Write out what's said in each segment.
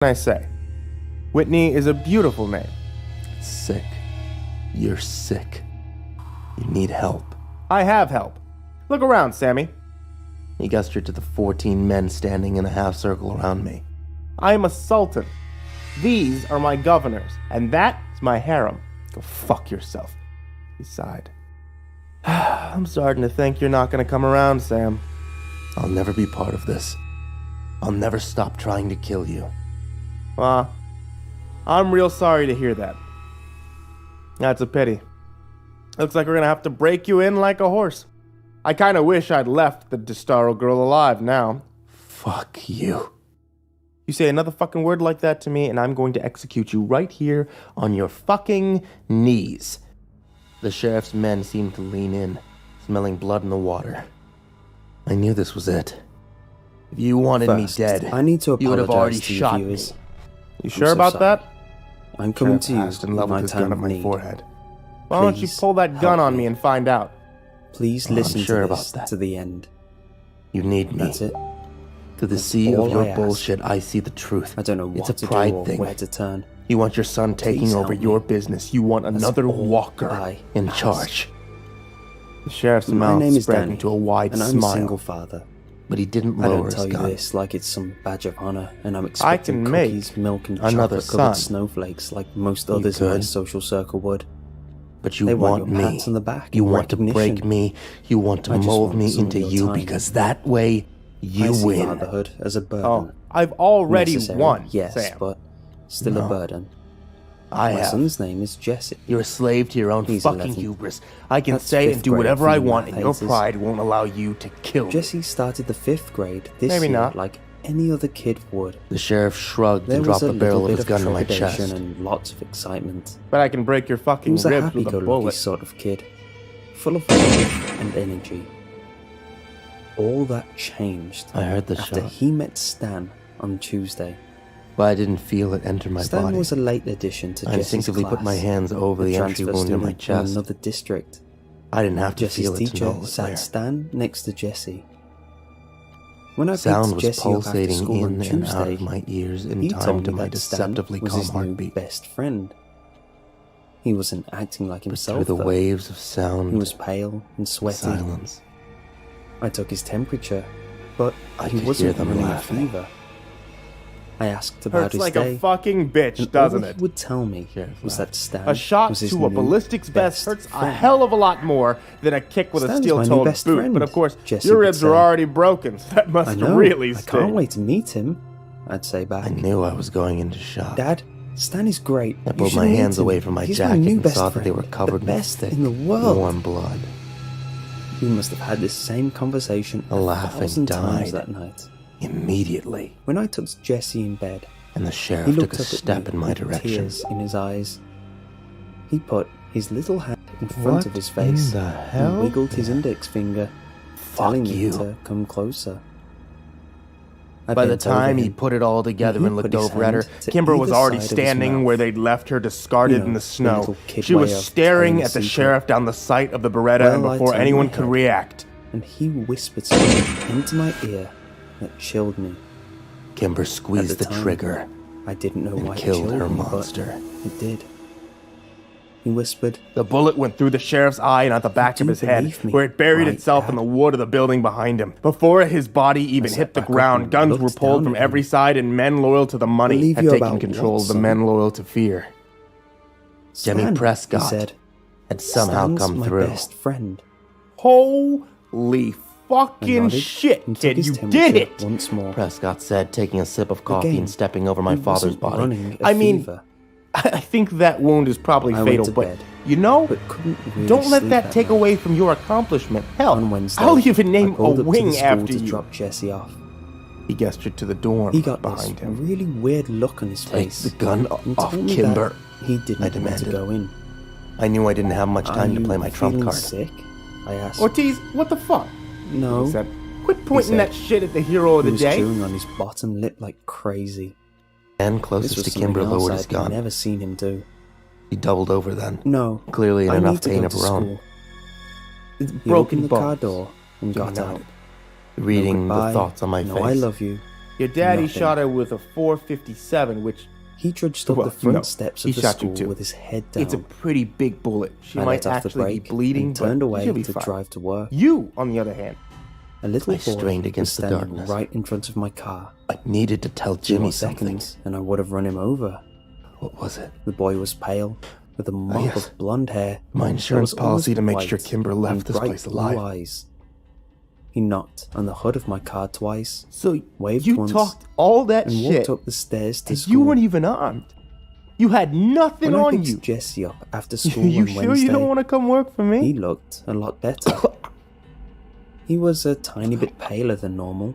I say? Whitney is a beautiful name. It's sick. You're sick. You need help. I have help. Look around, Sammy. He gestured to the 14 men standing in a half circle around me. I am a sultan. These are my governors, and that is my harem. Go fuck yourself. He sighed. I'm starting to think you're not going to come around, Sam. I'll never be part of this. I'll never stop trying to kill you. I'm real sorry to hear that. That's a pity. Looks like we're gonna have to break you in like a horse. I kinda wish I'd left the Destaro girl alive now. Fuck you. You say another fucking word like that to me and I'm going to execute you right here on your fucking knees. The sheriff's men seemed to lean in, smelling blood in the water. I knew this was it. If you wanted me dead, I need to you would have already apologize to shot you me. viewers. You sure about that? I'm coming to you and in leveled my his time gun at of my need. forehead. Why don't you Please pull that gun help on me me. and find out? Please I'm listen sure to about this that. to the end. You need me. That's it. To the That's sea of all your I ask. bullshit, I see the truth. I don't know It's what a to pride do or thing. where to turn. You want your son taking Please over help your me. business. You want That's another all walker I in ask. charge. The sheriff's My mouth name is spread Danny, into a wide and I'm smile. a single father. But he didn't I lower don't his tell you gun. this like it's some badge of honor, and I'm expecting can make cookies, milk, and another chocolate-covered son. snowflakes like most You others in my could. social circle would. But you They want want your me. pats on the back You and want to break recognition. me. You want to I just mold want me some of into your you time. because that way I you see win. fatherhood as a burden. Oh, I've already Necessary, won, yes, Sam. but still No. a burden. I My have. son's name is Jesse. You're a slave to your own He's fucking 11. hubris. I can That's say and fifth do grade whatever for I you want, math and your haters. pride won't allow you to kill me. Jesse started the 5th grade this Maybe year not. like any other kid would. The sheriff shrugged There and was dropped a the little barrel of bit his of gun to my trepidation chest. and lots of excitement. But I can break your He fucking was a ribs with a happy-go-lucky bullet. sort of kid, full of life and energy. All that changed I heard the after shot, he met Stan on Tuesday. but I didn't feel it enter my Stan body. was a late addition to I Jesse's instinctively class. put my hands over the entry transfer wound in my student from chest. another district. I didn't have to Jesse's feel it to teacher know it was sat there. Stan next to Jesse. When I Sound picked was Jesse up after pulsating school on in and out Tuesday, of my ears in he time told to me my that deceptively Stan was calm his new heartbeat. best friend. He wasn't acting like But himself, through the though. waves of sound He was pale and sweaty. silence, I took his temperature, but I he could wasn't hear them running a laughing. fever. I asked about Hurts his like day, a fucking bitch, and doesn't all it? he would tell me Sheriff was laughed. that Stan A shot was his to a new ballistics vest best hurts a friend. hell of a lot more than a kick with a Stan's my new steel-toed best boot. friend, But of course, Jesse your would ribs say. are already broken, so that I must know. really I sting. can't wait to meet him. I'd say back. I knew I was going into shock. Dad, Stan is great. I You pulled should my meet hands him. away from my He's jacket my new and best saw that they friend. were covered the in best thick, in the world. warm blood. We must have had this same conversation A laughing 1,000 times died. that night. Immediately, When I took Jesse in bed, and the he sheriff took looked a up step at in me my with direction. tears in his eyes. He put his little hand in front What of his in face the and hell? wiggled his index finger, telling me you. to come closer. I By the bent over time he him. put it all together He and put looked his over at her, hand to Kimber was either already side of his standing mouth. where they'd left her discarded You know, in the the snow. little kid She way was of staring telling a at the secret. sheriff down the sight of the Beretta, and Well, I before turned anyone my could head. react, and he whispered something into my ear that chilled me. Kimber squeezed At the the time, trigger I didn't know and why it killed chilled her me, but monster. it did. He whispered, the bullet went through the sheriff's eye and out the back You of do his head, believe me, where it buried right, itself in Dad? the wood of the building behind him. Before his body even sat hit the back up ground, and guns were looked pulled down from at him. every side, and men loyal to the money Believe had you taken about control what, of the son? men loyal to fear. Jimmy "Stan," Prescott he said, had somehow "Stan's come my through. best friend." Holy I fucking nodded shit, and took kid, his you temperature did it! once more. Prescott said, taking a sip of coffee Again, and stepping over my He father's wasn't body. running a I mean, fever, I think that wound is probably I went fatal, to but bed, you know, but couldn't really don't let sleep that take night. away from your accomplishment. Hell, On Wednesday, I'll even I name a pulled up to wing the school after to you. drop Jesse off. He gestured to the dorm He got behind this him. really weird look on his Take face the gun and off, told me Kimber. that he didn't I want to demanded. go in. I knew I didn't have much time Are to play you my trump feeling card. sick? I asked. Ortiz, what the fuck? No. He said, quit pointing said. that shit at the hero of He the was day. chewing on his bottom lip like crazy. And This closest was to something Kimber else lowered his I'd gun. never seen him do. He doubled over then, No, clearly in I enough need to pain go of to her own, school. He Broken opened the car bones. door and got out. reading No the goodbye, thoughts on my no, face. I love you. Your daddy Nothing. shot her with a .457, which He trudged up Well, the front no, steps he of the shot you school too. with his head down. it's a pretty big bullet. She I might let off the actually be brake bleeding, and turned but away she'll be to fine. drive to work. You, on the other hand, A little I boy strained against was the standing darkness. right in front of my car. I needed to tell 2 Jimmy more something. seconds, and I would have run him over. What was it? The boy was pale, with a mop yes. of blonde hair. My that insurance was policy to almost make sure white, Kimber left and this bright place blue alive. eyes. He knocked on the hood of my car twice, so waved you once, talked all that and shit, walked up the stairs to and school. you weren't even armed. You had nothing When I on picked you. Jesse up after school You on sure Wednesday, you don't want to come work for he me? looked a lot better. He was a tiny bit paler than normal,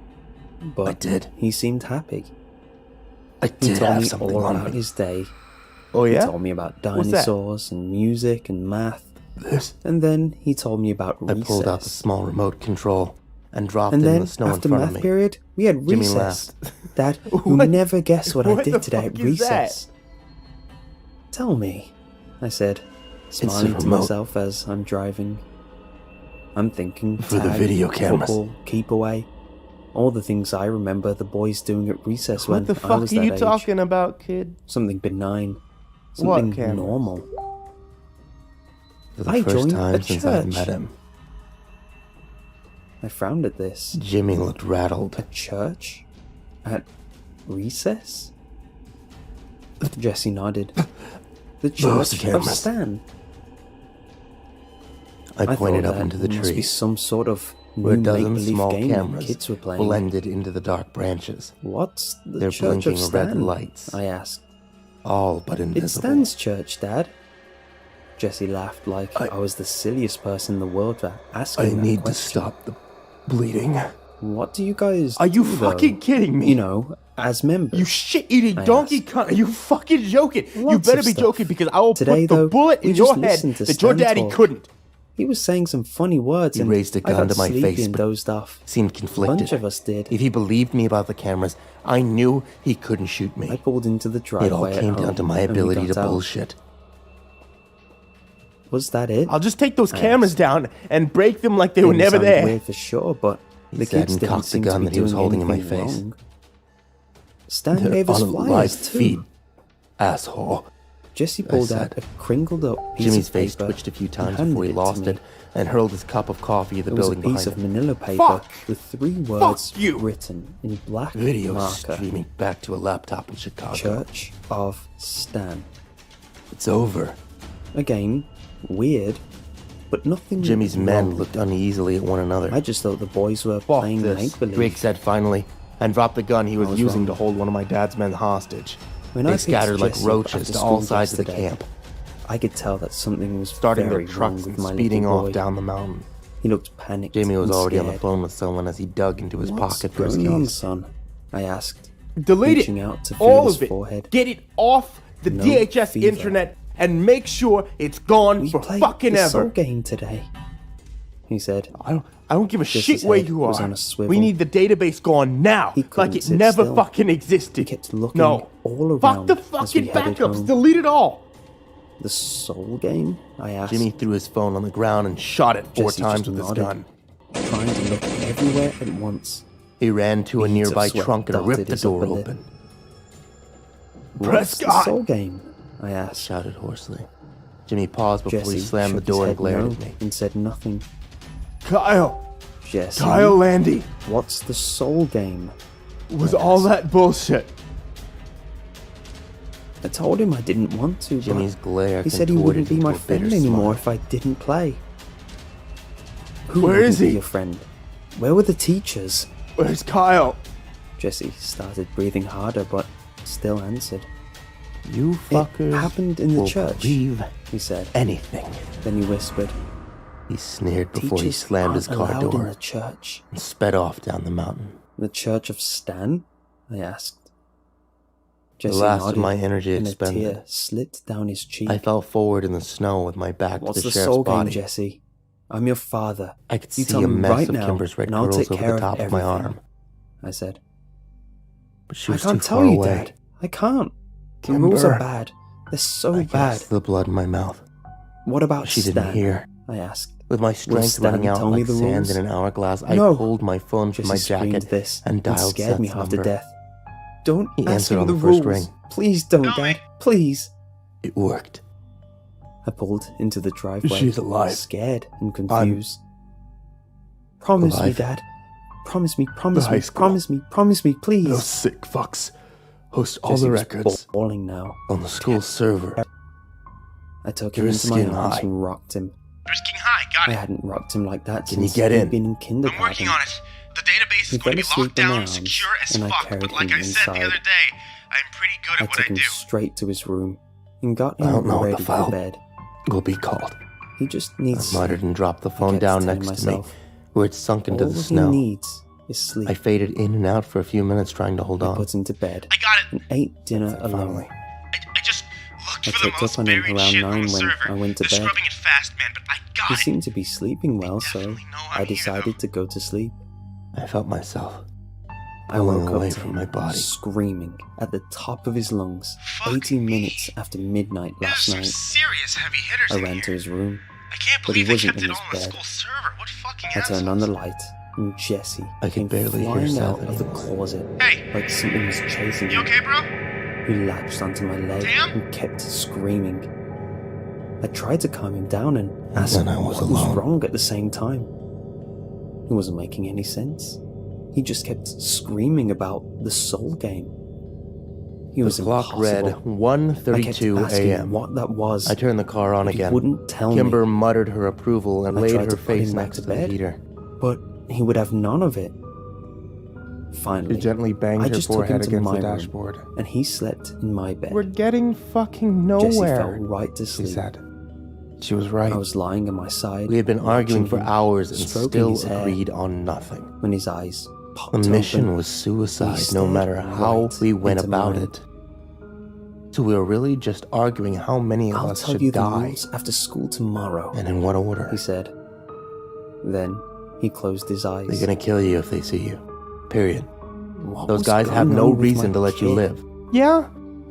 but I did. he seemed happy. I He did told have me something all on about me. his day. Oh He yeah? told me about What's that? dinosaurs and music and math. This. And then he told me about I recess. pulled out the small remote control and dropped And it in then, the snow in after front of math me. period, we had Jimmy recess. laughed. Dad, you'll What- never guess what I what the did today at fuck is that? recess. Tell me, I said, a smiling to remote. myself as I'm driving. I'm thinking For the tag, video cameras. football, keep away. All the things I remember the boys doing at recess What when the I fuck was are that you age. talking about, kid? Something benign. What Something cameras? normal. For the I first joined time a since I church. met him, I frowned at this. Jimmy looked rattled. A church? At recess? Jesse nodded. The Those church of cameras. Stan. I pointed thought up that into the must be tree, some sort of where a new dozen make-believe small game that cameras kids were playing. blended into the dark branches, What's the They're church of blinking red Stan? lights. I asked. all but It's invisible. Stan's church, Dad. Jesse laughed like I- I was the silliest person in the world for asking I that need to question. stop the bleeding. What do you guys Are you do, though? fucking kidding me? You know, as members. You shit-eating I donkey asked. cunt. Are you fucking joking? You Lots better of be stuff. joking because I will Today, put the though, bullet we in just your head listened to that your Stan daddy talk. couldn't. He was saying some funny words, He and raised a I gun got to my sleepy face, and but dozed off. Seemed A conflicted. bunch of us did. If he believed me about the cameras, I knew he couldn't shoot I me. pulled into the driveway It all at came home, down to my and we ability got to out. bullshit. Was that it? I'll just take those I cameras asked. down and break them like they were Didn't never sound there. Weird for sure, but the said kids and didn't cocked the seem to gun be that he was doing holding in my anything face. wrong. Stan They're gave us on a live flyers too. feed, asshole. Jesse pulled said. out a crinkled up piece Jimmy's of face paper twitched a few and times handed before he it to lost me. it and hurled his cup of coffee at the It was a building piece behind of him. manila paper Fuck. with 3 words you. written in black Video marker. streaming back to a laptop in Chicago. Church of Stan. It's over. Again, weird, but nothing Jimmy's men wrong. looked uneasily at one another. I just thought the boys were Fuck playing this. make-believe. Greg said finally, and dropped the gun he was was using wrong. to hold one of my dad's men hostage. When I They picked scattered like Jesse up roaches after to all school sides of the yesterday, camp, I could tell that something was starting very their wrong trucks with and my speeding little off boy. down the mountain. He looked panicked. Jamie was and already on the scared. phone with someone as he dug into his What's pocket for his going on, keys. son? I asked, Delete reaching it. out to feel All his of it. forehead. Get it off the No DHS fever. internet and make sure it's gone We for played fucking the Soul ever. game today. He said. I don't give a Just shit his where head you was are. on a swivel. We need the database gone now, He like couldn't it sit never still. fucking existed. He kept looking no, all fuck around the as we fucking headed backups. home. Delete it all. The Soul game? I asked. Jimmy threw his phone on the ground and shot it 4 Jesse times just with his nodded, gun. trying to look everywhere at once. He ran to a Beads of nearby sweat trunk and dotted ripped the his door upper lip. open. What's the Prescott! Soul game? I asked. Shouted hoarsely. Jimmy paused before Jesse he slammed the shook his door and head glared no at me. and said nothing. Kyle, Jesse, Kyle Landy, what's the Soul game? was all that bullshit. I told him I didn't want to, Jimmy's but glare he said he contorted wouldn't be into my a friend bitter anymore smile. if I didn't play. Who Where wouldn't is he? be your friend? Where were the teachers? Where's Kyle? Jesse started breathing harder, but still answered. You fuckers It happened in the will church, believe he said. anything. Then he whispered, He sneered before he teachers slammed his aren't car allowed in door the church. and sped off down the mountain. The Church of Stan? I asked. The Jesse last of nodded, my energy and a expended. tear slit down his cheek. I fell forward in the snow with my back What's to the the sheriff's Soul body. game, Jesse? I'm your father. I could You see tell a me mess right of now, Kimber's red and I'll curls take over care the of top of my everything. arm, I said. but she I was can't too tell far you, away. Dad. I can't. The rules are Kimber. bad. They're so I bad. guessed the blood in my mouth. What about She Stan? didn't hear. I asked. With my strength Stan running out tell me like the sand rules? in an hourglass, I No. pulled my phone from Jesse my screamed jacket this and dialed scared me Seth's half to number. death. Don't He ask answered him on the the first rules. ring. Please don't, Dad. Please. It worked. I pulled into the driveway. She's alive. Scared and confused. Promise me, alive. Dad. Promise me, promise The me, high school. promise me, please. Those sick fucks host all Jesse the was records bawling now. on the school server. I took him You're into my skin arms high. and rocked him. Risking high, got I it. hadn't rocked him like that Can you since get he'd in? been in kindergarten. I'm working on it. The database He is going to fell be locked asleep in my down, arms, secure as and I fuck, carried but like him I said the inside. other day, I'm pretty good I at what took I him do. straight to his room and got I don't him know what ready the for file bed. will be called. He just I needs muttered and dropped the I phone kept down telling next to me, myself, where it sunk into all the he snow. needs is sleep. I faded in and out for a few minutes trying to hold I on. put him to bed I got it. and ate dinner That's it, alone. finally. I just looked I for the checked most up on him buried around shit on 9 the when server. I went to They're bed. scrubbing it fast, man, but I got He it. seemed to be sleeping well, so definitely know I'm I here, decided though. to go to sleep. I felt myself I pulling woke away up to from him my body. screaming at the top of his lungs Fuck 18 me. minutes after midnight There's last some night. serious heavy hitters I in ran here. to his room. I can't but he believe they wasn't kept in it his all on the bed. school server. What fucking I turned on assholes. the light, and Jesse I came could barely hear flying Seth out of the anymore. closet Hey, like something was chasing you him. okay, bro? He latched onto my leg Damn. and kept screaming. I tried to calm him down and ask then I was what was alone. wrong at the same time. It wasn't making any sense. He just kept screaming about the soul game. He was The clock read impossible. I 1:32 kept asking a.m. what that was. I turned the car on but he again. wouldn't tell Kimber me, muttered her approval and I laid tried her to put face him back next to to the bed. heater. but he would have none of it. She Finally, gently banged I her just took him forehead to against my the room. dashboard. and he slept in my bed. We're getting fucking Jesse fell nowhere, right to she sleep. said. She was right. I was lying on my side. We had been arguing watching for him, hours and stroking still his hair, agreed on nothing. when his eyes popped The mission open. was suicide, no stared matter how right we went into about mine. it. So we were really just arguing how many of I'll us tell should you the die, rules after school tomorrow, and in what order. he said. Then he closed his eyes. They're gonna kill you if they see you. Period. What Those was guys have going no on with reason my to let you kid? live. Yeah,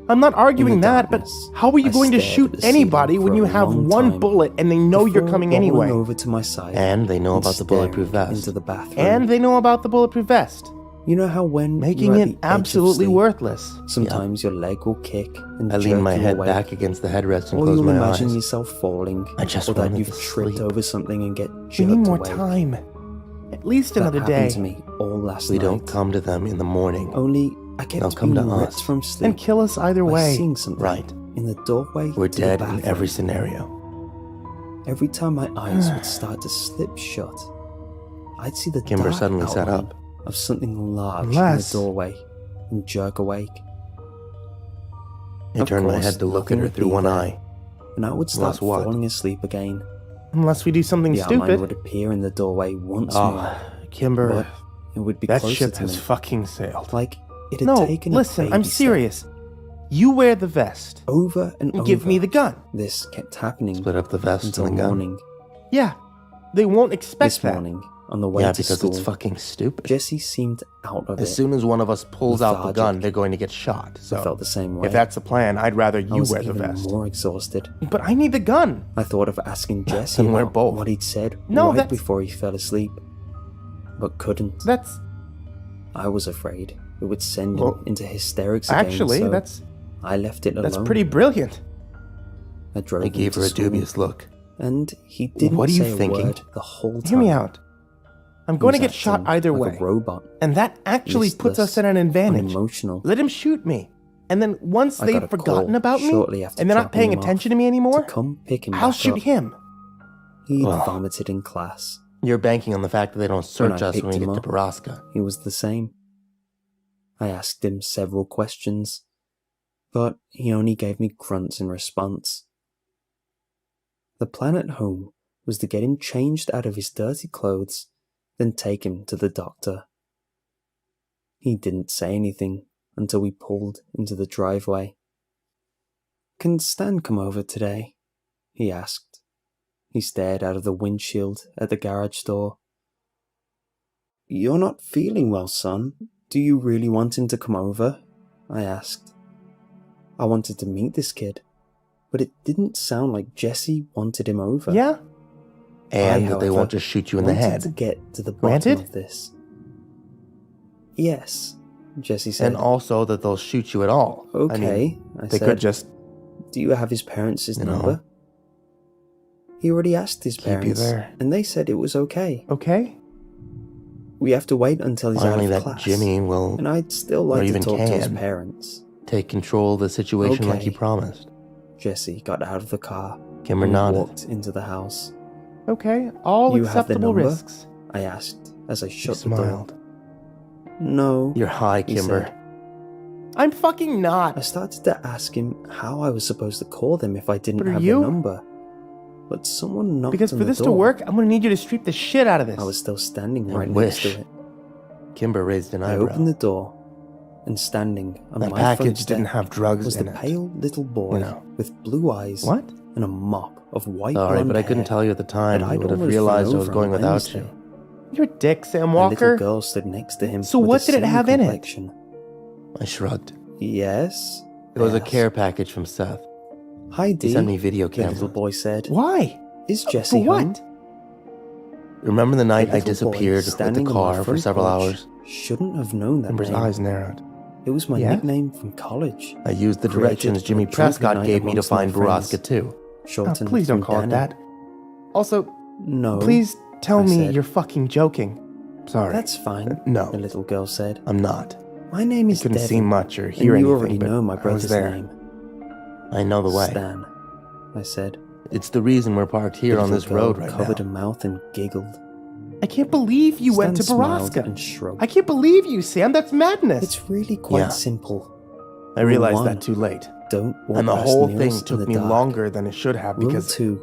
I'm not arguing In the that, but darkness, how are you I going to stared shoot at the ceiling anybody when for you a have long one time bullet and they know you're before coming rolling anyway? over to my side And they know and about the bulletproof staring vest. into the bathroom. And they know about the bulletproof vest, you know how when making you're at it the edge of absolutely sleep, worthless. sometimes your leg will kick and I jerk leaned my you head awake, back against the headrest and or closed you'll my imagine eyes. yourself falling, I just or that wanted you've to tripped sleep. over something and get We jerked need more away. time. At least That another happened day. to me all last We night. don't come to them in the morning. Only I kept They'll come being to ripped us from sleep And kill us either by way. seeing something Right. in the doorway We're to dead the in bathroom. every scenario. Every time my eyes would start to slip shut, I'd see the Kimber dark suddenly sat outline up. of something large Unless- in the doorway and jerk awake. I Of turned my course, head to look at nothing her would through be one there. eye. And I would start Unless what? falling asleep again. Unless we do something The outline stupid. would appear in the doorway once more, Oh, Kimber, but it would be That closer ship to has me, fucking sailed. like it had No, taken listen, a I'm baby step. serious. You wear the vest. Over and over. Give me the gun. This kept happening split up the vest until and the gun. morning. Yeah. They won't expect This that. morning, on the way Yeah, to because school, it's fucking stupid. Jesse seemed out of As it. soon as one of us pulls out the Lethargic. gun, they're going to get shot. I So felt the same way. If that's the plan, I'd rather I you was wear the even vest. more exhausted. But I need the gun. I thought of asking Jesse Then we're about both. what he'd said No, right that's- before he fell asleep, but couldn't. That's I was afraid it would send Well, him into hysterics again. actually, so that's I left it alone. pretty brilliant. I drove I him gave to her a school, dubious look. and he didn't What are you say a thinking? word the whole time. Hear me out. I'm going to He was get shot acting either like way. a robot, And that actually puts listless, us at an advantage. unemotional. Let him shoot me. And then once I got they've a forgotten call about me, shortly after and they're not dropping paying him off attention to me anymore, to come pick him I'll back shoot up. him. He Ugh. vomited in class. You're banking on the fact that they don't search I us when we picked get him to up, Baraska. He was the same. I asked him several questions, but he only gave me grunts in response. The plan at home was to get him changed out of his dirty clothes, then take him to the doctor. He didn't say anything until we pulled into the driveway. "Can Stan come over today?" he asked. He stared out of the windshield at the garage door. "You're not feeling well, son. Do you really want him to come over?" I asked. I wanted to meet this kid, but it didn't sound like Jesse wanted him over. Yeah? And I, that they however, won't just shoot you in the wanted head. to get to the bottom Granted? of this. Yes, Jesse said. And also that they'll shoot you at all. Okay, I mean, I they said. could just Do you have his parents' No. number? He already asked his keep you parents, there. and they said it was okay. Okay? We have to wait until he's Only out that of class. Jimmy will And I'd still like to even talk to his can. parents. take control of the situation like Okay. he promised. Jesse got out of the car Kimber and nodded. walked into the house. Okay, all You have the acceptable number? risks. I asked as I She shut the door. smiled. No, You're high, he Kimber. said. I'm fucking I not. started to ask him how I was supposed to call them if I didn't But are have you? the number. But someone knocked Because on for the this to door. work, I'm gonna need you to streep the shit out of this. I was still standing I right next wish. to it. Kimber raised an I eyebrow. opened the door, and standing on That my front package step didn't have drugs was in the it. pale little boy You know. with blue eyes What? and a mop of white Sorry, blonde but I couldn't hair. tell you at the time. that You I'd would have almost realized run I was over going on without Wednesday. you. You're a dick, Sam A Walker. little girl stood next to him. So with what the did it same have in it? complexion. I shrugged. Yes. It was I a asked. care package from Seth. Hi, He Dee. sent me video The little cameras. boy said. Why? Is For Jesse what? home? Remember the night The I little boy disappeared with the standing on my car for front several porch hours? Shouldn't have known that Kimber's name. eyes narrowed. It was my Yeah? nickname from college. I used the Created directions Jimmy on a drunken Prescott night gave me to amongst my find friends. Baraska too. Oh, Shortened please don't from call it Danny. that. Also, No. please tell I me said. you're fucking joking. Sorry. That's fine. No. The little girl said. I'm not. My name You is couldn't Devin. see much or and hear you anything, already but know my I was brother's there. name. I know the way. Stan. I said. It's the reason we're parked here The on little this girl road right covered now. her mouth and giggled. I can't believe you went to Stan smiled Baraska. and shrugged. I can't believe you, Sam. That's madness. It's really quite Yeah. simple. I realized Rule that one, too late. Don't walk And the past whole mirrors thing in took the me dark. longer than it should have Rule because 2.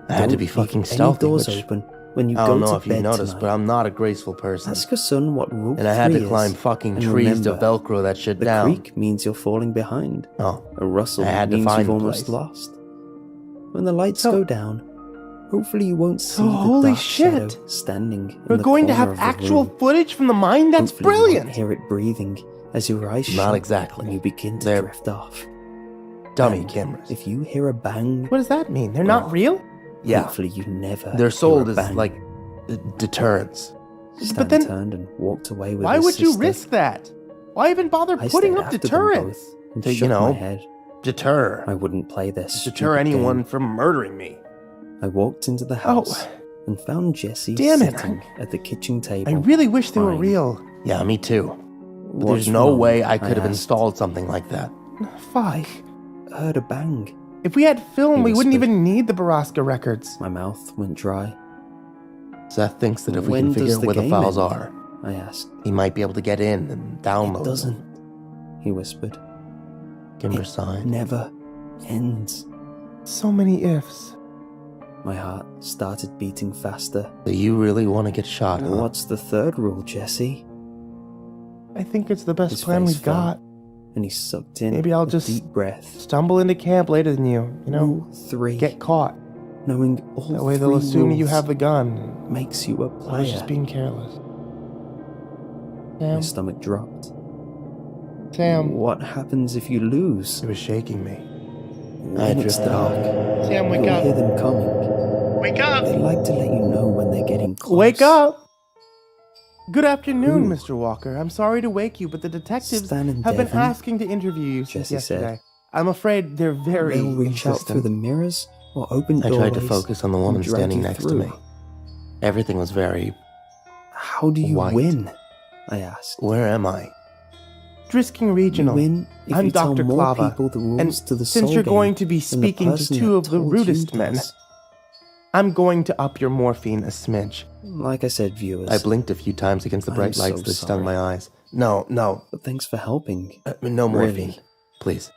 I had to Don't be fucking leave stealthy, any doors which open when you I go don't know to if you bed noticed, tonight. but I'm not a graceful person. Ask your son what rule And I had 3 to climb is. fucking And trees to remember, Velcro that shit the down. creak means you're falling behind. Oh, A rustle I had to means find you've the almost place. lost. When the lights So- go down, hopefully you won't see the holy dark shadow shit. standing in We're the going to corner have of the actual room. footage from the mine? That's Hopefully you brilliant. won't hear it breathing as your eyes Not shut exactly. and you begin to They're drift off. dummy And cameras. If you hear a bang, What does that mean? They're not Oh. real? Yeah, hopefully you never they're sold hear as a bang. like deterrents. Stan But then- turned and walked away with Why his would you sister. risk that? Why even bother I putting stared up after them deterrents? both and To, you shook my know, head. Deter. I wouldn't play this. Deter anyone from murdering me. I walked into the Oh. house and found Jesse Damn it, sitting at the kitchen table. I really wish they were Fine. real. Yeah, me too. But What's there's no wrong? way I could have asked. installed something like that. Fuck. Heard a bang. If we had film, He we wouldn't whispered. even need the Baraska records. My mouth went dry. Seth thinks that if we When can figure does out the where the game files end? are, I asked. he might be able to get in and download It them. doesn't, he whispered. Kimber It sighed. never ends. So many ifs. My heart started beating faster. Do you really want to get shot, huh? What's the third rule, Jesse? I think it's the best His plan face we've fell, got. And he sucked in Maybe I'll a just deep breath. Stumble into camp later than you know, Rule 3. get caught. Knowing all That way they'll 3 assume you rules have the gun. makes you a I was player. just being careless. My Sam, stomach dropped. Sam, What happens if you lose? it was shaking me. When it's drifted dark, Sam, wake you'll up. hear them coming. Wake up! They like to let you know when they're getting close. Wake up! Good afternoon, Who? Mr. Walker. I'm sorry to wake you, but the detectives Stan and have been Devin, asking to interview you since Jesse said. yesterday. I'm afraid they're very They'll reach out through insistent. the mirrors or open I doorways. tried to focus on the woman and drag standing you next to through. me. Everything was very... How do you White. win? I asked. Where am I? Drisking You Regional. win if I'm you tell Dr. more Clava, people the rules and to the since soul you're game going to be than the speaking to person two that of the told you rudest men, does. I'm going to up your morphine a smidge. Like I said, viewers. I blinked a few times against the I'm bright so lights that stung sorry. my eyes. No. But thanks for helping. No morphine. Really? Please.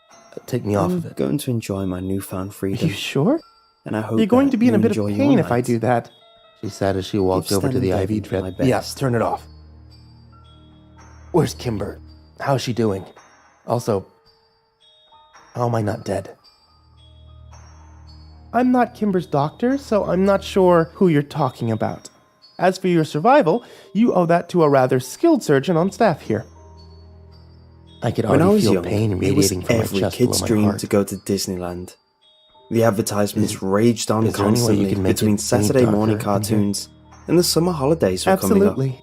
Take me off I'm of it. going to enjoy my newfound Are freedom. you sure? And I hope You're going that to be in you a bit of enjoy your pain if I night. do that. She said as she walked Give over to Stan the and IV Devin drip. my best. Yes, turn it off. Where's Kimber? How's she doing? Also, how am I not dead? I'm not Kimber's doctor, so I'm not sure who you're talking about. As for your survival, you owe that to a rather skilled surgeon on staff here. I could When I already was feel young, pain it was radiating from my every chest kid's below my dream heart. to go to Disneyland. The advertisements raged on is there any way you constantly can make between it any Saturday morning darker in here? cartoons and the summer holidays were coming up. Absolutely.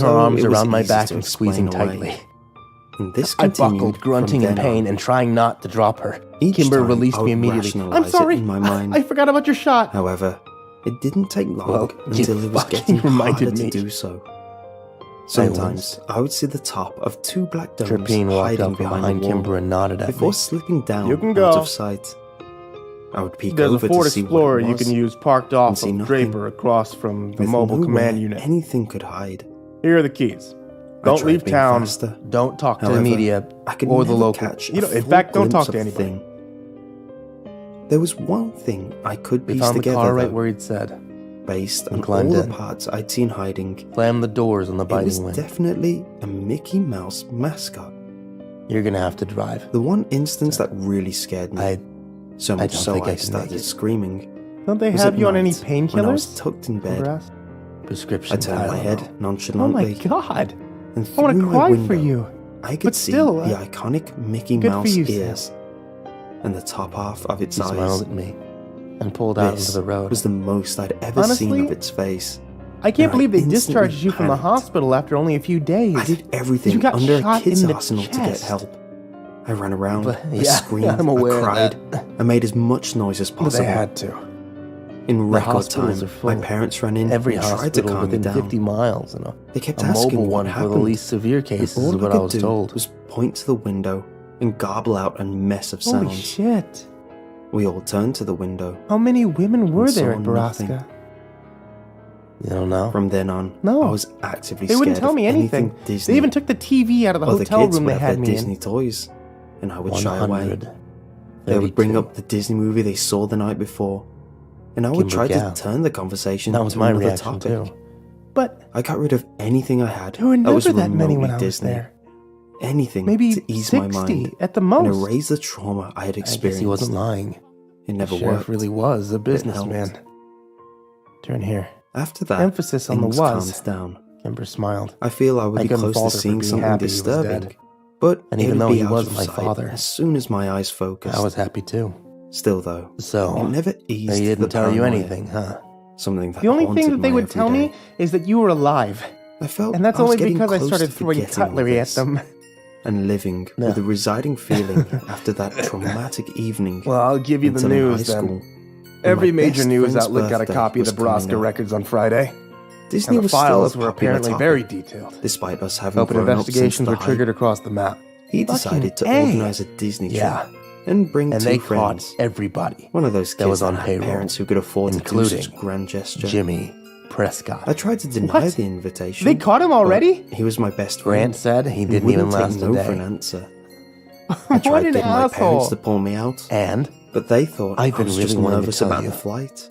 her So arms it was around my easy back to and squeezing explain away. tightly. And this I continued buckled, grunting from in then pain on. and trying not to drop her. Each Kimber time released I me would immediately. rationalize I'm sorry. it in my mind. I forgot about your shot. However, it didn't take long Well, until you it was fucking getting reminded harder me. to do so. Sometimes I would see the top of two black domes Tripine walked hiding up behind behind the wall Kimber and nodded at before me. slipping down You can out go. of sight. I would peek There's a over Ford to see Explorer what it you was, can use parked and off see of nothing. Draper across from the with mobile nowhere command unit. anything could hide. Here are the keys. I Don't tried leave being town. faster. Don't talk to However, the media I could or the never local. catch a You know, in full fact, don't glimpse talk to of the anybody. thing. There was one thing I could We piece found the together, car right though, where he'd said. based and on all climbed the in. parts I'd seen hiding. Slam the doors on the It was biting wing. definitely a Mickey Mouse mascot. You're gonna have to drive. The one instance that really scared me, so I much don't so think I I can started make it. screaming, Don't they was have at you on any night when I was painkillers? tucked in Kimber bed. asked. Prescription I turned my head Oh my nonchalantly, god. and I want through to my cry window, for you. I could But see still, the iconic Mickey good for Mouse you, Sam. ears and the top half of its He smiled eyes. at me and pulled out This into the road. was the most I'd ever seen Honestly, of its face. I can't And I believe they instantly discharged you from the panicked. hospital after only a few days. I did everything You got under a shot kid's in the arsenal to get chest. help. I ran around, But- I yeah, screamed, I'm aware I of cried, that. I made as much noise as But possible. they had to. In The record hospitals time, are full. my parents ran in Every and tried to hospital calm me within down. 50 miles, and They kept a asking mobile what one for happened. the least severe And cases all is I what I could was do told. was point to the window and garble out a mess of Holy sounds. shit. We all turned to the window. How many women were And there saw at nothing. Baraska? You don't know? From then on, No. I was actively They scared wouldn't tell of me anything. anything Disney. They even took the TV out of the Other hotel kids room would they have had their me Disney in. toys, and I would shy away. 100. They would bring 32. up the Disney movie they saw the night before, and I would Kimber try to gasped. turn the conversation That was to my another reaction topic. too. But I got rid of anything I had there were that was never that many when remotely I was Disney. there. Anything Maybe to ease 60 my mind at the and most. erase the trauma I had I guess experienced. he wasn't lying. It never The sheriff worked. really was a businessman. helped. Turn here. After that, Emphasis on the things was. calmed down. Kimber smiled. I feel I would I be couldn't close to fault her for seeing being something happy he was disturbing, dead. but And it even would though be he out was of my sight father, as soon as my eyes focused. I was happy too. Still, though, it So, never eased he the didn't tell you paranoia. anything, huh? Something that The only haunted thing that they my would tell everyday. me is that you were alive. I felt And that's I was only getting because I close started to throwing forgetting all cutlery at this them. and living No. with a residing feeling after that traumatic evening. Well, I'll give you the until in news high then. school, when Every my major best news friend's outlet got a birthday copy of the was coming Baraska up. records on Friday. Disney And the was still files a were popular apparently topic, very detailed. despite us having Open grown up since investigations the were hype. triggered across the map. He Fucking decided to A. organize a Disney trip Yeah. and bring And two they friends. caught everybody. One of those that kids was on had payroll, parents who could afford to do including such grand gesture. Jimmy Prescott. I tried to deny What? the invitation. They caught him but already? He was my best Grant friend. said he He didn't wouldn't even take last no a for an day. answer. I What tried an getting my asshole. parents to pull me out, And but they thought I've I been was really just wanting to nervous tell about you. the flight.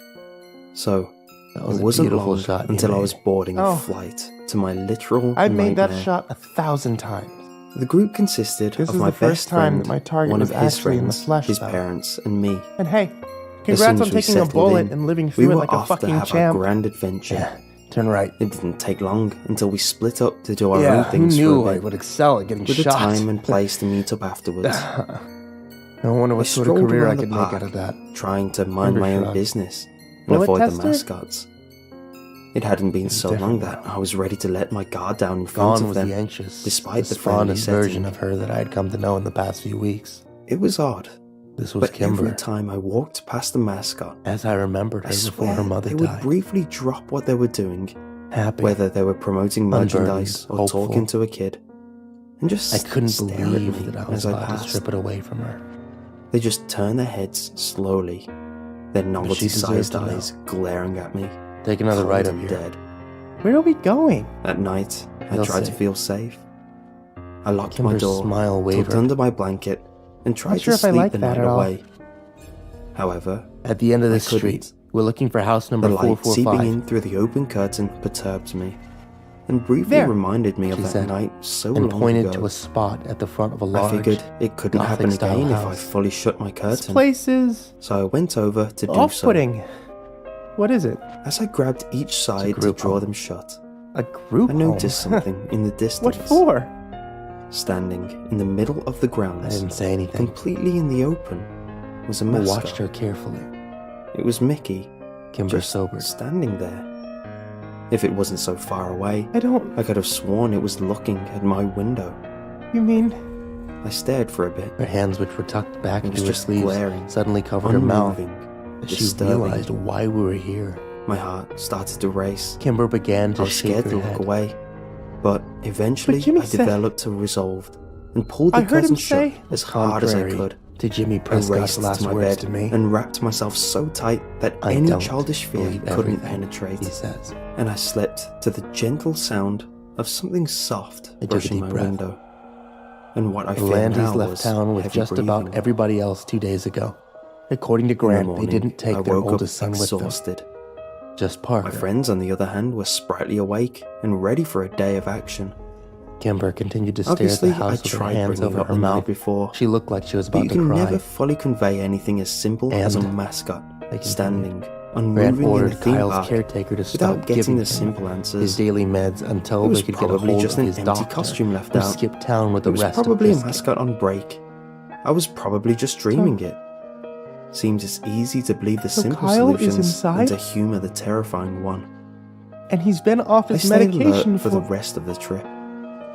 So that was it a wasn't beautiful long shot you until I made. was boarding Oh. a flight to my literal I've made that nightmare. shot 1,000 times. The group consisted This of is my the first best time friend, that my target one was of his actually in the friends, flesh, his though. parents, and me. And hey, As congrats soon on as we taking a settled bullet in, and living we through it were like a off to fucking have our champ. grand adventure. Yeah, turn right. It didn't take long until we split up to do our Yeah, own who things knew for a I bit, would excel at getting with a shot? time and place to meet up afterwards. No wonder I what sort of strolled career I around the could make park, out of that. trying to mind Kimber my own shrugged. business and Bullet avoid tester? the mascots. It hadn't been was so different long now. that I was ready to let my guard down in front Gone of was them. the anxious, despite the friendly despondent version setting. of her that I had come to know in the past few weeks. It was odd, This was but Kimber, every time I walked past the mascot, as I remembered her I before swear her mother they would died. briefly drop what they were doing, Happy. whether they were promoting Unburdened, merchandise or hopeful. talking to a kid, and just I couldn't stare at believe me that I was as I about to passed. strip it away from her. They just turn their heads slowly, their she novelty-sized deserved to know. eyes glaring at me. Take another cold right up and here. dead. Where are we going? At night, I You'll tried to see. feel safe. I locked my Kimber's door, smile tucked wavered. under my blanket, and tried sure to if I sleep like the that night at all. away. However, At the end of this couldn't. street, we're looking for house number the light seeping 445. in through the open curtain perturbed me, and briefly There, reminded me of she that said, night so and long pointed ago. to a spot at the front of a I large, figured it couldn't happen Gothic-style again if I house. fully shut my This curtain, place is so I went over to do so. off-putting. What is it? As I grabbed each side to group draw home. them shut, A group I noticed home? something in the distance. What for? Standing in the middle of the I grounds, didn't say anything. completely in the open, was a I mascot. watched her carefully. It was Mickey, Kimber just sobered. standing there. If it wasn't so far away, I don't... I could have sworn it was looking at my window. You mean? I stared for a bit. Her hands, which were tucked back It was into her just sleeves, glaring, suddenly covered her mouth unmoving, as she disturbing. realized why we were here. My heart started to race. Kimber began I to was shake scared her to look head. away, but eventually But Jimmy I said- developed a resolve and pulled the I heard him curtain shut say- as hard as I Contrary could. to Jimmy I Prescott's raced last to my words bed to me, and wrapped myself so tight that I any don't childish fear believe couldn't everything penetrate. he says. And I slept to the gentle sound of something soft I took a brushing deep my breath. window. And what I The feared Landys now left was town with heavy just about breathing. everybody else 2 days ago. According to In the Grant, morning, they didn't take I their woke up oldest son with them. exhausted. Just Parker. My friends, on the other hand, were sprightly awake and ready for a day of action. Kimber continued to stare Obviously, at the I house with her tried hands bringing over up her the night mouth. before, She looked like she was but about you to can cry. never fully convey anything as simple as a And mascot continued. standing, Grant unmoving in a ordered theme Kyle's park caretaker to without stop getting giving the him simple his answers. daily meds until It was they could get a probably hold just of an his empty doctor, costume left who out. skipped town with the It was rest probably of a Biscuit. mascot on break. I was probably just dreaming it. Seems it's easy to believe the So simple Kyle is solutions inside? and to humor the terrifying one. And he's been off I his stayed medication alert for the rest of the trip,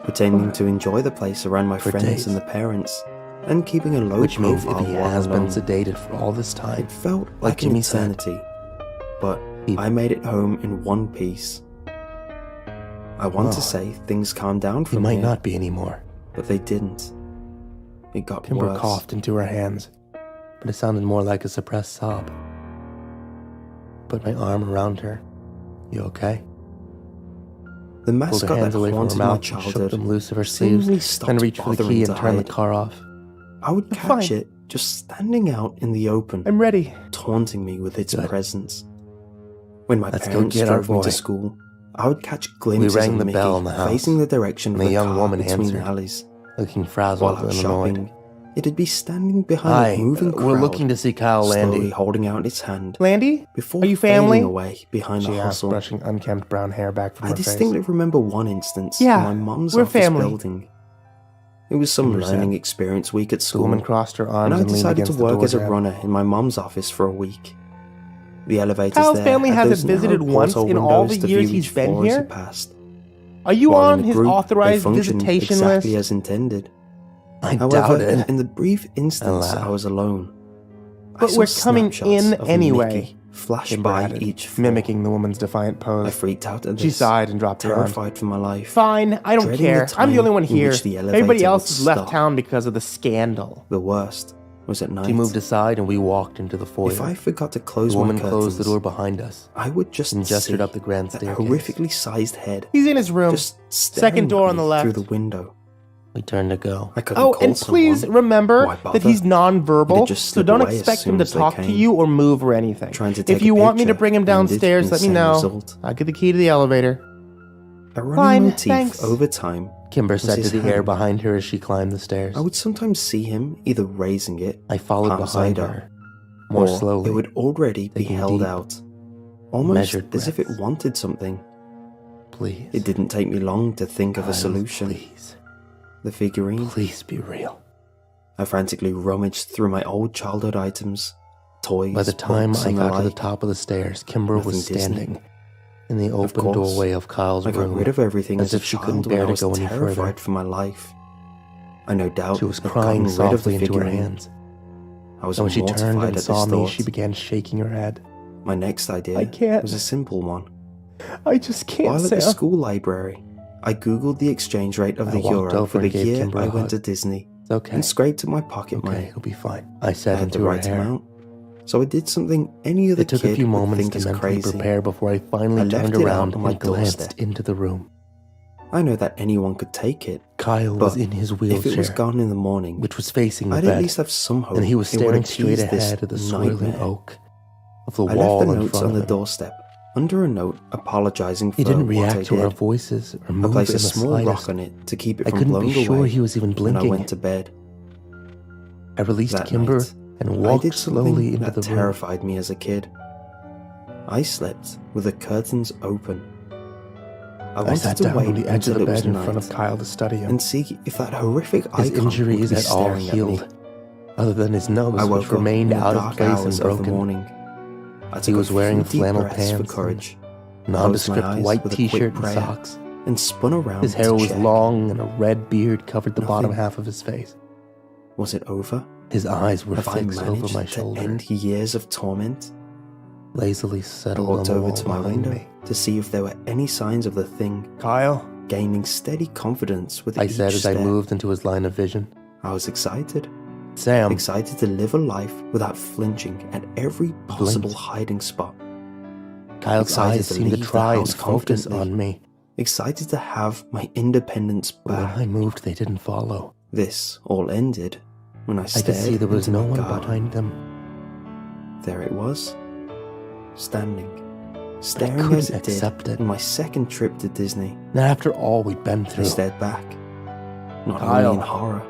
pretending to enjoy the place around my For friends days. and the parents, and keeping a low Which means if profile he while has been alone. sedated for all this time, It felt like like an Jimmy said, eternity, but he- I made it home in one piece. I want to Well, say things calmed down he from might here, not be anymore. but they didn't. It got Kimber worse. coughed into her hands, but it sounded more like a suppressed sob. Put my arm around her. You okay? The Pulled mascot her hands that away from her haunted my mouth and shook childhood them loose of her sleeves, seemingly then stopped reached for the bothering key to and turned the hide. car off. I would I'm catch fine. it just standing out in the open, I'm ready. taunting me with its Good. presence. When my Let's go parents get our drove me boy. to school, I would catch glimpses rang of the Mickey bell in the house, facing the direction and of the the young car woman between answered. alleys. Looking While frazzled out and shopping, annoyed. it'd be standing behind Hi, a moving crowd, we're looking to see Kyle slowly Landy. holding out its hand Landy? before Are you fading family? away behind She the asked, hustle. brushing unkempt brown hair back from I her face. distinctly remember one instance Yeah, in my mum's we're office family. building. It was some Kimber said. learning experience week at The school, woman crossed her and arms I and leaned decided against to the work door as a jab. runner in my mum's office for a week. The elevators Kyle's there family had hasn't those narrow visited once porthole in all windows the to years view he's each been floor as here? you passed. Are you While on in a his group, they authorized functioned visitation exactly list? as intended. I However, doubt in, it. in the brief instance Aloud. I was alone, I But saw we're coming snapshots in of anyway. Mickey flash Kimber by added, each floor. mimicking the woman's defiant I pose. freaked out at She this, sighed and dropped her arms. terrified for my life. Fine, I don't dreading care. the I'm the only time one in here. which the elevator Everybody would else has left stop. town because of the scandal. The worst was at night. She moved aside and we walked into the foyer. If I forgot to close The woman my closed the curtains, door behind us I would just and gestured see up the grand that staircase. horrifically sized head He's in his room. just staring Second door at on the me left. through the window. We turned to go. I couldn't Oh, call and please someone, remember Why that he's bother? nonverbal, He'd just so slip don't away as expect soon him to as they talk to came. you or move or anything. Trying to take If you a want me to picture bring him ended downstairs, in let me same know. result. I'll get the key to the elevator. A running Fine, motif thanks. over time. Kimber was said to his the air hand. behind her as she climbed the stairs. I would sometimes see him either raising it, I followed palm behind side up, her, more or slowly. it would already be taking held deep, out, almost measured as if it breaths. wanted something. Please. It didn't take me long to think of a Kyle, solution. Please. The figurine. Please be real. I frantically rummaged through my old childhood items, toys, By the time books, I and got the to the like. top of the stairs, Kimber was Nothing Disney. standing in the open course, doorway of Kyle's I got room. rid of everything as as a if she couldn't child when bear I to was go any terrified further. for my life. I no doubt She was had crying gotten rid of the softly into her figurine. hands. I was And when she mortified turned at and this saw me, thought. she began shaking her head. My next idea I can't. was a simple one. I just can't, While at Sam. the school library, I googled the exchange rate of I the walked euro over for the and gave year Kimber I a went hug. to Disney It's okay. and scraped at my pocket Okay, money. it'll be fine. I I said had the into her right hair. amount, so I did something any other It took kid a few would moments think to is mentally crazy. prepare before I finally I left turned it out around on my and glanced doorstep. into the room. I know that anyone could take it, Kyle was but in his if it was wheelchair, gone in the morning, which was facing the I'd at bed, least have some hope. and he was it would staring straight appease this ahead at the swirling nightmare. oak of the I wall left the in notes front on of the him. doorstep under a note apologizing for He didn't what I react to our did. voices or I move in placed the a small slightest. rock on it to keep it I from couldn't blowing be sure away he was even when blinking. I went to bed. I released That Kimber night, and I walked did slowly something into that the room. terrified me as a kid. I slept with the curtains open. I I wanted sat to down wait on the edge until of the it was bed in front of night Kyle to study him. and see if that horrific His icon injury would is be at all staring at me. healed, other than his nose, I which woke up remained in the out of dark place and hours of the broken. morning. I took He was a wearing few deep flannel breaths for pants, courage, nondescript eyes white with a quick t-shirt and prayer, socks, and spun around. His hair to was check. long and a red beard covered the bottom Nothing. half of his face. Was it over? His eyes were Have I fixed over managed my to shoulder, end years of torment? lazily I settled on walked the over wall to my behind window me. to see if there were any signs of the thing, Kyle? gaining steady confidence with I each said as step. I moved into his line of vision. I was excited. Sam, Excited to live a life without flinching at every possible Blinked. hiding spot. Kyle's excited eyes to seemed to leave the try and house focus confidently. on me. Excited to have my independence But when back. I moved, they didn't follow. This all ended when I I stared could see there was into no my one garden. behind them. There it was, standing, staring couldn't as it did accept it. on my second trip to Disney. Not after all we'd been I through. stared back, not Kyle, only in horror,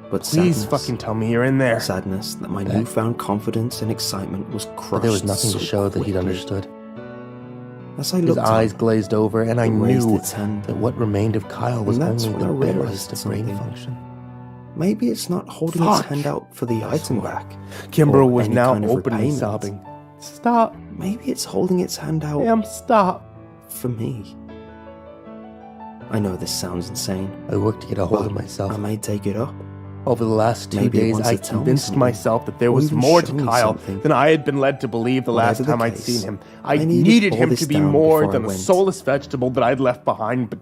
but Please sadness. fucking tell me you're in there. Sadness that my Back. newfound confidence and excitement was crushed. But there was nothing to so show that he'd quickly. understood. As I His looked eyes up, glazed over, and I it raised knew its hand. that what remained of Kyle was And that's only when the I realized barest of brain something. function. Maybe it's not holding Fuck. its hand out for the I item swore. back. Kimber or was any now kind of openly repayment. sobbing. Stop. Maybe it's holding its hand out Sam, stop. for me. I know this sounds insane, I worked to get a hold but of myself. I may take it up. Over the last 2 Maybe it days, wants I to tell me Convinced something. myself that there Or was even more show to me Kyle something. than I had been led to believe the last Whatever the time I'd case, seen him. I I needed needed all him this to be down more before I than the went. soulless vegetable that I'd left behind, but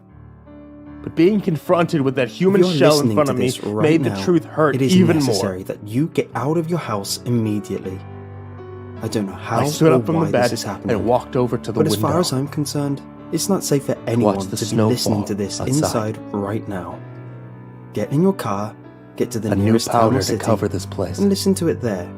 being confronted with that human If you're shell in listening front to of me this right made the now, truth hurt it is even necessary more. that you get out of your house immediately. I don't know how I stood or up from why the bed this is happening, and walked over to the but window. as far as I'm concerned, it's not safe for anyone the to be snow listening fall to this outside. inside right now. Get in your car, get to the a new nearest town powder or to city, cover this place. and listen to it there.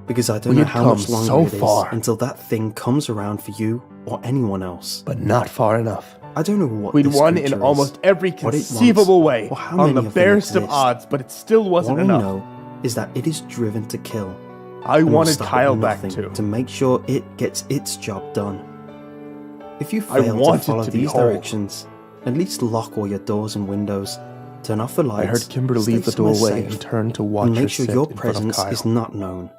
Because I don't We know had how come much longer so it is far. until that thing comes around for you or anyone else. But not far enough. I don't know what We'd this won creature in is, almost every what it wants, conceivable way, or how on the many of them barest of exist. odds, but it still wasn't All enough. I know is that it is driven to kill. I and will wanted stop at Kyle back nothing too. to make sure it gets its job done. If you I fail to wanted follow to be these whole. directions, at least lock all your doors and windows, turn off the I lights, heard Kimber stay leave the somewhere doorway safe, and turn to watch and her make sure sit your in front of presence Kyle. is not known.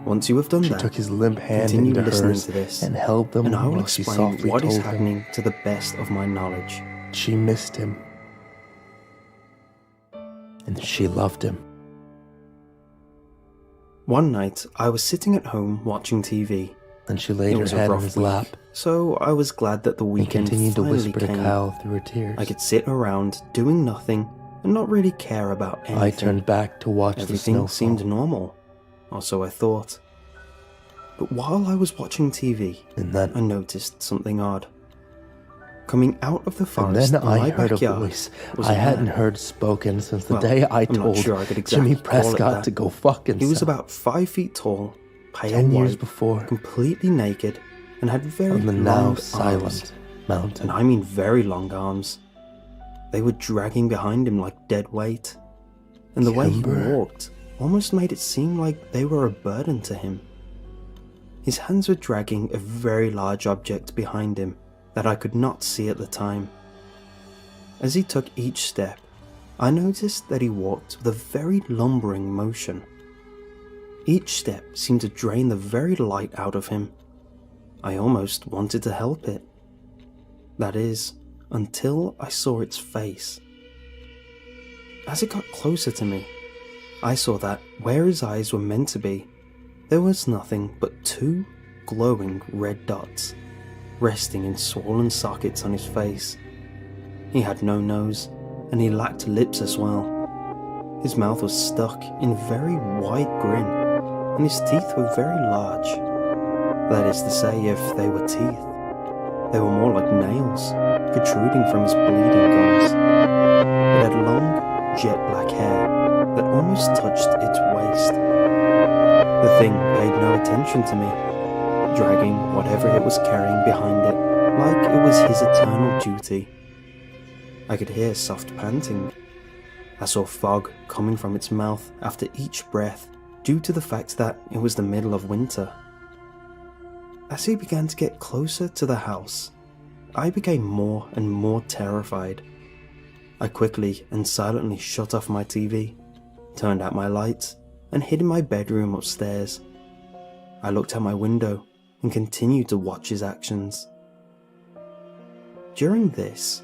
Once you have done She that, took his limp hand continue into listening hers to this, And held them and I will while she explain softly what is told him happening to the best of my knowledge. She missed him. and she loved him. One night, I was sitting at home watching TV. And she laid It her was a head on rough his week, lap so I was glad that the and weekend continued to finally whisper to came. Kyle through her tears. I could sit around doing nothing and not really care about anything. I turned back to watch the Everything snowfall. seemed normal, or so I thought. But while I was watching TV, And then, I noticed something odd. Coming out of the and forest then in I my heard a backyard voice was I a hadn't man. heard spoken since the Well, day I I'm not told sure I could exactly Jimmy call it Prescott that. to go fuck himself. He was about 5 feet tall, pale 10 years white, before, completely naked, and had very on the long now arms. silent mountain. And I mean very long arms. They were dragging behind him like dead weight. And the way he Kimber. walked almost made it seem like they were a burden to him. His hands were dragging a very large object behind him that I could not see at the time. As he took each step, I noticed that he walked with a very lumbering motion. Each step seemed to drain the very light out of him. I almost wanted to help it. That is, until I saw its face. As it got closer to me, I saw that where his eyes were meant to be, there was nothing but 2 glowing red dots, resting in swollen sockets on his face. He had no nose, and he lacked lips as well. His mouth was stuck in a very wide grin, and his teeth were very large. That is to say, if they were teeth. They were more like nails, protruding from his bleeding gums. It had long, jet black hair that almost touched its waist. The thing paid no attention to me, dragging whatever it was carrying behind it, like it was his eternal duty. I could hear soft panting. I saw fog coming from its mouth after each breath, due to the fact that it was the middle of winter. As he began to get closer to the house, I became more and more terrified. I quickly and silently shut off my TV, turned out my lights, and hid in my bedroom upstairs. I looked out my window and continued to watch his actions. During this,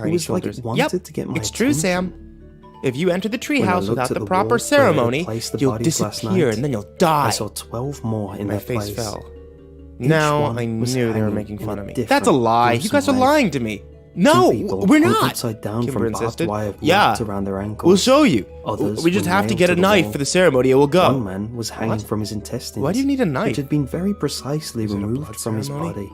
tiny was like shoulders. it wanted to get my It's true, attention. Sam. If you enter the When I treehouse looked without at the the proper wall where I had ceremony, placed the you'll bodies last disappear night, and then you'll die. I saw 12 more in My their face place. fell. Each Now one I was knew they were hanging making in fun a of me. different, That's a lie. You guys are gruesome way. lying to me. No, Two people we're hung not. upside down Kimber from barbed insisted. wire Yeah, wrapped around their ankles. we'll show you. Others We just were have to nailed get a the knife wall. for the ceremony and we'll go. One man was hanging What? from his intestines. Why do you need a knife? Which had been very precisely Is it a removed blood from his ceremony? body.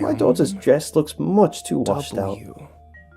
my daughter's dress looks much too washed out.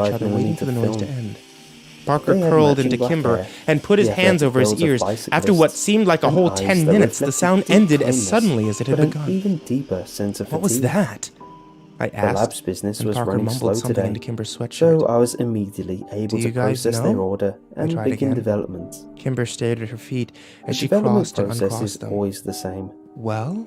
each other, waiting for the noise to end. Parker They had curled matching into black Kimber hair, and put his the hands athletic over his builds of ears. bicyclists, After what seemed like a and whole eyes 10 that minutes, the reflected sound deep ended as kindness, suddenly as it had but an begun. even deeper sense of What was fatigue. that? I The asked, lab's business and was Parker running mumbled slow something today, into Kimber's so sweatshirt. I was immediately able Do to you guys process their know? order I and tried begin again. development. Kimber stared at her feet The as she development crossed and process is uncrossed them. always the same. Well?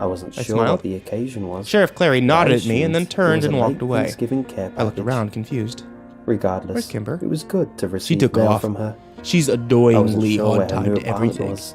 I wasn't I sure smiled. what the occasion was. Sheriff Clary nodded I at me and then assumed it turned was a and walked late away. Thanksgiving care I looked package. around, confused. Regardless, Where's Kimber? it was good to receive took mail off. from her. She's I wasn't annoyingly sure where on her time new to apartment everything. was.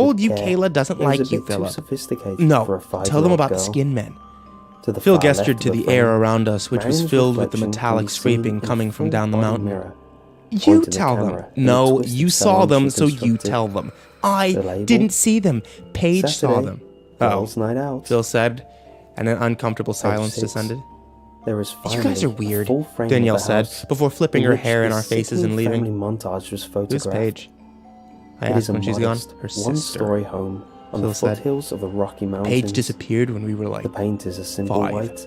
told with you care. Kayla doesn't It was like a you, bit too Philip. sophisticated for a No, 5-year-old tell them about the girl. skin men. To the Phil far gestured left to of the frame, air around us, which was Marion's filled with the reflection can metallic be seen scraping in a coming from down the full-body mountain. mirror. You Pointing the tell them. camera in a No, twisted you saw salon them, she so you constructed. tell them. I The label? didn't see them. Paige saw Saturday, them. Girls' Night Out. Phil said, and an uncomfortable silence 6. descended. There is You guys finally are a weird, full frame of Danielle the said, house before flipping in her which hair in this our faces and sickening leaving. family montage was Who's photographed. Paige? I It asked is a when she's gone. modest, Her sister. one-story home on Phil the said. foothills of the Rocky Mountains. Paige disappeared when we were like The paint is a simple 5. white,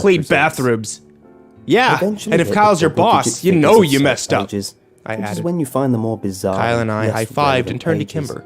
clean results. bathrooms. Yeah, Eventually and if hit Kyle's the your boss, double-digit you figures know of you salt messed up. pages, I which is added. when you find the more bizarre. Kyle and I less high-fived relevant and turned to pages. Kimber.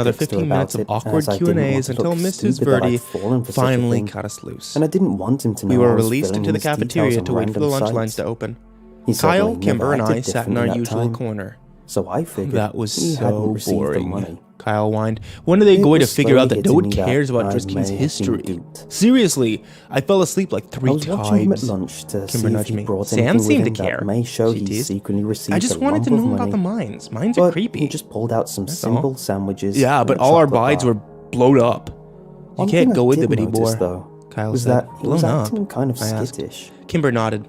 another trickster 15 minutes about of it, awkward as I didn't want Q&As to until look Mrs. stupid that I'd Verdi fallen for such a finally thing. cut us loose. And I didn't want him to know We were I was released filling into the these details cafeteria on to wait for the random lunch sites. lines to open. He Kyle, certainly Kimber, never and I acted sat in different our that usual time. corner. So I figured That was he hadn't so received the boring. money. Kyle whined. When are they It going to was figure out slowly that no one getting me that cares about I Driskin's may have been history? duped. Seriously, I fell asleep like I 3 was watching him at times. lunch to Kimber see if nudged he me. brought Sam anything with seemed him to that care. may show She he did. secretly received I just a wanted lump to know of about money. the mines. Mines are But creepy. he just pulled out some That's all. simple sandwiches. Yeah, and but a all our chocolate bides bar. were blowed up. You One can't thing go I with did them notice, anymore. though, Kyle was said. that he was Blown up? acting kind of I asked. skittish. Kimber nodded.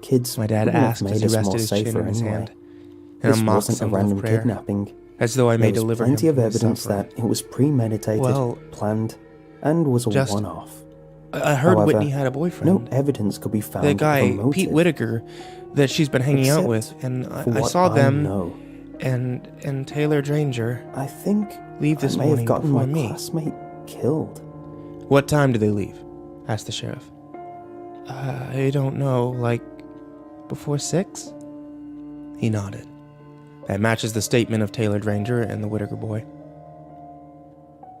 kids My dad wouldn't have asked as made he us rested more his chin safer in his anyway. hand, and This a mock wasn't a symbol of random prayer, kidnapping. as though I may There was deliver plenty him of from his evidence suffering. that it was premeditated, Well, planned, and was a just- one-off. I heard However, Whitney had a boyfriend. No evidence could be found The of a guy, motive. Pete Whitaker, that she's been hanging out Except with, and for I what saw them know. and Taylor Dranger I think leave this I may have morning gotten before my me. classmate killed. What time do they leave? Asked the sheriff. I don't know, like before 6? He nodded. That matches the statement of Taylor Dranger and the Whitaker boy.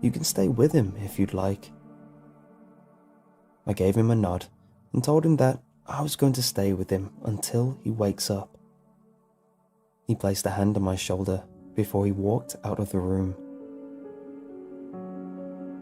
You can stay with him if you'd like." I gave him a nod and told him that I was going to stay with him until he wakes up. He placed a hand on my shoulder before he walked out of the room.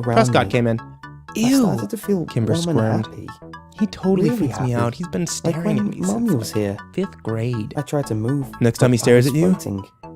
around Prescott me, came in. I Ew! started to feel Kimber warm squirmed. and happy. He totally Really freaks me happy. out. He's been Like staring at when me Mum since was here. 5th grade. I tried to move. Next time but he stares I at was you, floating,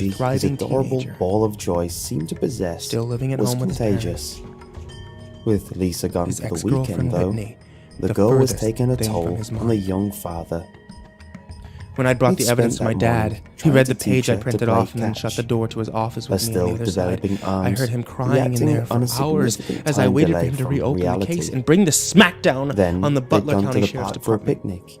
energy his thriving adorable teenager. ball of joy seemed to possess Still living at was home with his contagious. With Lisa gone His for the ex-girlfriend weekend, though, Whitney, the girl was furthest taking a thing from toll his on the mind. young father. When I brought He'd the evidence to spent my that dad, morning he trying read to the page teach I her to printed play off and then catch. shut the door to his office Her with me on still the other side. developing I arms, heard him crying in reacting there for on a hours significant as I time waited for delay him to from reopen reality. the case and bring the smackdown Then on the they'd Butler gone to County the Sheriff's park for a Department. picnic.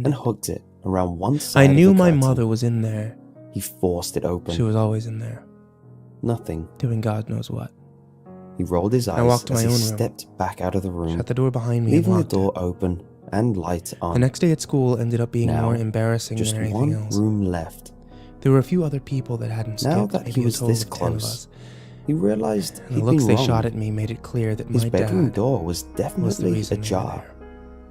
opened and it. hooked it around one side I of knew the my curtain. mother was in there. He forced it open. She was always in there, Nothing. doing God knows what. He rolled his eyes walked to as my he own room. stepped back out of the room, Shut the door behind me leaving and the locked door it. open and light on. The next day at school ended up being Now, more embarrassing just than anything one else. room left. There were a few other people that hadn't Now skipped, that maybe he was a total this of 10 of close, us. he realized And he'd the looks been they wrong. shot at me made it clear that His my bedroom dad door was was the definitely reason they were ajar. there.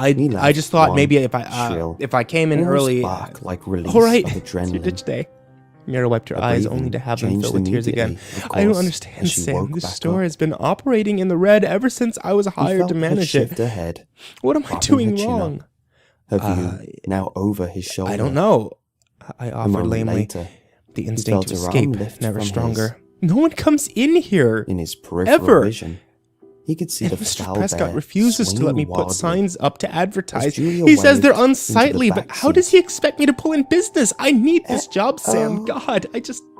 I laughed just thought long, maybe shrill, if I came in almost early. bark like release All right, of it's your adrenaline. ditch day. Mira wiped her Her eyes breathing only to have them changed fill with tears again. immediately, of I don't course, understand, as she Sam. woke This back store up. has been operating in the red ever since I was He hired felt to her manage shift it. her head, What am I propping doing her chin wrong? up, her view now over his shoulder. I don't know. I A offered moment lamely. later, The he instinct felt to her escape, arm lift never from stronger. No one comes in here. in his peripheral Ever. vision. He could see And the Mr. foul Prescott bear refuses to let me swinging put wildly. signs up to advertise. Julia He says they're waved into the unsightly, but back how does he seat. expect me to pull in business? I need this job, Sam. oh. God, I just...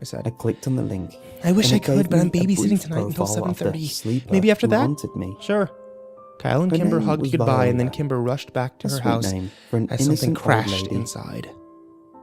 I said. I clicked on the link. I wish and I it gave could, but I'm me a babysitting brief tonight until profile of the 7:30. sleeper Maybe after who that? wanted me. Sure. Kyle and Her Kimber name hugged was goodbye, and then Viola. Kimber rushed back to A her sweet house name for an as something innocent old crashed lady. inside.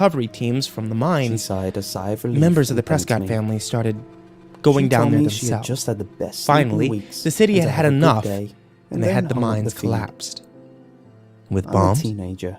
recovery teams from the She mines, sighed a sigh of relief members of the and thanked Prescott me. family started going She down told there me she had themselves. just had the best sleep in Finally, weeks the city and had to had have a good enough, day, and they then had the hung up mines feed. collapsed. With I'm bombs? a teenager.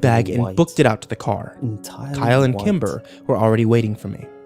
bag and white. booked it out to the car. Entirely Kyle and white. Kimber were already waiting for me.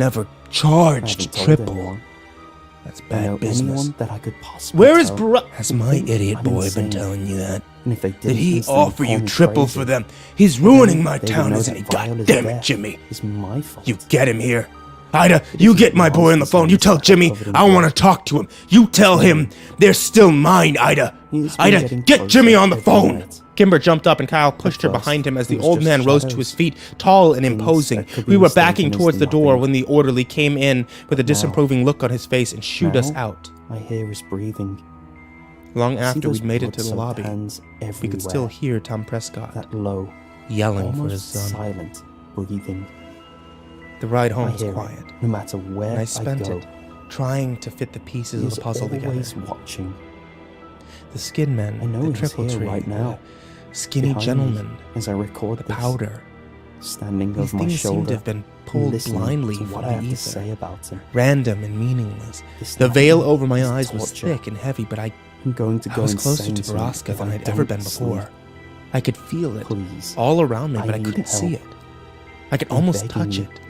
never I charged haven't told triple. anyone. That's I know bad business. anyone that I could possibly Where is tell. Bro? Has my idiot I'm boy insane. been telling you that? And if they didn't Did he instantly offer call you me triple crazy, for them? He's ruining my they would town, know isn't that he? God Viola's damn it, death Jimmy. It's my fault. You get him here. Ida, you get my boy on the phone. You tell monsters Jimmy covered in I want to blood. talk to him. You tell him they're still mine, Ida. He's been Ida, getting get closer Jimmy on the every phone. night. Kimber jumped up and Kyle pushed her first, behind him as it the was old just man rose to shadows. his feet, tall and Things imposing. that could be We were mistaken backing as towards the door nothing. when the orderly came in with a Now- disapproving look on his face and shooed us Now, out. I hear his breathing. Long I see after those we'd made it to the blood-soaked lobby, hands we could still everywhere. hear Tom Prescott That low, yelling for his almost son. silent breathing. The ride I home was hear quiet, it, no matter where and I spent go. it trying to fit the pieces He of is the puzzle together. always watching. The skin men, I know the he's triple here tree, right now, the skinny behind me, gentleman, as I record the this, powder. standing These over my things seem to shoulder, have been and pulled listening blindly to from what I the have to ether. say about him. Random and meaningless. This The veil nightmare over my is eyes was torture. thick and heavy, but I I'm going to go was closer insane to soon Baraska if than I I'd ever don't been sleep. before. I could feel it Please, all around me, I but I need couldn't see help. it. I could I'm almost begging touch you. it,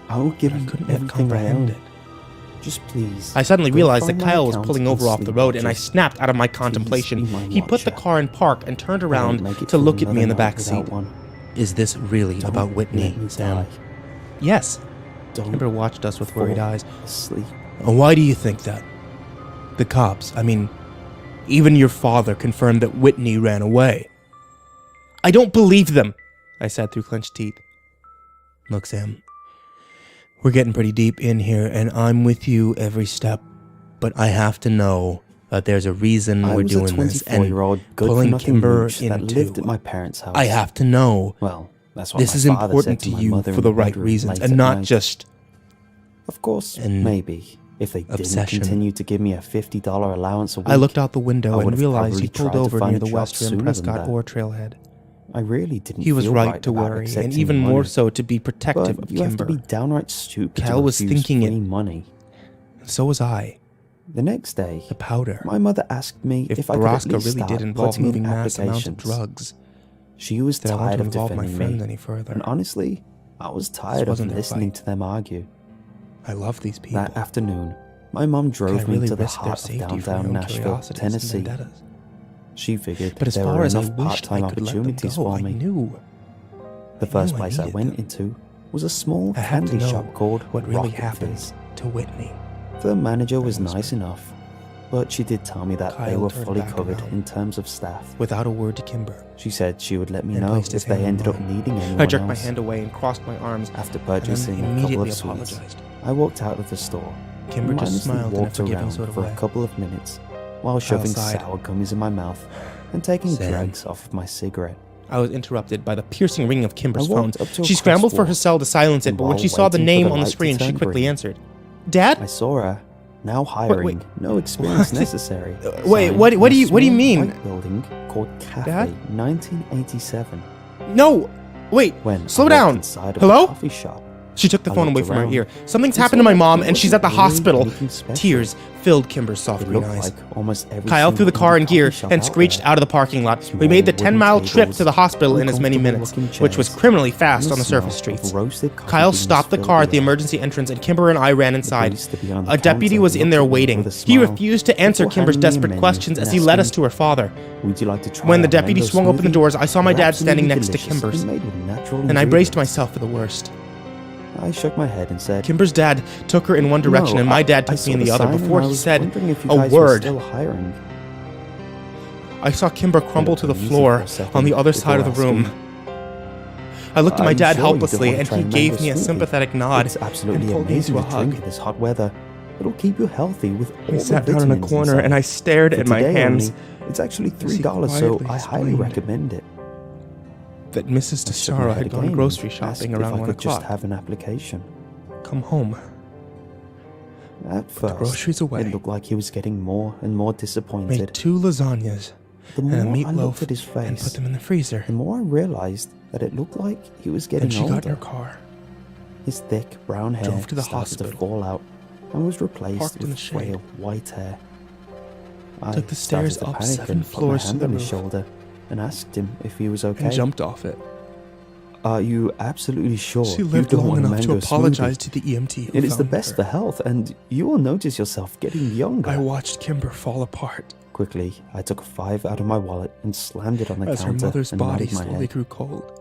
I will give but I you couldn't yet everything I comprehend own. it. Just please. I suddenly go realized that find my Kyle was account pulling and over off the sleep road, and I watches. snapped out of my be contemplation. my He put the watcher. car in park and turned I around won't make it to through look at me in the another back night seat. without one. Is this really Don't about Whitney, let me Sam? die. Yes. Don't Kimber watched us with worried fall eyes. asleep. Why do you think that? The cops, I mean, even your father confirmed that Whitney ran away. I don't believe them, I said through clenched teeth. Look, Sam, we're getting pretty deep in here, and I'm with you every step, but I have to know that there's a reason I we're was a doing this, and 24-year-old pulling good-for-nothing Kimber mooch that lived into. at my parents' house. I have to know Well, that's what this my is father important said to my you mother for in the the right bedroom reasons, late and at not night. just Of course, an maybe. If they obsession. didn't continue to give me a $50 allowance a week, I looked out the window I and would've realized he probably pulled tried to over find near a the job West Rim sooner than Prescott that. or Trailhead. I really didn't He was feel right to about worry, and accepting even money. more so to be protective But of you have to Kimber. be downright stupid Cal to was refuse thinking it. free money. So was I. The next day, The powder. my mother asked me If if I could at Baraska least really start did involve putting in moving mass amounts of applications. drugs, She was then I want tired to of involve my defending friends me, any further. and honestly, I was tired of wasn't their listening fight. to them argue. I love these people. That afternoon, my mom Can I drove me really to the risk their heart of safety for my downtown own Nashville, curiosities and Tennessee. vendettas? She figured But as there far were as I enough wished part-time I could let them opportunities go, for I me. knew. The first I place I needed went them. into was a small I had to candy know shop called what really Rocket happened Fizz. to Whitney. The manager was whispered. nice enough, but she did tell me that they Kyle were turned fully back covered around. in terms of staff. Without a word to Kimber, She said she would let me And know placed his if they hand on ended up mine. needing anyone I jerked my else. hand away and crossed my arms, After and then purchasing a couple immediately of sweets, apologized. I walked out of the store. Kimber and just mindlessly smiled in a walked forgiving around sort of for way. a couple of minutes while shoving sighed. sour gummies in my mouth and taking Sam. drags off of my cigarette. I was interrupted by the piercing ring of Kimber's I phone. walked up to a She scrambled for crosswalk, her cell to silence it, and but when while she saw the waiting for name the on the light to screen, she turn quickly green, answered. Dad? I saw her, now hiring, no experience What? necessary. Wait, Signed what do in a you small mean? white building called Cafe Dad? 1987. No! Wait, When slow I walked down. inside of Hello? the coffee shop, She took the I phone away looked from her around ear. Something's and happened to saw my that mom, it and she's at the wasn't really hospital. anything special. Tears filled Kimber's soft It green looked eyes. like almost every Kyle threw the single car in coffee gear shop and out screeched there. out of the parking lot. We Small made the wooden 10-mile trip tables, to the hospital in as many minutes, uncomfortable-looking which was chairs, criminally and fast the on the smell surface of streets. roasted coffee Kyle beans stopped the filled car at the air. emergency entrance, and Kimber and I ran The inside. barista behind the A deputy counter was in looked there at me waiting. with a He smile refused to answer before Kimber's handing me a desperate menu questions and as he led us asking, to her father. "Would you like to try When the our deputy mango swung open the smoothie? doors, I saw my It's dad standing absolutely next to delicious Kimber's, and made with natural and I braced ingredients." myself for the worst. I shook my head and said, Kimber's dad took her in one direction, "No, and my dad I took saw me in the other sign and before I he was said wondering if you a guys were word. still hiring." I saw Kimber crumble to the looked uneasy floor for a second on the other before side of the room. asking, I looked at my "Are you dad sure you don't helplessly, want to and try he and gave mango me a smoothie? sympathetic nod It's and absolutely pulled me amazing into to a drink hug. in this hot weather. It'll keep you healthy with all I the sat down in a vitamins corner, inside. and I stared For at my today hands. only, it's actually as he $3, so quietly I highly explained recommend it. That Mrs. I shook my DeStara head had gone again grocery and shopping asked around if I 1 could just o'clock. have an application. Come home. At the first, groceries away. it looked like he was getting more and more Made disappointed. 2 lasagnas The and a more I looked meatloaf at his and put face, them in the freezer. the more I realized that it looked like he was getting Then she older. got in her car, His thick brown hair drove to the started to hospital, fall out and was replaced parked in the with shade, frail white hair. I took the started stairs to up panic 7 and put my floors to hand the on his roof, shoulder and asked him if he was okay. and jumped off it. Are you absolutely sure She you lived don't long want a enough to mango apologize smoothie? to the EMT who It is the found best her. for health, and you will notice yourself getting younger. I watched Kimber fall apart Quickly, I took a 5 out of my wallet and slammed it on the as her counter mother's and body nodded my slowly head. grew cold.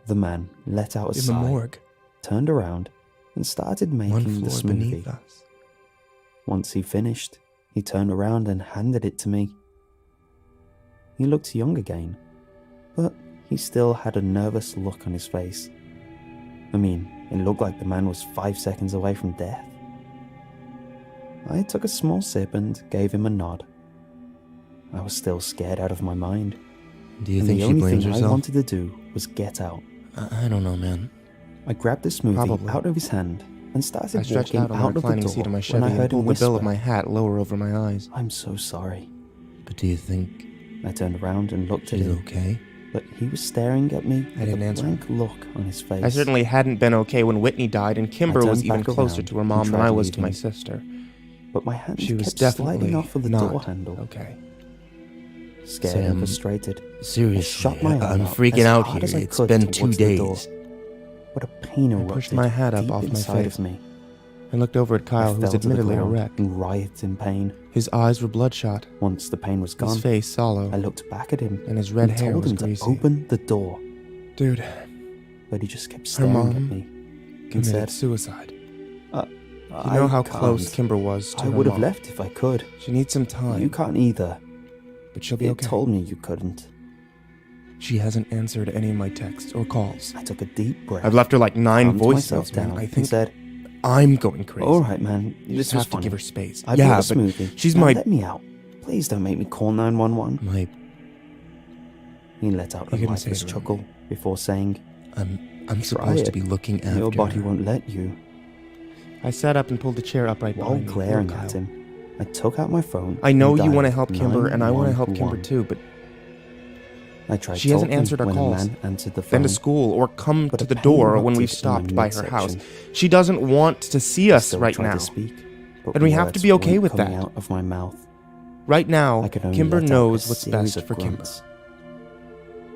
The man let out a In the sigh, morgue, turned around, and started one making the floor beneath smoothie. us. Once he finished, he turned around and handed it to me. He looked young again, but he still had a nervous look on his face. I mean, it looked like the man was 5 seconds away from death. I took a small sip and gave him a nod. I was still scared out of my mind. Do you and think the she only blames thing I herself? wanted to do was get out. I don't know, man. I grabbed the smoothie Probably. out of his hand and started I stretched walking out on the out of the reclining door seat of my when Chevy I and heard him pulled the bill whisper, of my hat lower over my eyes. "I'm so sorry." But do you think I turned around and looked at she's him, okay? but he was staring at me I with didn't a answer blank look on his face. I certainly hadn't been okay when Whitney died, and Kimber I was turned even back closer around to her and mom than tried I was to my leaving. sister. But my hand She was kept definitely sliding off of the not door handle. okay. Scared Sam, and frustrated, Seriously, shut my arm I'm out freaking as out hard here. as I It's could been 2 towards the door. days. but a pain I erupted pushed my hat up deep off my inside face. of me. I looked over at I Kyle, who was fell to the admittedly a ground wreck. and writhed in pain. His eyes were bloodshot, Once the pain was gone, his face sallow, I looked back at him and his red and hair told was him greasy. to open the door, Dude, but he just kept her staring at mom me and committed said, suicide. You "I know how can't. close Kimber was to I her would have mom. left if I could. She needs some time, You can't either. but she'll be It okay. told me you couldn't." She hasn't answered any of my texts or calls. I took a deep breath. I've left her like 9 calmed voice myself notes, man. down I and think said, I'm going crazy. "All right, man. You This just was have to funny. give her space. I Yeah, brought a but smoothie. she's Now my... let me out. Please don't make me call 911. My, He let out a You couldn't say lifeless it around chuckle me. before saying, I'm Try supposed to it. be looking after "Your body her. won't let you." I sat up and pulled the chair upright While behind me. glaring Look, at Kyle, him, I took out my phone. I know and you want to dialed help Kimber, and I want to help Kimber 911. too, but I tried she hasn't talking answered our when calls. a man answered the phone. been to school or come but to a the pain door when erupted we've in stopped my by her house. midsection. She doesn't want to see I us still right tried now. to speak, but And we have to words be okay weren't with coming that. out of my mouth. Right now, I could only Kimber let out knows a what's series best of for Kimber. grunts.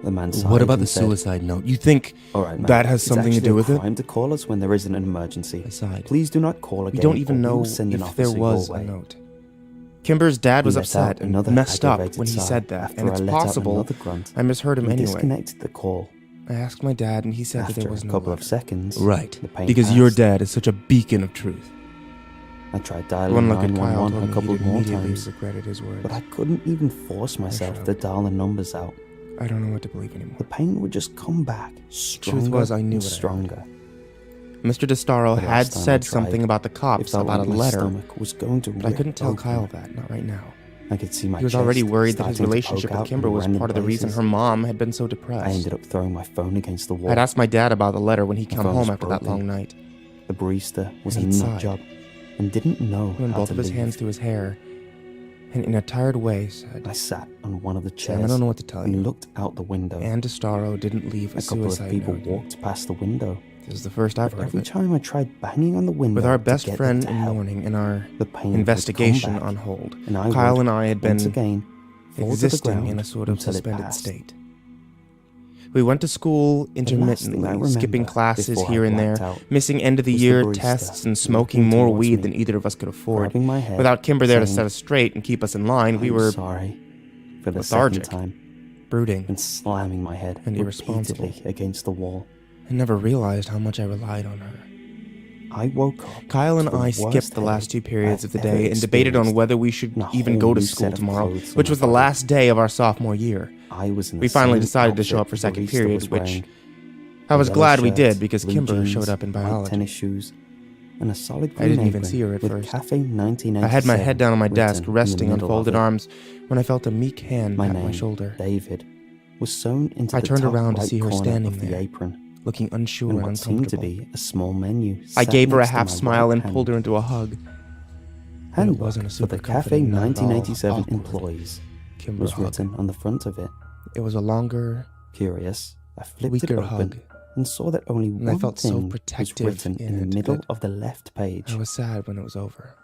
The man sighed What about the and said, suicide note? You think "All right, man, that has it's something to actually do with a it?" crime to call us when there isn't an emergency. Aside. Please do not call again. We don't even or we know will send an if there officer was your a way." note. Kimber's dad was He let upset out and another messed up aggravated when he sigh said that, after and I it's let out possible another grunt. I misheard him He anyway. disconnected the call. I asked my dad, and he said that After there was a no couple letter. of seconds, Right. the pain Because your passed. dad is such a beacon of truth. I tried One dialing look at Kyle 911 told a me couple he'd more immediately times, regretted his words. but I couldn't even force myself to shrugged. dial the numbers out. I don't know what to believe anymore. The pain would just come back stronger was, I knew and what I heard. stronger. Mr. DeStaro The had last time I said tried, something about the It cops, felt about like a my letter, stomach was going to but I couldn't rip tell open. Kyle that, not right now. I could see my He was already chest worried that his starting to relationship poke with out Kimber in was random part of the reason places. her mom had been so I depressed. ended up throwing my phone against the wall. I'd asked my dad about the letter when he My came phone home was after that broken. long night. The barista was a And he'd nut sighed. job and didn't know He ran how both to of his leave. hands through his hair, and in a tired way said, I sat on one of the Sam, I chairs don't know what to tell and you. looked out the window. Ann DeStaro didn't leave a A couple of suicide people note. walked past the window. This is the first I've But heard of every it. time I tried banging on the window With our to best get friend them to in help, mourning and our the pain would investigation come back, on hold, and I Kyle would, and I had once been again, fall to the existing ground in a sort of until it suspended passed. state. We went to school last thing I intermittently, remember skipping classes before I here and blacked there, out missing end of the was the year barista tests and smoking walking more towards weed me, than either of us could afford. grabbing my head, Without Kimber there to saying, set us straight and keep us in line, we "I'm were sorry," for the lethargic. second time, brooding. and slamming my head And irresponsible. repeatedly against the wall. I never realized how much I relied on her. I woke up. Kyle and to the I worst skipped the last headache 2 periods I've of the ever day and debated on experienced, whether we should and a even whole go to new school set of tomorrow, clothes on which my was the body. last day of our sophomore year. I was in the We finally same decided to show outfit up for the second barista period, was which wearing. I was A glad we yellow did shirt, because blue Kimber jeans, showed up in white biology. tennis shoes, and a solid I green didn't even apron see her at with first. Cafe 1997 I had my head down on my desk, written in resting the on middle folded of it. arms, when I felt a meek hand My tap name, my shoulder, David, was sewn into I the turned top around to right see her corner standing of the there, apron, looking unsure and and what seemed to uncomfortable. be a small menu. I sat gave her a next to half my smile right and hand. pulled her into a hug. But it Handbook wasn't a for the super Cafe comforting, not at all 1987 awkward employees Kimber was hug. written on the front of it. It was a longer, Curious, I flipped it weaker open hug. and saw that only And I one felt so thing was protective written in the in it middle that of the left page. I was sad when it was over.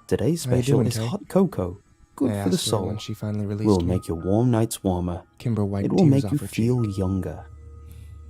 Today's How you special doing, is Kay? hot cocoa, good I for the asked her soul. when she finally released Will me. make your warm nights warmer. Kimber wiped It will tears make off you her feel cheek. younger.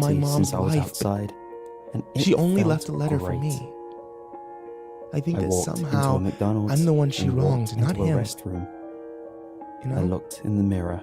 my party mom's since I was life, but outside, and it she only felt left a letter for great. me. I think I that walked into somehow a McDonald's I'm the one she and wronged, walked not into a him. restroom. You I know? looked in the mirror.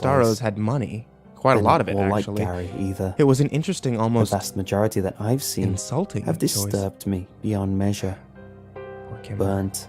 place. Staros had money. Quite a They're lot not of it, all actually. like Gary either. It was an interesting, The almost vast majority that I've seen insulting have choice. disturbed me beyond measure. Poor Kimber. Burnt,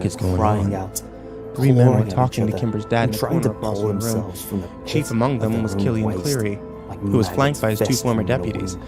fuck is going crying on? out. Three men were clawing at talking each to other, Kimber's dad in and the trying corner to across pull from the room. themselves from the Chief pit among of them their was own Killian waste, Cleary, like who was flanked by his two maggots former festering in the deputies. wound.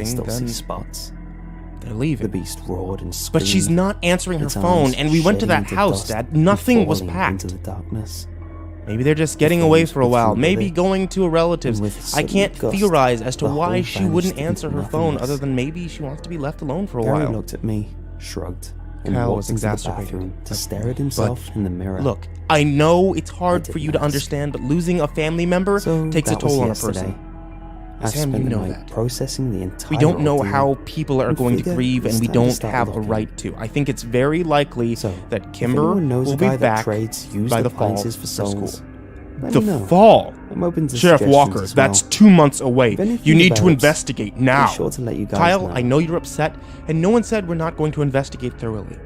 leaving, still then see spots. they're The leaving. beast roared and screamed. But she's not answering her its phone, arms and we went to shedding that into house, dust Dad. and Nothing was falling packed. into the darkness. Maybe they're just getting The away flames for a while. withdrew Maybe with it, going to a relative's. and with I sudden can't gust, theorize as to the why whole she vanished wouldn't into answer her phone, nothingness. other than maybe she wants to be left alone for a Gary while. looked at me, shrugged, and Kyle walked was into the exacerbated. bathroom to stare at himself in the mirror. Look, I know it's hard didn't for you to ask. understand, but losing a family member So takes a that was toll on a yesterday. person. I've Sam, spent you the know night that. processing the entire We don't know ordeal how people are and going to figure grieve, it's and we time to don't start have a looking. right to. I think it's very likely So, that if Kimber anyone knows will a be guy that back trades used by the fall appliances for for souls, school. let The me know. fall? I'm open to Sheriff suggestions Walker, as well. that's 2 months away. If anything You need to develops, investigate now. be sure to let you guys Kyle, know. I know you're upset, and no one said we're not going to investigate thoroughly.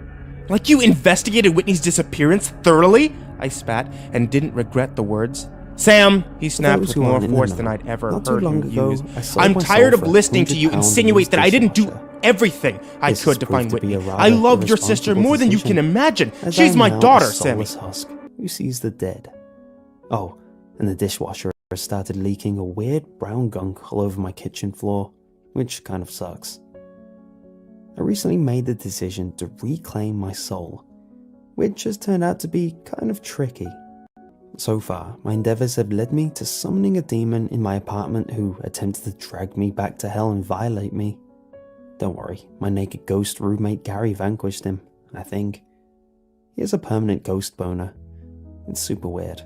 Like you investigated Whitney's disappearance thoroughly? I spat, and didn't regret the words. Sam, he snapped those with who more aren't in the force know, than I'd ever not too heard long him ago, use. I sold I'm my tired soul of for listening to you £100 insinuate used that I didn't do dishwasher. everything I This could has to proved find to be Whitney. a I rather loved your sister irresponsible more than you decision, can imagine. as She's I am my now a daughter, soulless Sammy. husk who sees the dead. Oh, and the dishwasher has started leaking a weird brown gunk all over my kitchen floor, which kind of sucks. I recently made the decision to reclaim my soul, which has turned out to be kind of tricky. So far, my endeavors have led me to summoning a demon in my apartment who attempted to drag me back to hell and violate me. Don't worry, my naked ghost roommate Gary vanquished him, I think. He has a permanent ghost boner. It's super weird.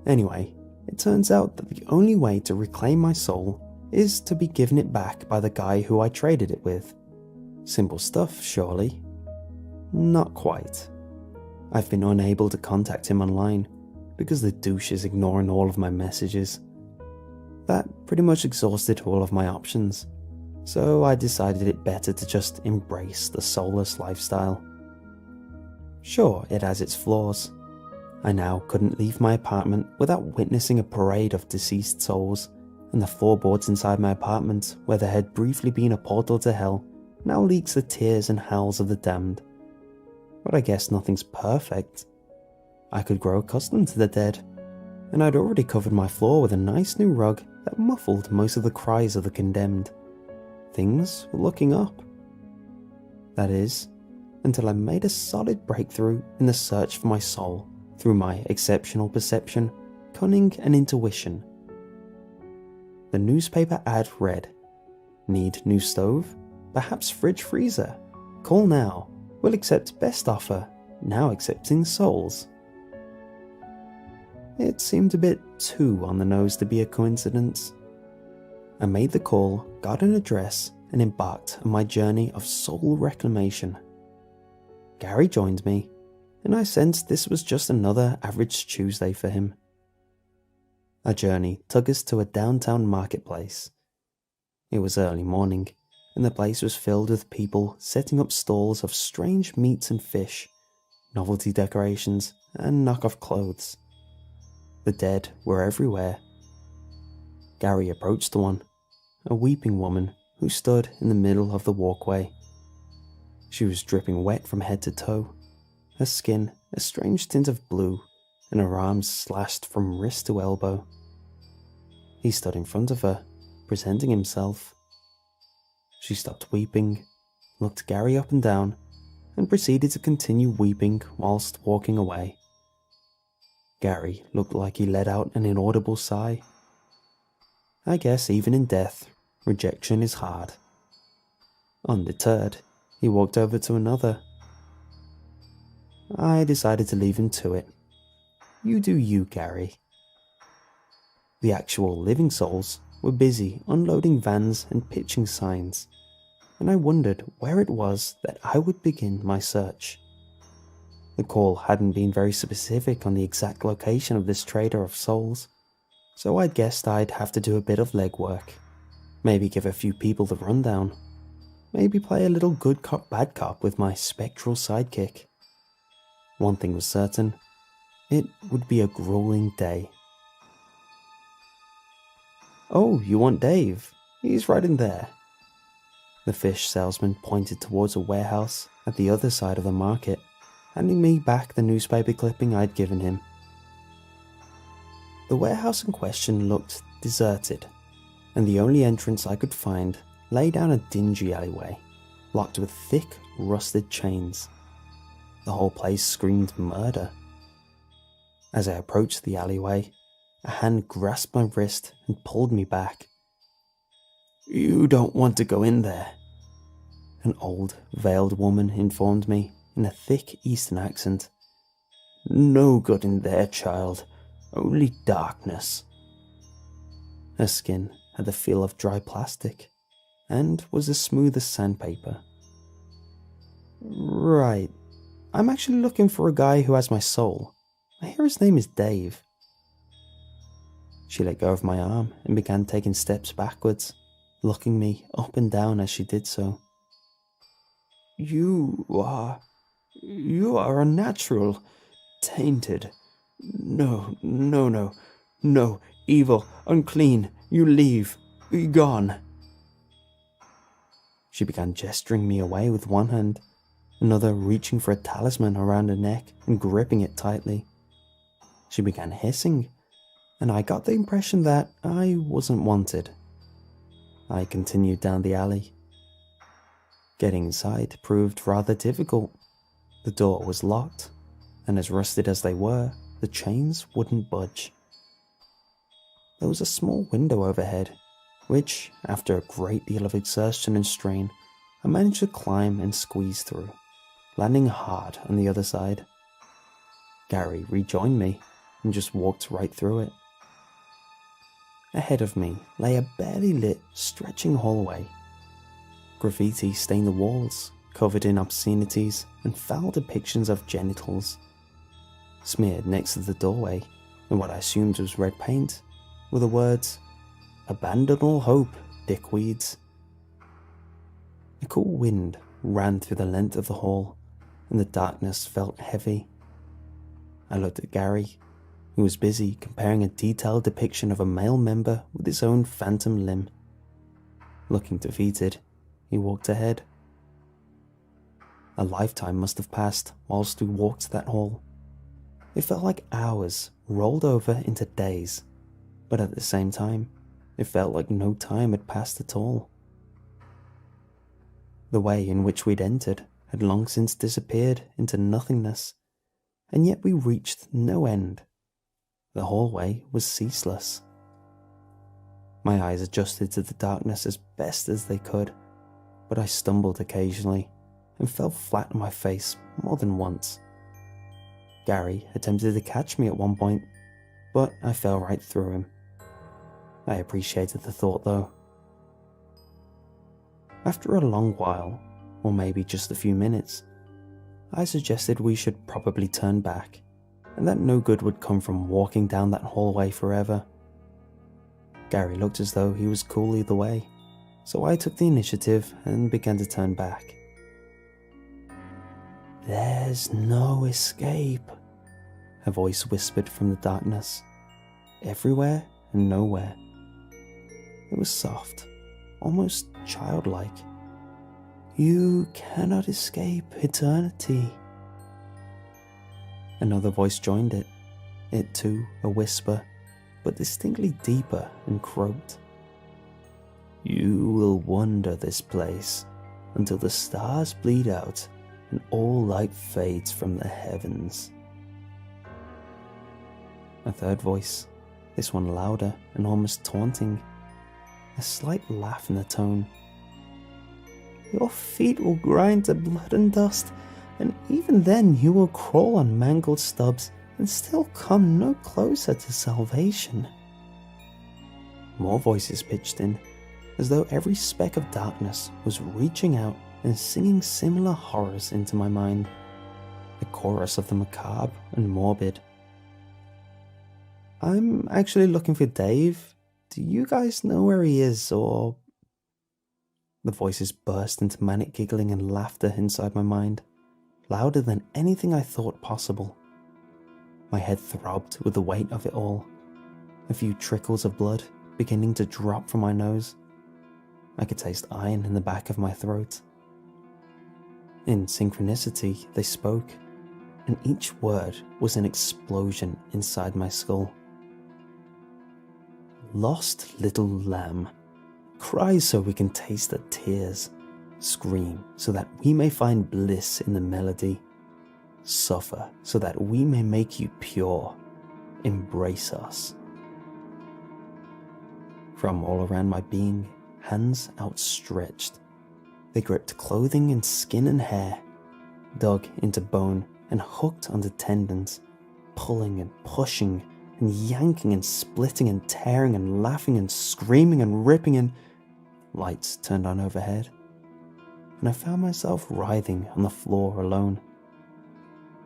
Anyway, it turns out that the only way to reclaim my soul is to be given it back by the guy who I traded it with. Simple stuff, surely? Not quite. I've been unable to contact him online because the douche is ignoring all of my messages. That pretty much exhausted all of my options, so I decided it better to just embrace the soulless lifestyle. Sure, it has its flaws. I now couldn't leave my apartment without witnessing a parade of deceased souls, and the floorboards inside my apartment, where there had briefly been a portal to hell, now leaks the tears and howls of the damned. But I guess nothing's perfect. I could grow accustomed to the dead, and I'd already covered my floor with a nice new rug that muffled most of the cries of the condemned. Things were looking up. That is, until I made a solid breakthrough in the search for my soul through my exceptional perception, cunning, and intuition. The newspaper ad read, "Need new stove? Perhaps fridge freezer? Call now. We'll accept best offer. Now accepting souls." It seemed a bit too on the nose to be a coincidence. I made the call, got an address, and embarked on my journey of soul reclamation. Gary joined me, and I sensed this was just another average Tuesday for him. Our journey took us to a downtown marketplace. It was early morning, and the place was filled with people setting up stalls of strange meats and fish, novelty decorations, and knockoff clothes. The dead were everywhere. Gary approached the one, a weeping woman who stood in the middle of the walkway. She was dripping wet from head to toe, her skin a strange tint of blue, and her arms slashed from wrist to elbow. He stood in front of her, presenting himself. She stopped weeping, looked Gary up and down, and proceeded to continue weeping whilst walking away. Gary looked like he let out an inaudible sigh. I guess even in death, rejection is hard. Undeterred, he walked over to another. I decided to leave him to it. You do you, Gary. The actual living souls were busy unloading vans and pitching signs, and I wondered where it was that I would begin my search. The call hadn't been very specific on the exact location of this trader of souls, so I guessed I'd have to do a bit of legwork. Maybe give a few people the rundown. Maybe play a little good cop bad cop with my spectral sidekick. One thing was certain, it would be a grueling day. "Oh, you want Dave? He's right in there." The fish salesman pointed towards a warehouse at the other side of the market, handing me back the newspaper clipping I'd given him. The warehouse in question looked deserted, and the only entrance I could find lay down a dingy alleyway, locked with thick, rusted chains. The whole place screamed murder. As I approached the alleyway, a hand grasped my wrist and pulled me back. "You don't want to go in there," an old, veiled woman informed me in a thick Eastern accent. "No good in there, child. Only darkness." Her skin had the feel of dry plastic, and was as smooth as sandpaper. Right, I'm actually looking for a guy who has my soul. I hear his name is Dave. She let go of my arm and began taking steps backwards, looking me up and down as she did so. You are unnatural, tainted. No, evil, unclean, you leave, be gone. She began gesturing me away with one hand, another reaching for a talisman around her neck and gripping it tightly. She began hissing, and I got the impression that I wasn't wanted. I continued down the alley. Getting inside proved rather difficult. The door was locked, and as rusted as they were, the chains wouldn't budge. There was a small window overhead, which, after a great deal of exertion and strain, I managed to climb and squeeze through, landing hard on the other side. Gary rejoined me and just walked right through it. Ahead of me lay a barely lit, stretching hallway. Graffiti stained the walls, covered in obscenities and foul depictions of genitals. Smeared next to the doorway, in what I assumed was red paint, were the words, "Abandon all hope, dickweeds." A cool wind ran through the length of the hall, and the darkness felt heavy. I looked at Gary, who was busy comparing a detailed depiction of a male member with his own phantom limb. Looking defeated, he walked ahead. A lifetime must have passed whilst we walked that hall. It felt like hours rolled over into days, but at the same time, it felt like no time had passed at all. The way in which we'd entered had long since disappeared into nothingness, and yet we reached no end. The hallway was ceaseless. My eyes adjusted to the darkness as best as they could, but I stumbled occasionally and fell flat on my face more than once. Gary attempted to catch me at one point, but I fell right through him. I appreciated the thought though. After a long while, or maybe just a few minutes, I suggested we should probably turn back, and that no good would come from walking down that hallway forever. Gary looked as though he was cool either way, so I took the initiative and began to turn back. "There's no escape," a voice whispered from the darkness, everywhere and nowhere. It was soft, almost childlike. "You cannot escape eternity." Another voice joined it, it too a whisper, but distinctly deeper, and croaked, "You will wander this place until the stars bleed out and all light fades from the heavens." A third voice, this one louder and almost taunting, a slight laugh in the tone. "Your feet will grind to blood and dust, and even then you will crawl on mangled stubs and still come no closer to salvation." More voices pitched in, as though every speck of darkness was reaching out and singing similar horrors into my mind, a chorus of the macabre and morbid. "I'm actually looking for Dave. Do you guys know where he is, or..." The voices burst into manic giggling and laughter inside my mind, louder than anything I thought possible. My head throbbed with the weight of it all, a few trickles of blood beginning to drop from my nose. I could taste iron in the back of my throat. In synchronicity, they spoke, and each word was an explosion inside my skull. "Lost little lamb, cry so we can taste the tears. Scream so that we may find bliss in the melody. Suffer so that we may make you pure. Embrace us." From all around my being, hands outstretched. They gripped clothing and skin and hair, dug into bone and hooked onto tendons, pulling and pushing and yanking and splitting and tearing and laughing and screaming and ripping, and lights turned on overhead, and I found myself writhing on the floor alone.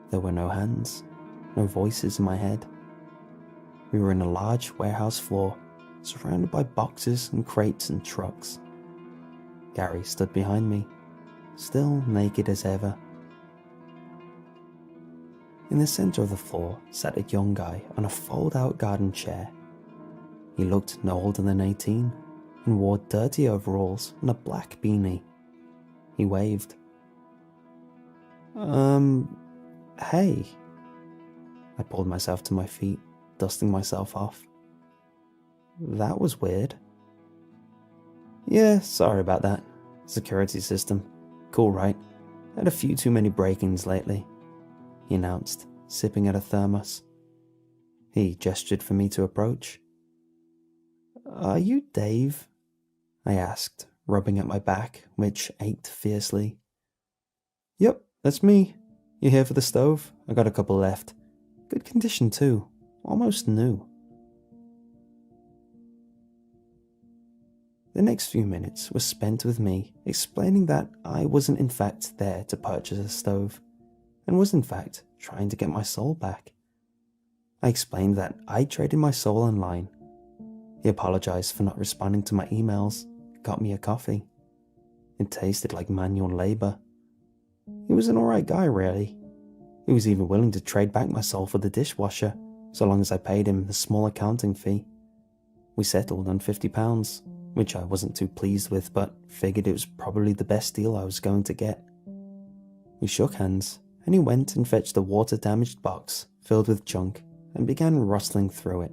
There were no hands, no voices in my head. We were in a large warehouse floor, surrounded by boxes and crates and trucks. Gary stood behind me, still naked as ever. In the center of the floor sat a young guy on a fold-out garden chair. He looked no older than 18 and wore dirty overalls and a black beanie. He waved. Hey. I pulled myself to my feet, dusting myself off. That was weird. Yeah, sorry about that. Security system. Cool, right? Had a few too many break-ins lately, he announced, sipping at a thermos. He gestured for me to approach. Are you Dave? I asked, rubbing at my back, which ached fiercely. Yep, that's me. You here for the stove? I got a couple left. Good condition too, almost new. The next few minutes were spent with me explaining that I wasn't in fact there to purchase a stove, and was in fact trying to get my soul back. I explained that I traded my soul online. He apologized for not responding to my emails, got me a coffee. It tasted like manual labor. He was an alright guy, really. He was even willing to trade back my soul for the dishwasher, so long as I paid him the small accounting fee. We settled on £50, which I wasn't too pleased with, but figured it was probably the best deal I was going to get. We shook hands, and he went and fetched a water-damaged box filled with junk and began rustling through it.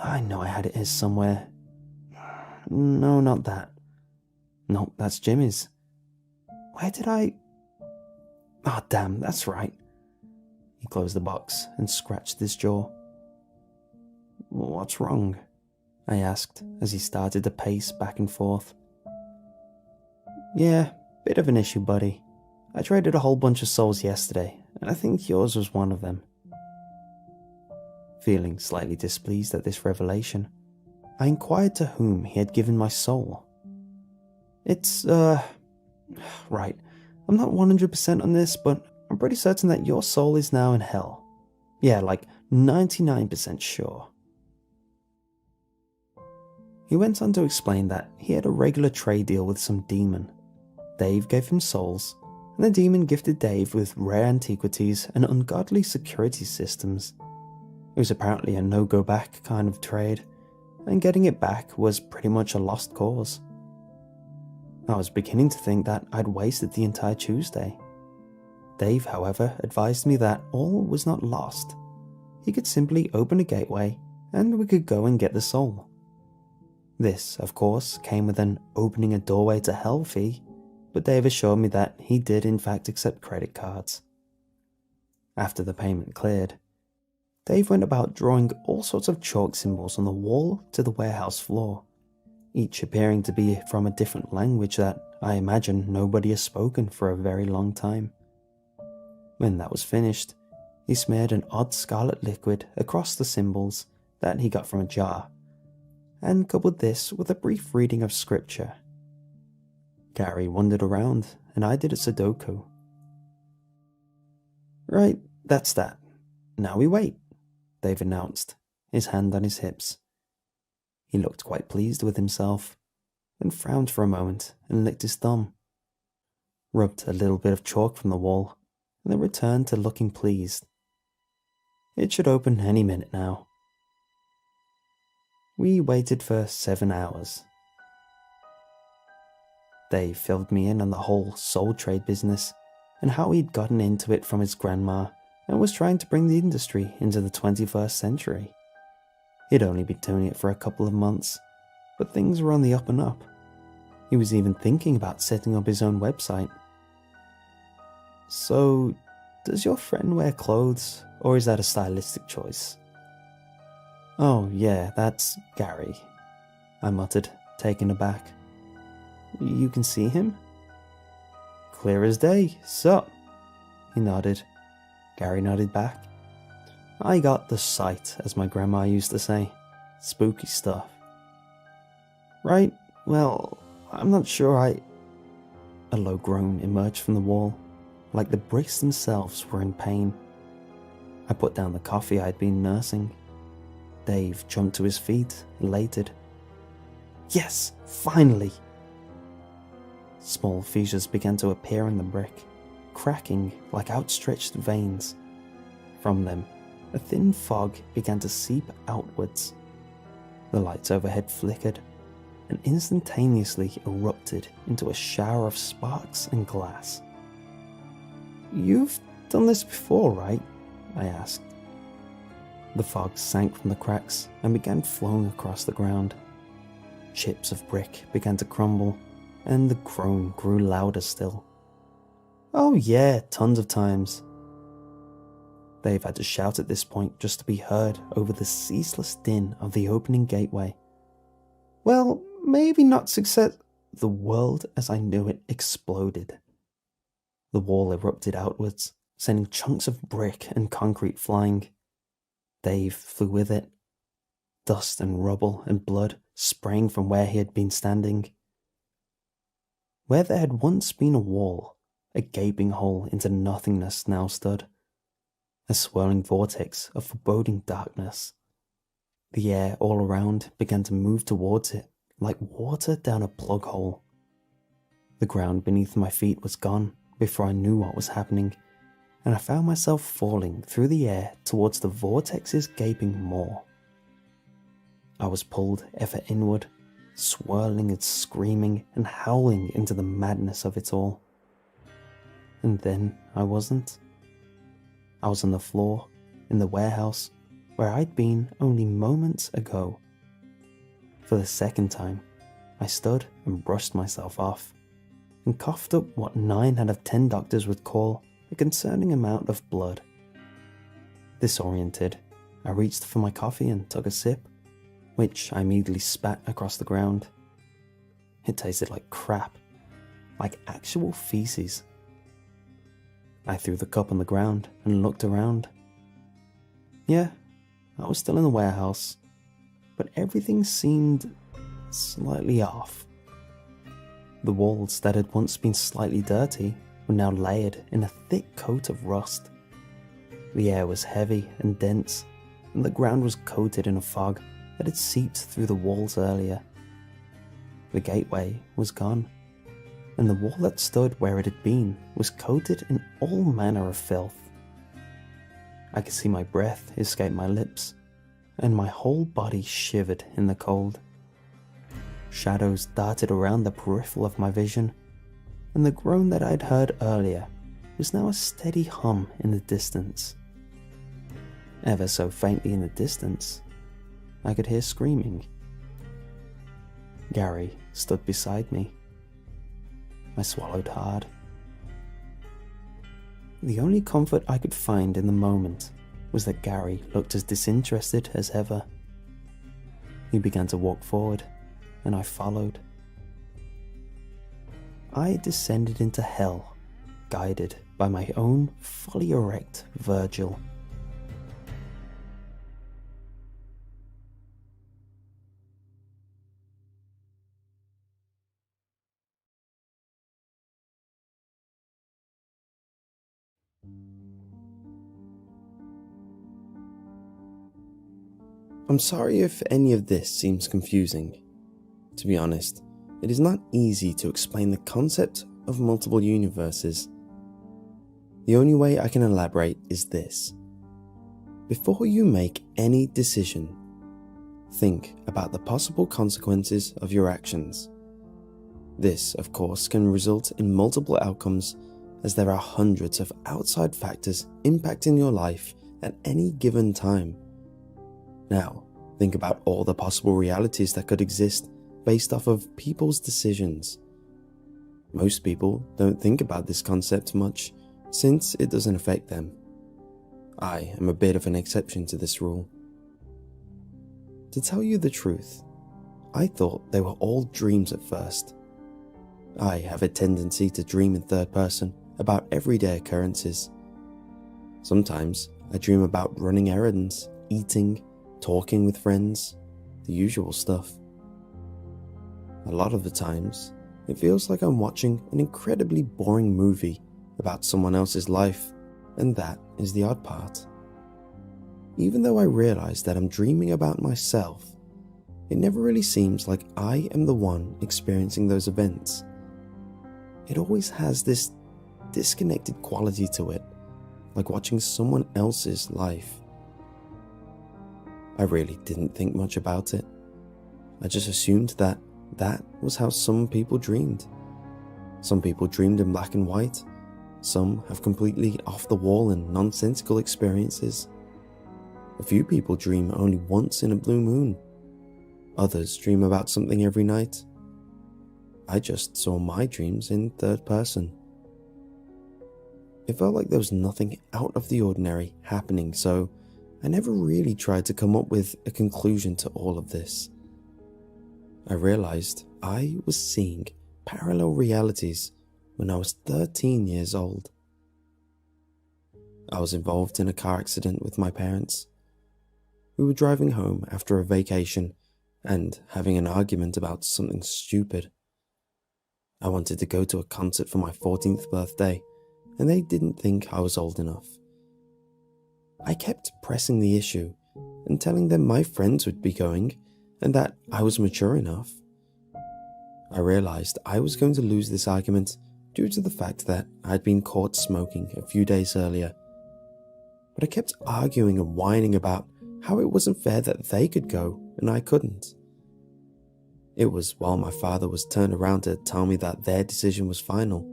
I know I had it here somewhere. No, not that. Nope, that's Jimmy's. Where did I... Ah, damn, that's right. He closed the box and scratched his jaw. What's wrong? I asked as he started to pace back and forth. Yeah, bit of an issue, buddy. I traded a whole bunch of souls yesterday, and I think yours was one of them. Feeling slightly displeased at this revelation, I inquired to whom he had given my soul. It's, right, I'm not 100% on this, but I'm pretty certain that your soul is now in hell. Yeah, like 99% sure. He went on to explain that he had a regular trade deal with some demon. Dave gave him souls, and the demon gifted Dave with rare antiquities and ungodly security systems. It was apparently a no-go-back kind of trade, and getting it back was pretty much a lost cause. I was beginning to think that I'd wasted the entire Tuesday. Dave, however, advised me that all was not lost. He could simply open a gateway, and we could go and get the soul. This, of course, came with an opening a doorway to hell fee, but Dave assured me that he did in fact accept credit cards. After the payment cleared, Dave went about drawing all sorts of chalk symbols on the wall to the warehouse floor, each appearing to be from a different language that I imagine nobody has spoken for a very long time. When that was finished, he smeared an odd scarlet liquid across the symbols that he got from a jar, and coupled this with a brief reading of scripture. Gary wandered around, and I did a Sudoku. Right, that's that. Now we wait, Dave announced, his hand on his hips. He looked quite pleased with himself, then frowned for a moment and licked his thumb, rubbed a little bit of chalk from the wall, and then returned to looking pleased. It should open any minute now. We waited for 7 hours. Dave filled me in on the whole soul trade business and how he'd gotten into it from his grandma and was trying to bring the industry into the 21st century. He'd only been doing it for a couple of months, but things were on the up and up. He was even thinking about setting up his own website. So, does your friend wear clothes, or is that a stylistic choice? Oh yeah, that's Gary, I muttered, taken aback. You can see him? Clear as day, sup? He nodded. Gary nodded back. I got the sight, as my grandma used to say. Spooky stuff. Right? Well, I'm not sure A low groan emerged from the wall, like the bricks themselves were in pain. I put down the coffee I'd been nursing. Dave jumped to his feet, elated. Yes, finally! Small fissures began to appear in the brick, cracking like outstretched veins. From them, a thin fog began to seep outwards. The lights overhead flickered and instantaneously erupted into a shower of sparks and glass. "You've done this before, right?" I asked. The fog sank from the cracks and began flowing across the ground. Chips of brick began to crumble, and the groan grew louder still. "Oh yeah, tons of times." Dave had to shout at this point just to be heard over the ceaseless din of the opening gateway. "Well, maybe not success." The world as I knew it exploded. The wall erupted outwards, sending chunks of brick and concrete flying. Dave flew with it. Dust and rubble and blood sprang from where he had been standing. Where there had once been a wall, a gaping hole into nothingness now stood. A swirling vortex of foreboding darkness. The air all around began to move towards it, like water down a plug hole. The ground beneath my feet was gone before I knew what was happening, and I found myself falling through the air towards the vortex's gaping maw. I was pulled ever inward, swirling and screaming and howling into the madness of it all. And then I wasn't. I was on the floor, in the warehouse, where I'd been only moments ago. For the second time, I stood and brushed myself off, and coughed up what 9 out of 10 doctors would call a concerning amount of blood. Disoriented, I reached for my coffee and took a sip, which I immediately spat across the ground. It tasted like crap, like actual feces. I threw the cup on the ground and looked around. Yeah, I was still in the warehouse, but everything seemed slightly off. The walls that had once been slightly dirty were now layered in a thick coat of rust. The air was heavy and dense, and the ground was coated in a fog that had seeped through the walls earlier. The gateway was gone, and the wall that stood where it had been was coated in all manner of filth. I could see my breath escape my lips, and my whole body shivered in the cold. Shadows darted around the peripheral of my vision, and the groan that I'd heard earlier was now a steady hum in the distance. Ever so faintly in the distance, I could hear screaming. Gary stood beside me. I swallowed hard. The only comfort I could find in the moment was that Gary looked as disinterested as ever. He began to walk forward, and I followed. I descended into hell, guided by my own fully erect Virgil. I'm sorry if any of this seems confusing. To be honest, it is not easy to explain the concept of multiple universes. The only way I can elaborate is this. Before you make any decision, think about the possible consequences of your actions. This, of course, can result in multiple outcomes, as there are hundreds of outside factors impacting your life at any given time. Now, think about all the possible realities that could exist based off of people's decisions. Most people don't think about this concept much, since it doesn't affect them. I am a bit of an exception to this rule. To tell you the truth, I thought they were all dreams at first. I have a tendency to dream in third person about everyday occurrences. Sometimes I dream about running errands, eating, talking with friends, the usual stuff. A lot of the times, it feels like I'm watching an incredibly boring movie about someone else's life, and that is the odd part. Even though I realize that I'm dreaming about myself, it never really seems like I am the one experiencing those events. It always has this disconnected quality to it, like watching someone else's life. I really didn't think much about it. I just assumed that that was how some people dreamed. Some people dreamed in black and white. Some have completely off the wall and nonsensical experiences. A few people dream only once in a blue moon. Others dream about something every night. I just saw my dreams in third person. It felt like there was nothing out of the ordinary happening, so I never really tried to come up with a conclusion to all of this. I realized I was seeing parallel realities when I was 13 years old. I was involved in a car accident with my parents. We were driving home after a vacation and having an argument about something stupid. I wanted to go to a concert for my 14th birthday, and they didn't think I was old enough. I kept pressing the issue and telling them my friends would be going and that I was mature enough. I realized I was going to lose this argument due to the fact that I'd been caught smoking a few days earlier. But I kept arguing and whining about how it wasn't fair that they could go and I couldn't. It was while my father was turned around to tell me that their decision was final,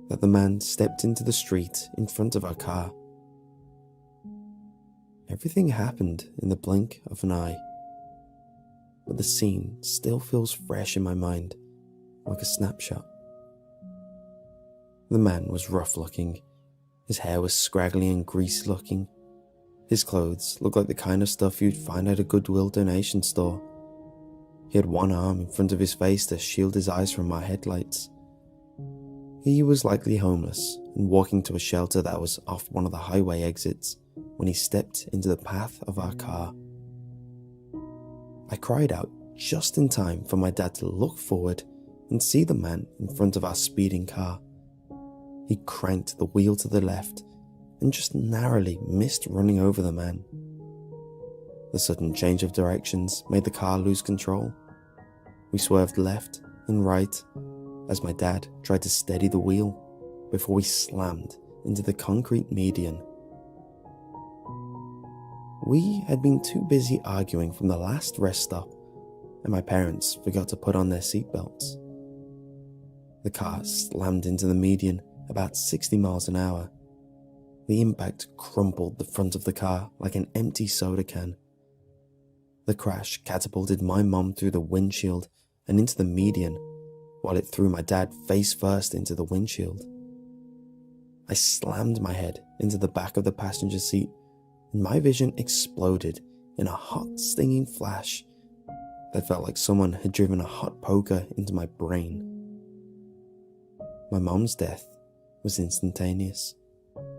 that the man stepped into the street in front of our car. Everything happened in the blink of an eye, but the scene still feels fresh in my mind, like a snapshot. The man was rough looking. His hair was scraggly and greasy looking. His clothes looked like the kind of stuff you'd find at a Goodwill donation store. He had one arm in front of his face to shield his eyes from my headlights. He was likely homeless and walking to a shelter that was off one of the highway exits when he stepped into the path of our car. I cried out just in time for my dad to look forward and see the man in front of our speeding car. He cranked the wheel to the left and just narrowly missed running over the man. The sudden change of directions made the car lose control. We swerved left and right as my dad tried to steady the wheel before we slammed into the concrete median. We had been too busy arguing from the last rest stop, and my parents forgot to put on their seatbelts. The car slammed into the median about 60 miles an hour. The impact crumpled the front of the car like an empty soda can. The crash catapulted my mom through the windshield and into the median, while it threw my dad face first into the windshield. I slammed my head into the back of the passenger seat, and my vision exploded in a hot, stinging flash that felt like someone had driven a hot poker into my brain. My mom's death was instantaneous,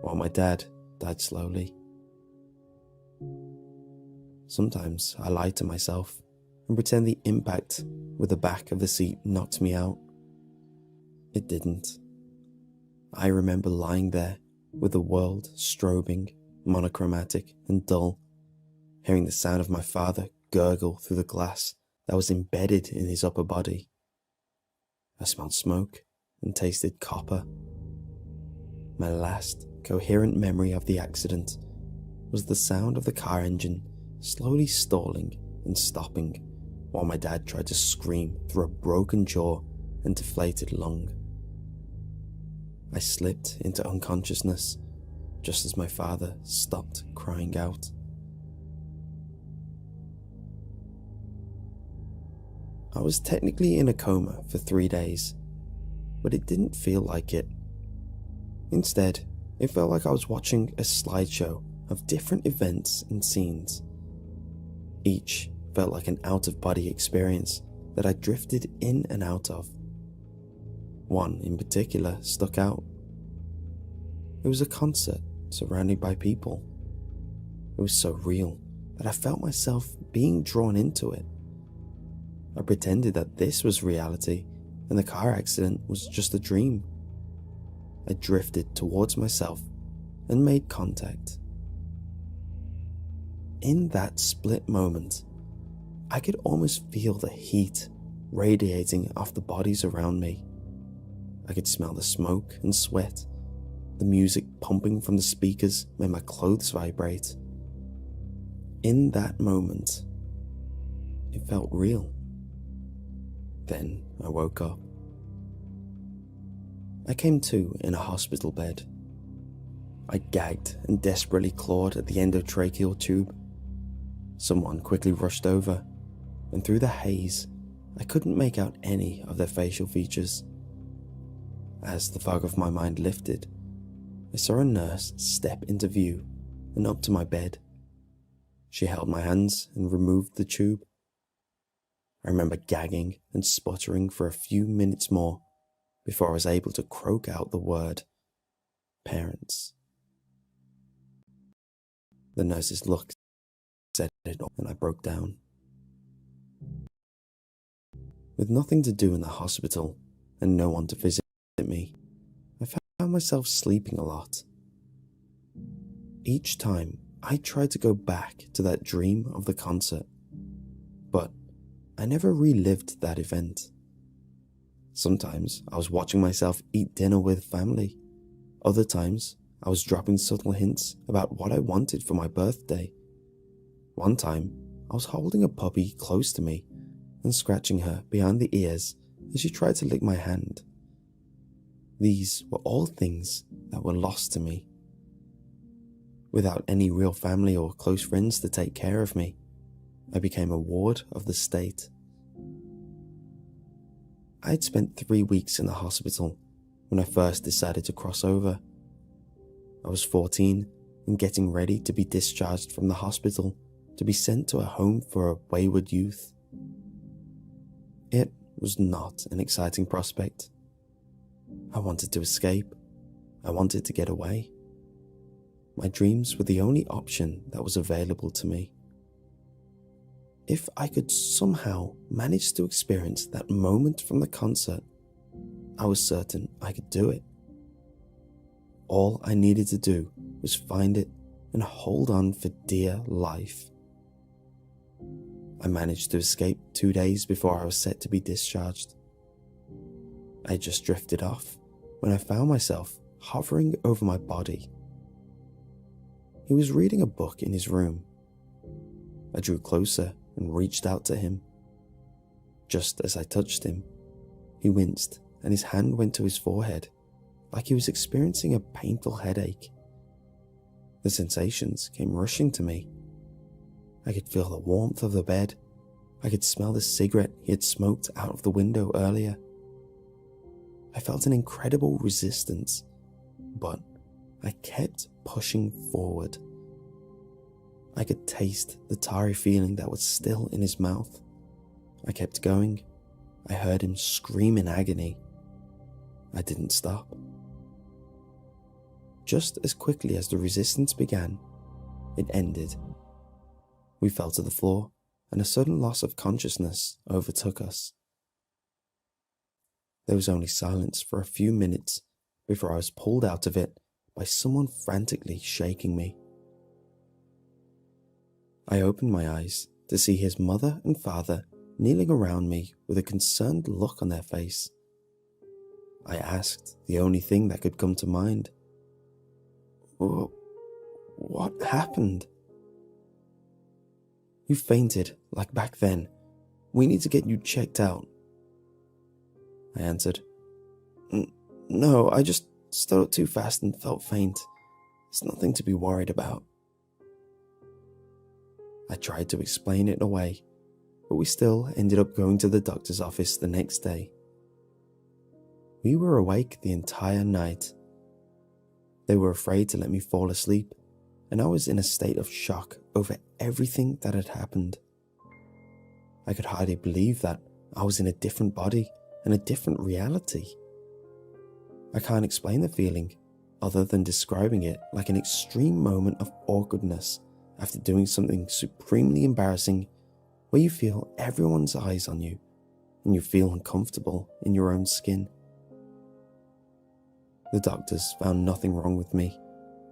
while my dad died slowly. Sometimes I lie to myself and pretend the impact with the back of the seat knocked me out. It didn't. I remember lying there with the world strobing, monochromatic and dull, hearing the sound of my father gurgle through the glass that was embedded in his upper body. I smelled smoke and tasted copper. My last coherent memory of the accident was the sound of the car engine slowly stalling and stopping while my dad tried to scream through a broken jaw and deflated lung. I slipped into unconsciousness just as my father stopped crying out. I was technically in a coma for 3 days, but it didn't feel like it. Instead, it felt like I was watching a slideshow of different events and scenes. Each felt like an out-of-body experience that I drifted in and out of. One in particular stuck out. It was a concert surrounded by people. It was so real that I felt myself being drawn into it. I pretended that this was reality and the car accident was just a dream. I drifted towards myself and made contact. In that split moment, I could almost feel the heat radiating off the bodies around me. I could smell the smoke and sweat. The music pumping from the speakers made my clothes vibrate. In that moment, it felt real. Then I woke up. I came to in a hospital bed. I gagged and desperately clawed at the endotracheal tube. Someone quickly rushed over, and through the haze, I couldn't make out any of their facial features. As the fog of my mind lifted, I saw a nurse step into view and up to my bed. She held my hands and removed the tube. I remember gagging and sputtering for a few minutes more before I was able to croak out the word, parents. The nurse's look said it all, and I broke down. With nothing to do in the hospital and no one to visit me, I found myself sleeping a lot. Each time I tried to go back to that dream of the concert, but I never relived that event. Sometimes I was watching myself eat dinner with family. Other times I was dropping subtle hints about what I wanted for my birthday. One time I was holding a puppy close to me and scratching her behind the ears as she tried to lick my hand. These were all things that were lost to me. Without any real family or close friends to take care of me, I became a ward of the state. I had spent 3 weeks in the hospital when I first decided to cross over. I was 14 and getting ready to be discharged from the hospital to be sent to a home for wayward youth. It was not an exciting prospect. I wanted to escape. I wanted to get away. My dreams were the only option that was available to me. If I could somehow manage to experience that moment from the concert, I was certain I could do it. All I needed to do was find it and hold on for dear life. I managed to escape 2 days before I was set to be discharged. I just drifted off when I found myself hovering over my body. He was reading a book in his room. I drew closer and reached out to him. Just as I touched him, he winced and his hand went to his forehead, like he was experiencing a painful headache. The sensations came rushing to me. I could feel the warmth of the bed. I could smell the cigarette he had smoked out of the window earlier. I felt an incredible resistance, but I kept pushing forward. I could taste the tarry feeling that was still in his mouth. I kept going. I heard him scream in agony. I didn't stop. Just as quickly as the resistance began, it ended. We fell to the floor, and a sudden loss of consciousness overtook us. There was only silence for a few minutes before I was pulled out of it by someone frantically shaking me. I opened my eyes to see his mother and father kneeling around me with a concerned look on their face. I asked the only thing that could come to mind. What happened? You fainted, like back then. We need to get you checked out. I answered. No, I just stood up too fast and felt faint. It's nothing to be worried about. I tried to explain it away, but we still ended up going to the doctor's office the next day. We were awake the entire night. They were afraid to let me fall asleep, and I was in a state of shock over everything that had happened. I could hardly believe that I was in a different body and a different reality. I can't explain the feeling other than describing it like an extreme moment of awkwardness after doing something supremely embarrassing where you feel everyone's eyes on you and you feel uncomfortable in your own skin. The doctors found nothing wrong with me,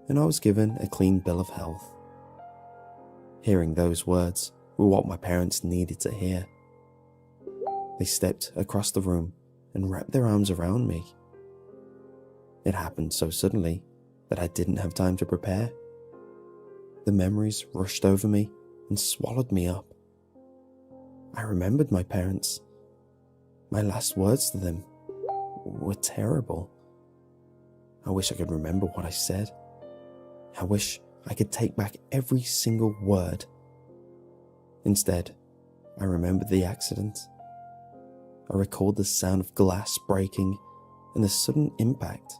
and I was given a clean bill of health. Hearing those words were what my parents needed to hear. They stepped across the room and wrapped their arms around me. It happened so suddenly that I didn't have time to prepare. The memories rushed over me and swallowed me up. I remembered my parents. My last words to them were terrible. I wish I could remember what I said. I wish I could take back every single word. Instead, I remembered the accident. I recalled the sound of glass breaking and the sudden impact.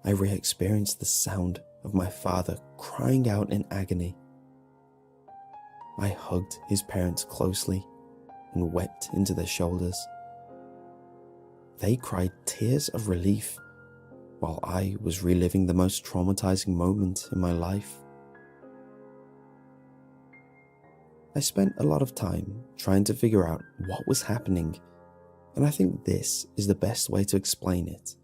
I re-experienced the sound of my father crying out in agony. I hugged his parents closely and wept into their shoulders. They cried tears of relief while I was reliving the most traumatizing moment in my life. I spent a lot of time trying to figure out what was happening, and I think this is the best way to explain it.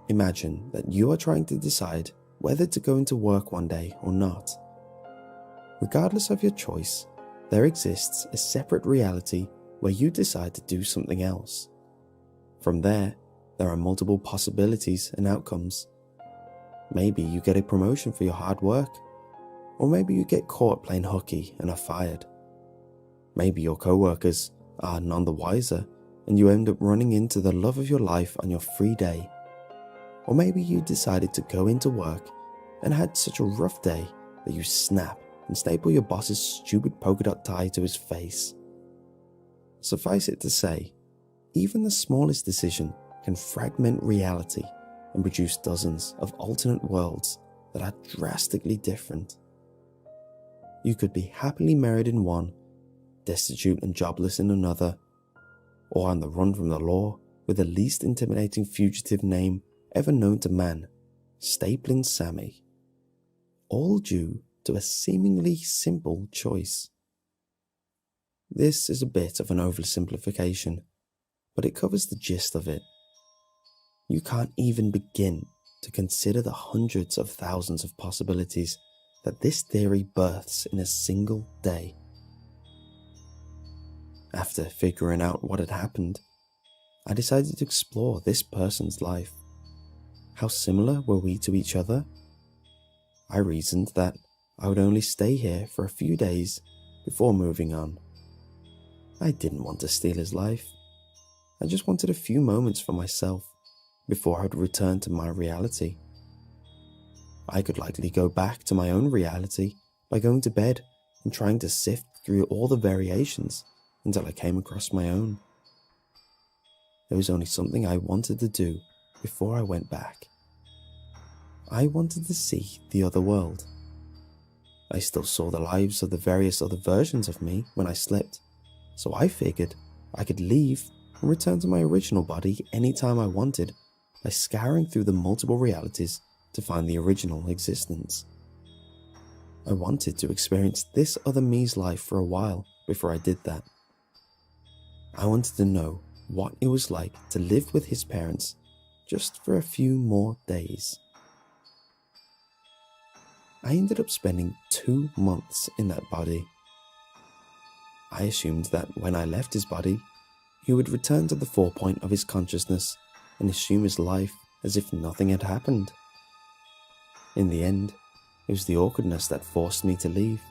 Imagine that you are trying to decide whether to go into work one day or not. Regardless of your choice, there exists a separate reality where you decide to do something else. From there are multiple possibilities and outcomes. Maybe you get a promotion for your hard work, or maybe you get caught playing hooky and are fired. Maybe your co-workers are none the wiser and you end up running into the love of your life on your free day. Or maybe you decided to go into work and had such a rough day that you snap and staple your boss's stupid polka dot tie to his face. Suffice it to say, even the smallest decision can fragment reality and produce dozens of alternate worlds that are drastically different. You could be happily married in one, destitute and jobless in another, or on the run from the law with the least intimidating fugitive name ever known to man, Stapling Sammy. All due to a seemingly simple choice. This is a bit of an oversimplification, but it covers the gist of it. You can't even begin to consider the hundreds of thousands of possibilities that this theory births in a single day. After figuring out what had happened, I decided to explore this person's life. How similar were we to each other? I reasoned that I would only stay here for a few days before moving on. I didn't want to steal his life. I just wanted a few moments for myself before I would return to my reality. I could likely go back to my own reality by going to bed and trying to sift through all the variations until I came across my own. There was only something I wanted to do before I went back. I wanted to see the other world. I still saw the lives of the various other versions of me when I slept, so I figured I could leave and return to my original body anytime I wanted by scouring through the multiple realities to find the original existence. I wanted to experience this other me's life for a while before I did that. I wanted to know what it was like to live with his parents just for a few more days. I ended up spending 2 months in that body. I assumed that when I left his body, he would return to the forepoint of his consciousness and assume his life as if nothing had happened. In the end, it was the awkwardness that forced me to leave.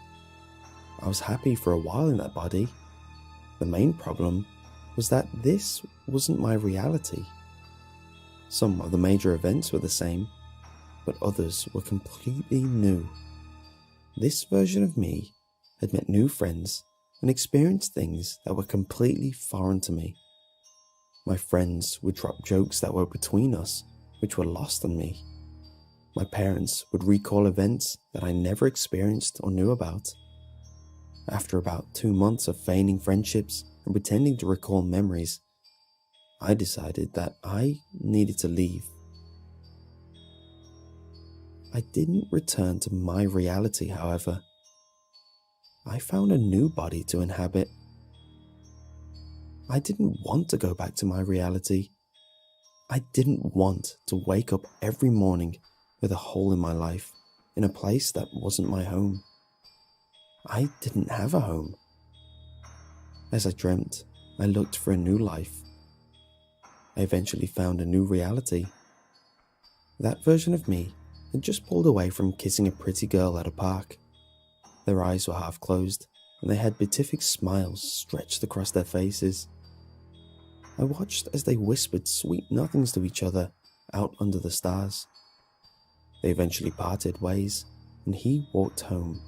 I was happy for a while in that body. The main problem was that this wasn't my reality. Some of the major events were the same, but others were completely new. This version of me had met new friends and experienced things that were completely foreign to me. My friends would drop jokes that were between us, which were lost on me. My parents would recall events that I never experienced or knew about. After about 2 months of feigning friendships and pretending to recall memories, I decided that I needed to leave. I didn't return to my reality, however. I found a new body to inhabit. I didn't want to go back to my reality. I didn't want to wake up every morning with a hole in my life in a place that wasn't my home. I didn't have a home. As I dreamt, I looked for a new life. I eventually found a new reality. That version of me had just pulled away from kissing a pretty girl at a park. Their eyes were half closed, and they had beatific smiles stretched across their faces. I watched as they whispered sweet nothings to each other out under the stars. They eventually parted ways, and he walked home.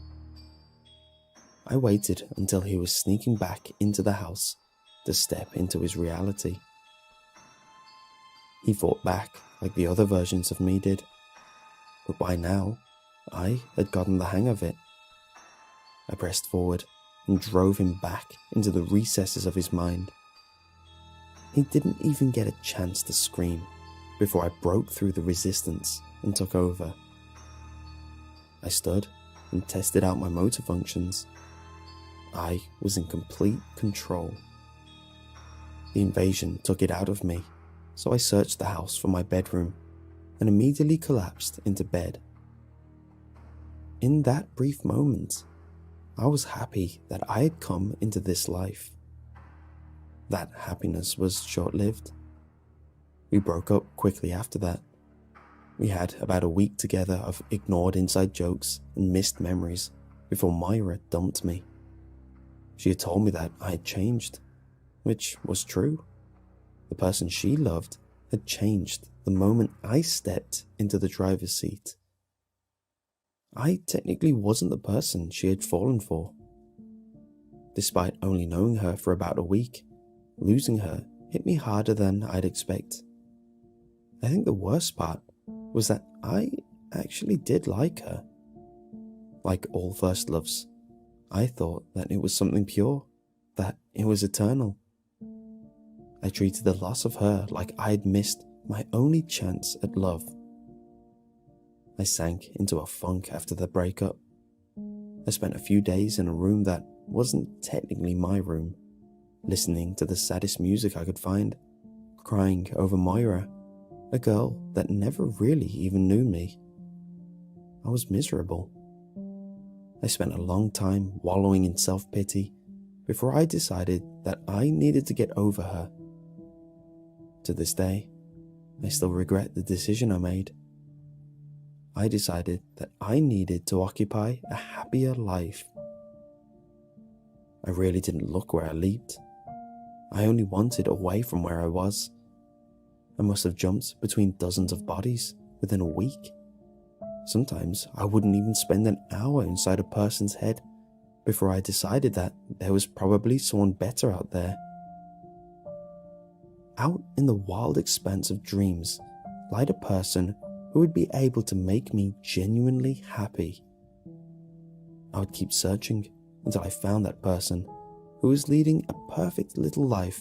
I waited until he was sneaking back into the house to step into his reality. He fought back like the other versions of me did, but by now, I had gotten the hang of it. I pressed forward and drove him back into the recesses of his mind. He didn't even get a chance to scream before I broke through the resistance and took over. I stood and tested out my motor functions. I was in complete control. The invasion took it out of me, so I searched the house for my bedroom and immediately collapsed into bed. In that brief moment, I was happy that I had come into this life. That happiness was short-lived. We broke up quickly after that. We had about a week together of ignored inside jokes and missed memories before Myra dumped me. She had told me that I had changed, which was true. The person she loved had changed the moment I stepped into the driver's seat. I technically wasn't the person she had fallen for. Despite only knowing her for about a week, losing her hit me harder than I'd expect. I think the worst part was that I actually did like her. Like all first loves, I thought that it was something pure, that it was eternal. I treated the loss of her like I had missed my only chance at love. I sank into a funk after the breakup. I spent a few days in a room that wasn't technically my room, listening to the saddest music I could find, crying over Moira, a girl that never really even knew me. I was miserable. I spent a long time wallowing in self-pity before I decided that I needed to get over her. To this day, I still regret the decision I made. I decided that I needed to occupy a happier life. I really didn't look where I leaped. I only wanted away from where I was. I must have jumped between dozens of bodies within a week. Sometimes I wouldn't even spend an hour inside a person's head before I decided that there was probably someone better out there. Out in the wild expanse of dreams lied a person who would be able to make me genuinely happy. I would keep searching until I found that person who was leading a perfect little life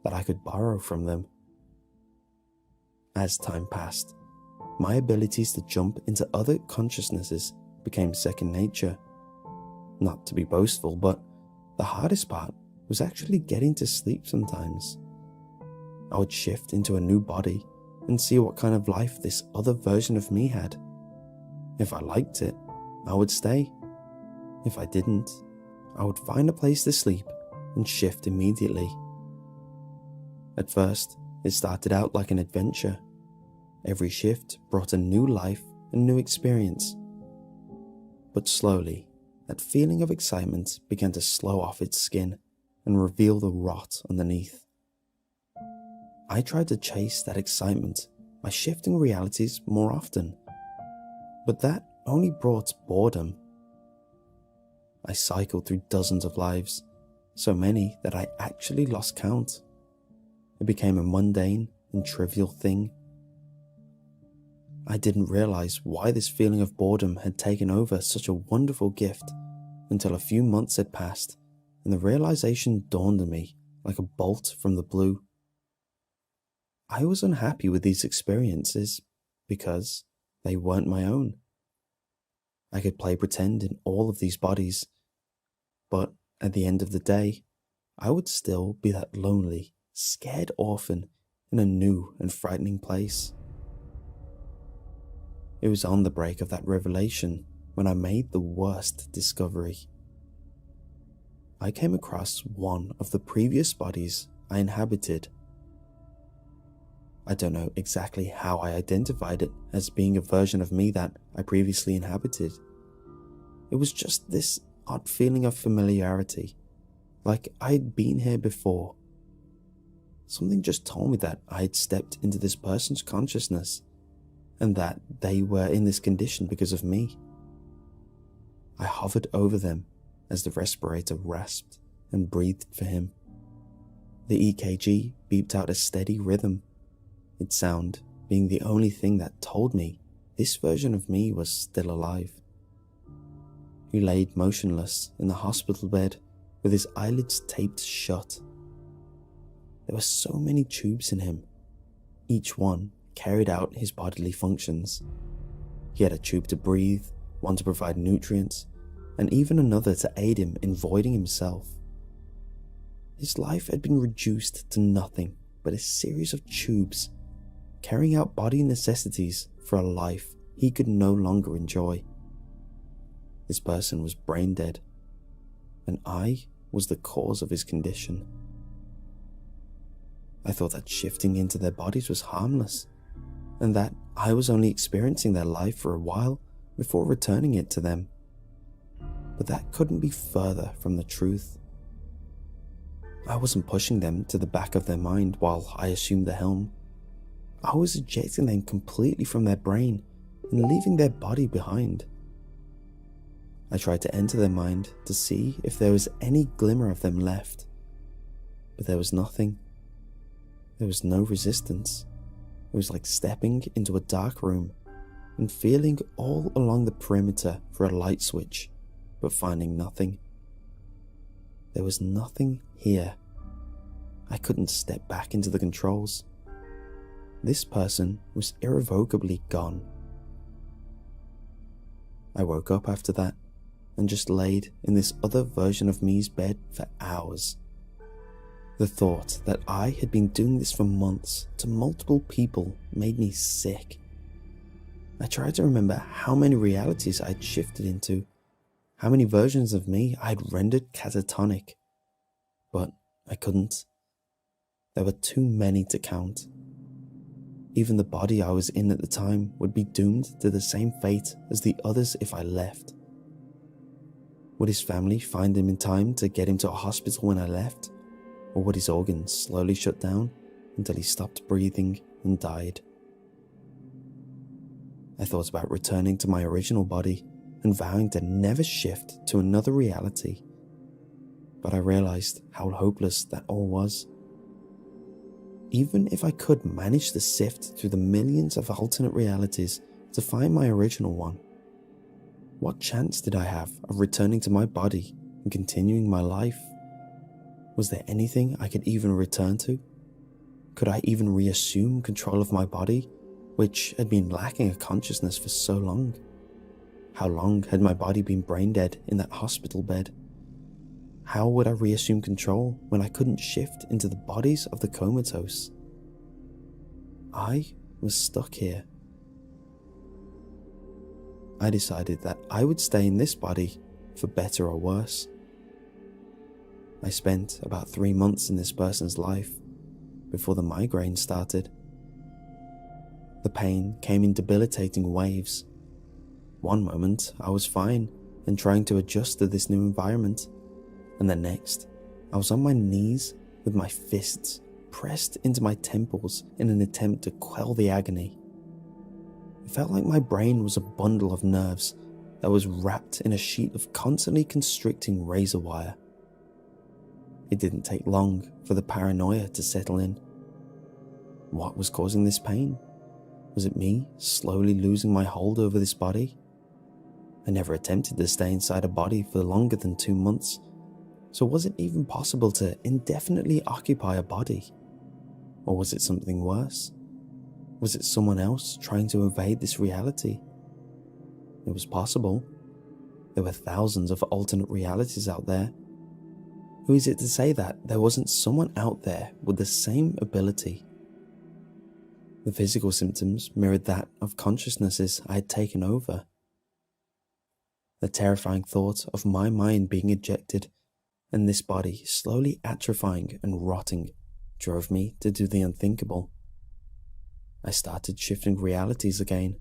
that I could borrow from them. As time passed, my abilities to jump into other consciousnesses became second nature. Not to be boastful, but the hardest part was actually getting to sleep sometimes. I would shift into a new body and see what kind of life this other version of me had. If I liked it, I would stay. If I didn't, I would find a place to sleep and shift immediately. At first, it started out like an adventure. Every shift brought a new life and new experience. But slowly, that feeling of excitement began to slow off its skin and reveal the rot underneath. I tried to chase that excitement by shifting realities more often, but that only brought boredom. I cycled through dozens of lives, so many that I actually lost count. It became a mundane and trivial thing. I didn't realize why this feeling of boredom had taken over such a wonderful gift until a few months had passed and the realization dawned on me like a bolt from the blue. I was unhappy with these experiences because they weren't my own. I could play pretend in all of these bodies, but at the end of the day, I would still be that lonely, scared orphan in a new and frightening place. It was on the break of that revelation when I made the worst discovery. I came across one of the previous bodies I inhabited. I don't know exactly how I identified it as being a version of me that I previously inhabited. It was just this odd feeling of familiarity, like I'd been here before. Something just told me that I had stepped into this person's consciousness and that they were in this condition because of me. I hovered over them as the respirator rasped and breathed for him. The EKG beeped out a steady rhythm, its sound being the only thing that told me this version of me was still alive. He laid motionless in the hospital bed with his eyelids taped shut. There were so many tubes in him. Each one carried out his bodily functions. He had a tube to breathe, one to provide nutrients, and even another to aid him in voiding himself. His life had been reduced to nothing but a series of tubes, carrying out body necessities for a life he could no longer enjoy. This person was brain dead, and I was the cause of his condition. I thought that shifting into their bodies was harmless, and that I was only experiencing their life for a while before returning it to them. But that couldn't be further from the truth. I wasn't pushing them to the back of their mind while I assumed the helm. I was ejecting them completely from their brain and leaving their body behind. I tried to enter their mind to see if there was any glimmer of them left, but there was nothing. There was no resistance. It was like stepping into a dark room and feeling all along the perimeter for a light switch, but finding nothing. There was nothing here. I couldn't step back into the controls. This person was irrevocably gone. I woke up after that and just laid in this other version of me's bed for hours. The thought that I had been doing this for months to multiple people made me sick. I tried to remember how many realities I'd shifted into, how many versions of me I'd rendered catatonic, but I couldn't. There were too many to count. Even the body I was in at the time would be doomed to the same fate as the others if I left. Would his family find him in time to get him to a hospital when I left? Or would his organs slowly shut down until he stopped breathing and died? I thought about returning to my original body and vowing to never shift to another reality. But I realized how hopeless that all was. Even if I could manage to sift through the millions of alternate realities to find my original one, what chance did I have of returning to my body and continuing my life? Was there anything I could even return to? Could I even reassume control of my body, which had been lacking a consciousness for so long? How long had my body been brain dead in that hospital bed? How would I reassume control when I couldn't shift into the bodies of the comatose? I was stuck here. I decided that I would stay in this body for better or worse. I spent about 3 months in this person's life before the migraine started. The pain came in debilitating waves. One moment I was fine and trying to adjust to this new environment, and the next I was on my knees with my fists pressed into my temples in an attempt to quell the agony. It felt like my brain was a bundle of nerves that was wrapped in a sheet of constantly constricting razor wire. It didn't take long for the paranoia to settle in. What was causing this pain? Was it me slowly losing my hold over this body? I never attempted to stay inside a body for longer than 2 months, so was it even possible to indefinitely occupy a body? Or was it something worse? Was it someone else trying to evade this reality? It was possible, There were thousands of alternate realities out there. Who is it to say that there wasn't someone out there with the same ability? The physical symptoms mirrored that of consciousnesses I had taken over. The terrifying thought of my mind being ejected and this body slowly atrophying and rotting drove me to do the unthinkable. I started shifting realities again.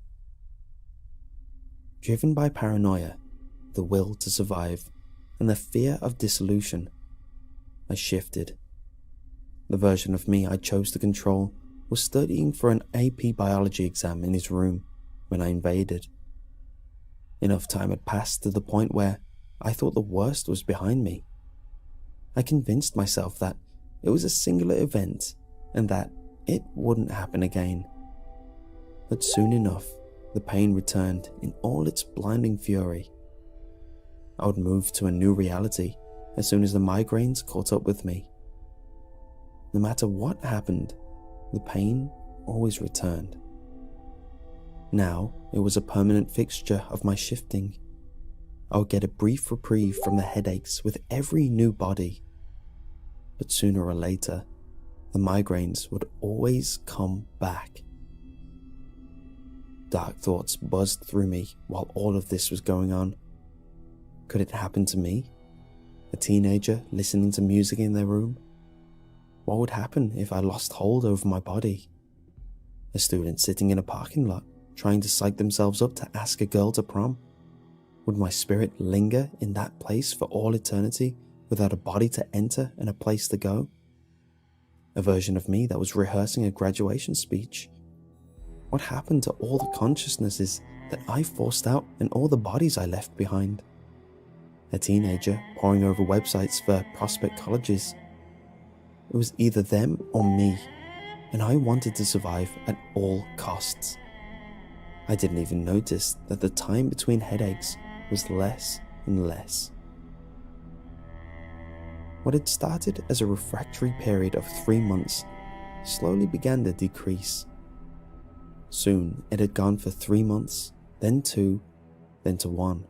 Driven by paranoia, the will to survive, and the fear of dissolution, I shifted. The version of me I chose to control was studying for an AP biology exam in his room when I invaded. Enough time had passed to the point where I thought the worst was behind me. I convinced myself that it was a singular event and that it wouldn't happen again. But soon enough, the pain returned in all its blinding fury. I would move to a new reality as soon as the migraines caught up with me. No matter what happened, the pain always returned. Now it was a permanent fixture of my shifting. I would get a brief reprieve from the headaches with every new body. But sooner or later, the migraines would always come back. Dark thoughts buzzed through me while all of this was going on. Could it happen to me? A teenager listening to music in their room? What would happen if I lost hold over my body? A student sitting in a parking lot trying to psych themselves up to ask a girl to prom? Would my spirit linger in that place for all eternity without a body to enter and a place to go? A version of me that was rehearsing a graduation speech. What happened to all the consciousnesses that I forced out and all the bodies I left behind? A teenager poring over websites for prospect colleges. It was either them or me, and I wanted to survive at all costs. I didn't even notice that the time between headaches was less and less. What had started as a refractory period of 3 months slowly began to decrease. Soon it had gone for 3 months, then 2, then to 1.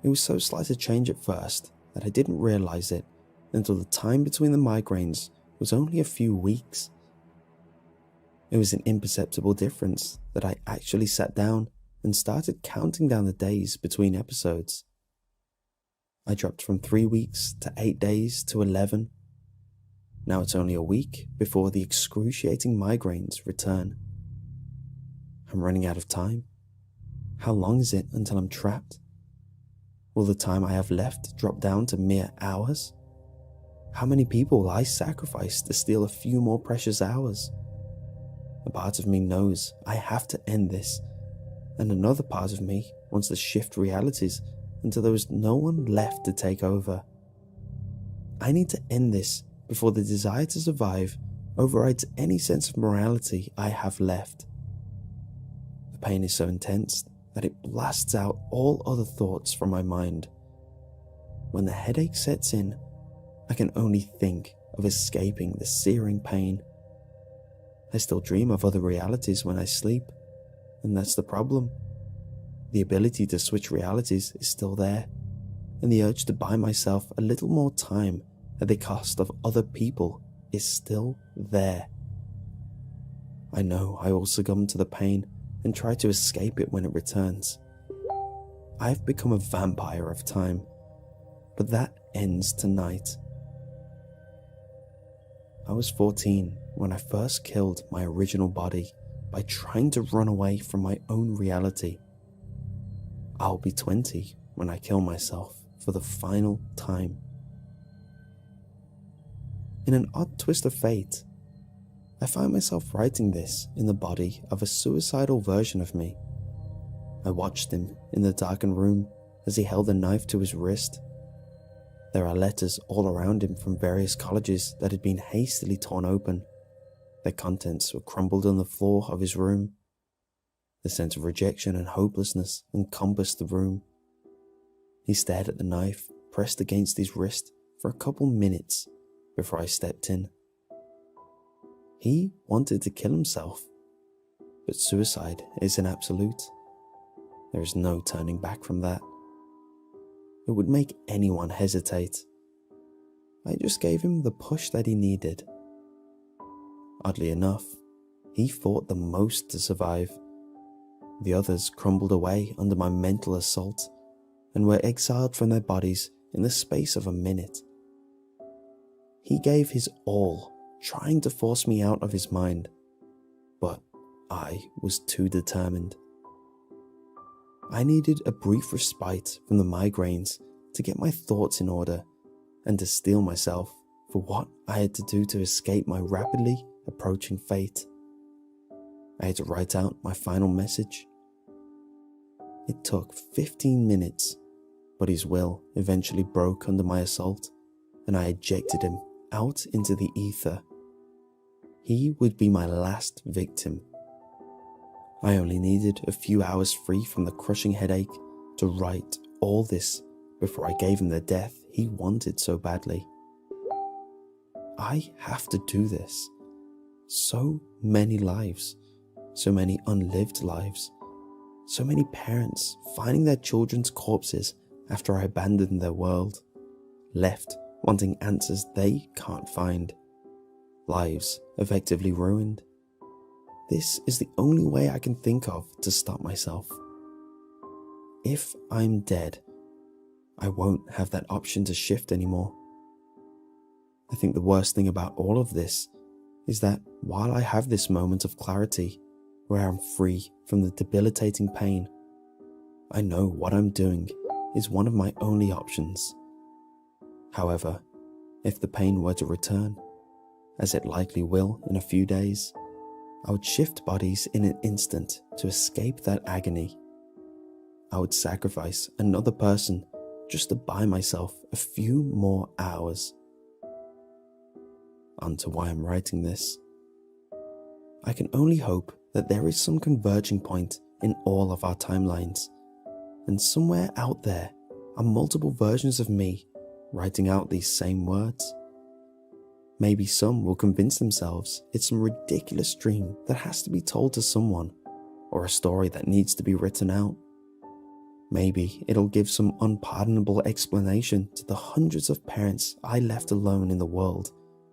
It was so slight a change at first that I didn't realize it until the time between the migraines was only a few weeks. It was an imperceptible difference that I actually sat down and started counting down the days between episodes. I dropped from 3 weeks to 8 days to 11. Now it's only a week before the excruciating migraines return. I'm running out of time. How long is it until I'm trapped? Will the time I have left drop down to mere hours? How many people will I sacrifice to steal a few more precious hours? A part of me knows I have to end this, and another part of me wants to shift realities until there is no one left to take over. I need to end this before the desire to survive overrides any sense of morality I have left. The pain is so intense that it blasts out all other thoughts from my mind. When the headache sets in, I can only think of escaping the searing pain. I still dream of other realities when I sleep, and that's the problem. The ability to switch realities is still there, and the urge to buy myself a little more time at the cost of other people is still there. I know I will succumb to the pain and try to escape it when it returns. I've become a vampire of time, but that ends tonight. I was 14 when I first killed my original body by trying to run away from my own reality. I'll be 20 when I kill myself for the final time. In an odd twist of fate, I find myself writing this in the body of a suicidal version of me. I watched him in the darkened room as he held a knife to his wrist. There are letters all around him from various colleges that had been hastily torn open. Their contents were crumbled on the floor of his room. The sense of rejection and hopelessness encompassed the room. He stared at the knife pressed against his wrist for a couple minutes before I stepped in. He wanted to kill himself, but suicide is an absolute. There is no turning back from that. it would make anyone hesitate. I just gave him the push that he needed. Oddly enough, he fought the most to survive. The others crumbled away under my mental assault and were exiled from their bodies in the space of a minute. He gave his all, trying to force me out of his mind, but I was too determined. I needed a brief respite from the migraines to get my thoughts in order and to steel myself for what I had to do to escape my rapidly approaching fate. I had to write out my final message. It took 15 minutes, but his will eventually broke under my assault, and I ejected him out into the ether. He would be my last victim. I only needed a few hours free from the crushing headache to write all this before I gave him the death he wanted so badly. I have to do this. So many lives, so many unlived lives, so many parents finding their children's corpses after I abandoned their world, left wanting answers they can't find, lives effectively ruined. This is the only way I can think of to stop myself. If I'm dead, I won't have that option to shift anymore. I think the worst thing about all of this is that while I have this moment of clarity where I'm free from the debilitating pain, I know what I'm doing is one of my only options. However, if the pain were to return, as it likely will in a few days, I would shift bodies in an instant to escape that agony. I would sacrifice another person just to buy myself a few more hours. On to why I'm writing this. I can only hope that there is some converging point in all of our timelines, and somewhere out there are multiple versions of me writing out these same words. Maybe some will convince themselves it's some ridiculous dream that has to be told to someone, or a story that needs to be written out. Maybe it'll give some unpardonable explanation to the hundreds of parents I left alone in the world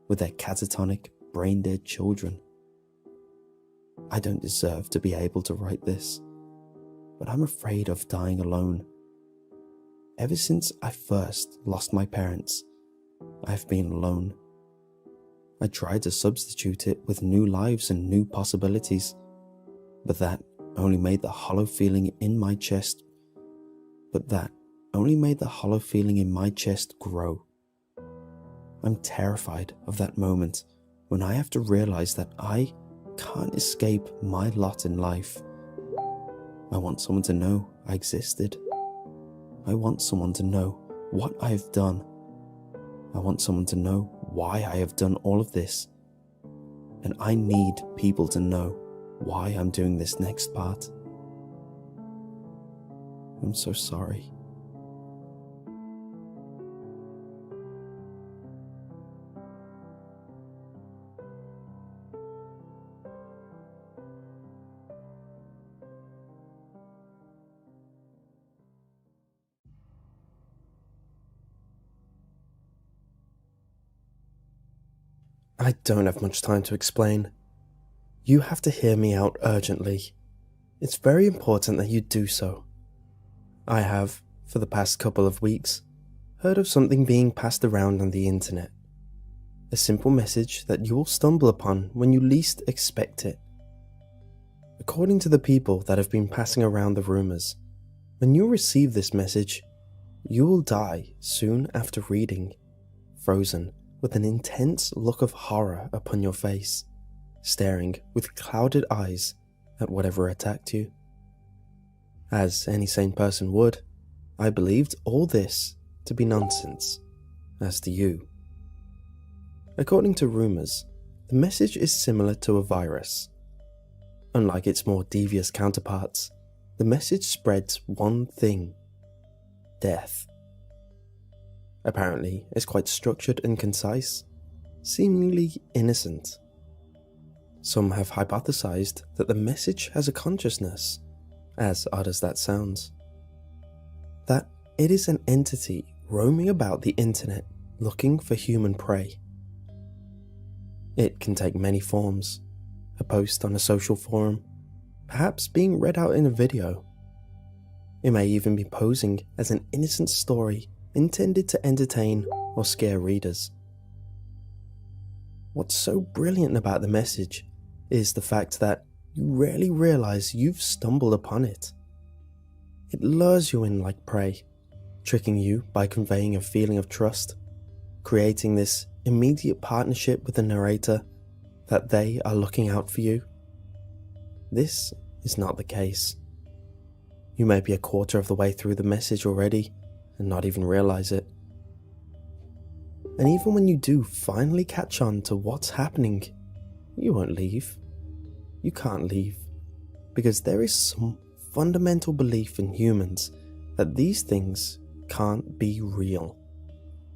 with their catatonic, brain-dead children. I don't deserve to be able to write this, but I'm afraid of dying alone. Ever since I first lost my parents, I've been alone. I tried to substitute it with new lives and new possibilities, but that only made the hollow feeling in my chest grow. I'm terrified of that moment when I have to realize that I can't escape my lot in life. I want someone to know I existed. I want someone to know what I have done. I want someone to know why I have done all of this. And I need people to know why I'm doing this next part. I'm so sorry. I don't have much time to explain. You have to hear me out urgently. It's very important that you do so. I have, for the past couple of weeks, heard of something being passed around on the internet. A simple message that you will stumble upon when you least expect it. According to the people that have been passing around the rumors, when you receive this message, you will die soon after reading, frozen with an intense look of horror upon your face, staring with clouded eyes at whatever attacked you. As any sane person would, I believed all this to be nonsense, as do you. According to rumors, the message is similar to a virus. Unlike its more devious counterparts, the message spreads one thing: death. Apparently, it's quite structured and concise, seemingly innocent. Some have hypothesized that the message has a consciousness, as odd as that sounds. That It is an entity roaming about the internet looking for human prey. It can take many forms: a post on a social forum, perhaps being read out in a video. It may even be posing as an innocent story intended to entertain or scare readers. What's so brilliant about the message is the fact that you rarely realize you've stumbled upon it. It lures you in like prey, tricking you by conveying a feeling of trust, creating this immediate partnership with the narrator that they are looking out for you. This is not the case. You may be a quarter of the way through the message already and not even realize it. And even when you do finally catch on to what's happening, you won't leave. You can't leave, because there is some fundamental belief in humans that these things can't be real,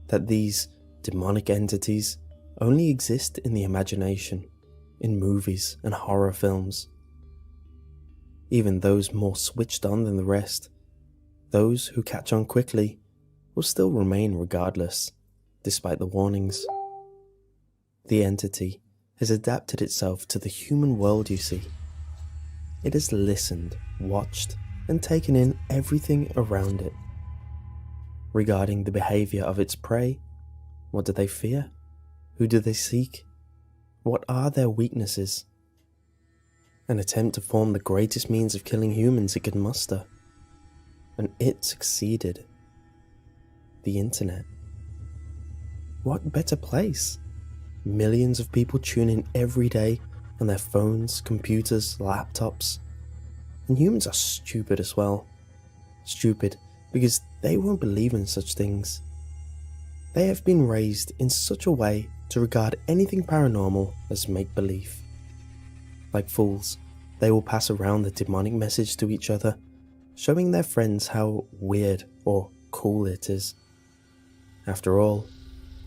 that these demonic entities only exist in the imagination, in movies and horror films. Even those more switched on than the rest, those who catch on quickly, will still remain regardless, despite the warnings. The entity has adapted itself to the human world, you see. It has listened, watched, and taken in everything around it. Regarding the behavior of its prey, what do they fear? Who do they seek? What are their weaknesses? An attempt to form the greatest means of killing humans it could muster. And it succeeded. The internet. What better place? Millions of people tune in every day on their phones, computers, laptops. And humans are stupid as well. Stupid because they won't believe in such things. They have been raised in such a way to regard anything paranormal as make-believe. Like fools, they will pass around the demonic message to each other, showing their friends how weird or cool it is. After all,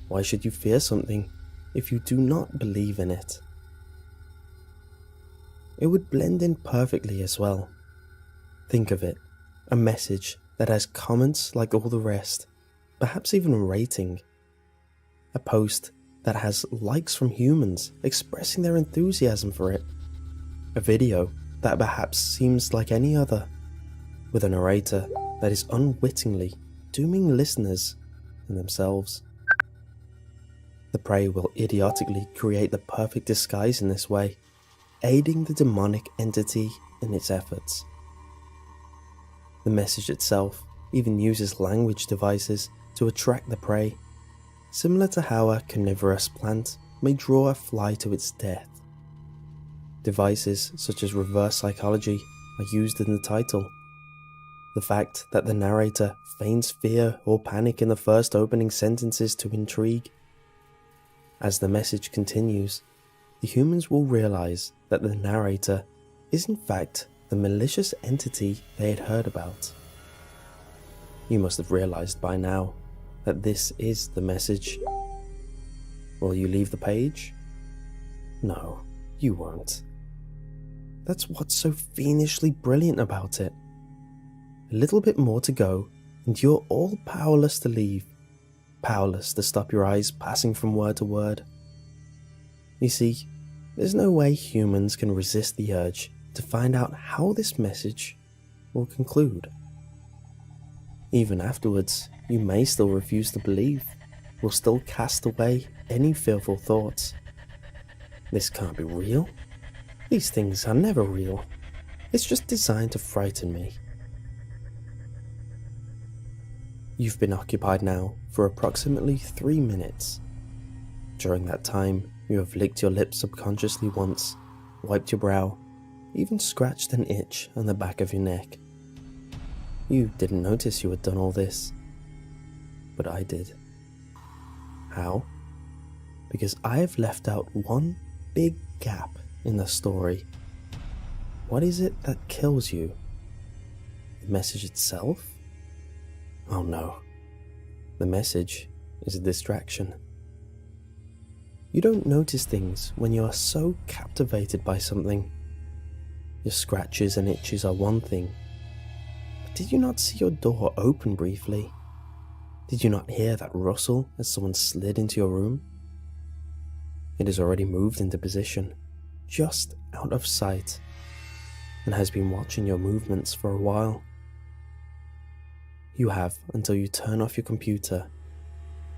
why should you fear something if you do not believe in it? It would blend in perfectly as well. Think of it, a message that has comments like all the rest, perhaps even a rating. A post that has likes from humans expressing their enthusiasm for it. A video that perhaps seems like any other, with a narrator that is unwittingly dooming listeners and themselves. The prey will idiotically create the perfect disguise in this way, aiding the demonic entity in its efforts. The message itself even uses language devices to attract the prey, similar to how a carnivorous plant may draw a fly to its death. Devices such as reverse psychology are used in the title. The fact that the narrator feigns fear or panic in the first opening sentences to intrigue. As the message continues, the humans will realize that the narrator is in fact the malicious entity they had heard about. You must have realized by now that this is the message. Will you leave the page? No, you won't. That's what's so fiendishly brilliant about it. A little bit more to go, and you're all powerless to leave, powerless to stop your eyes passing from word to word. You see, there's no way humans can resist the urge to find out how this message will conclude. Even afterwards, you may still refuse to believe, will still cast away any fearful thoughts. This can't be real. These things are never real. It's just designed to frighten me. You've been occupied now for approximately 3 minutes. During that time, you have licked your lips subconsciously once, wiped your brow, even scratched an itch on the back of your neck. You didn't notice you had done all this, but I did. How? Because I have left out one big gap in the story. What is it that kills you? The message itself? Oh no. The message is a distraction. You don't notice things when you are so captivated by something. Your scratches and itches are one thing, but Did you not see your door open briefly? Did you not hear that rustle as someone slid into your room? It has already moved into position, just out of sight, and has been watching your movements for a while. You have until you turn off your computer,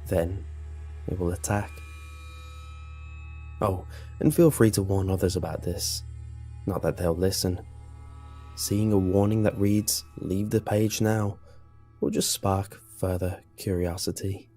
then it will attack. Oh, and feel free to warn others about this, not that they'll listen. Seeing a warning that reads, "Leave the page now," will just spark further curiosity.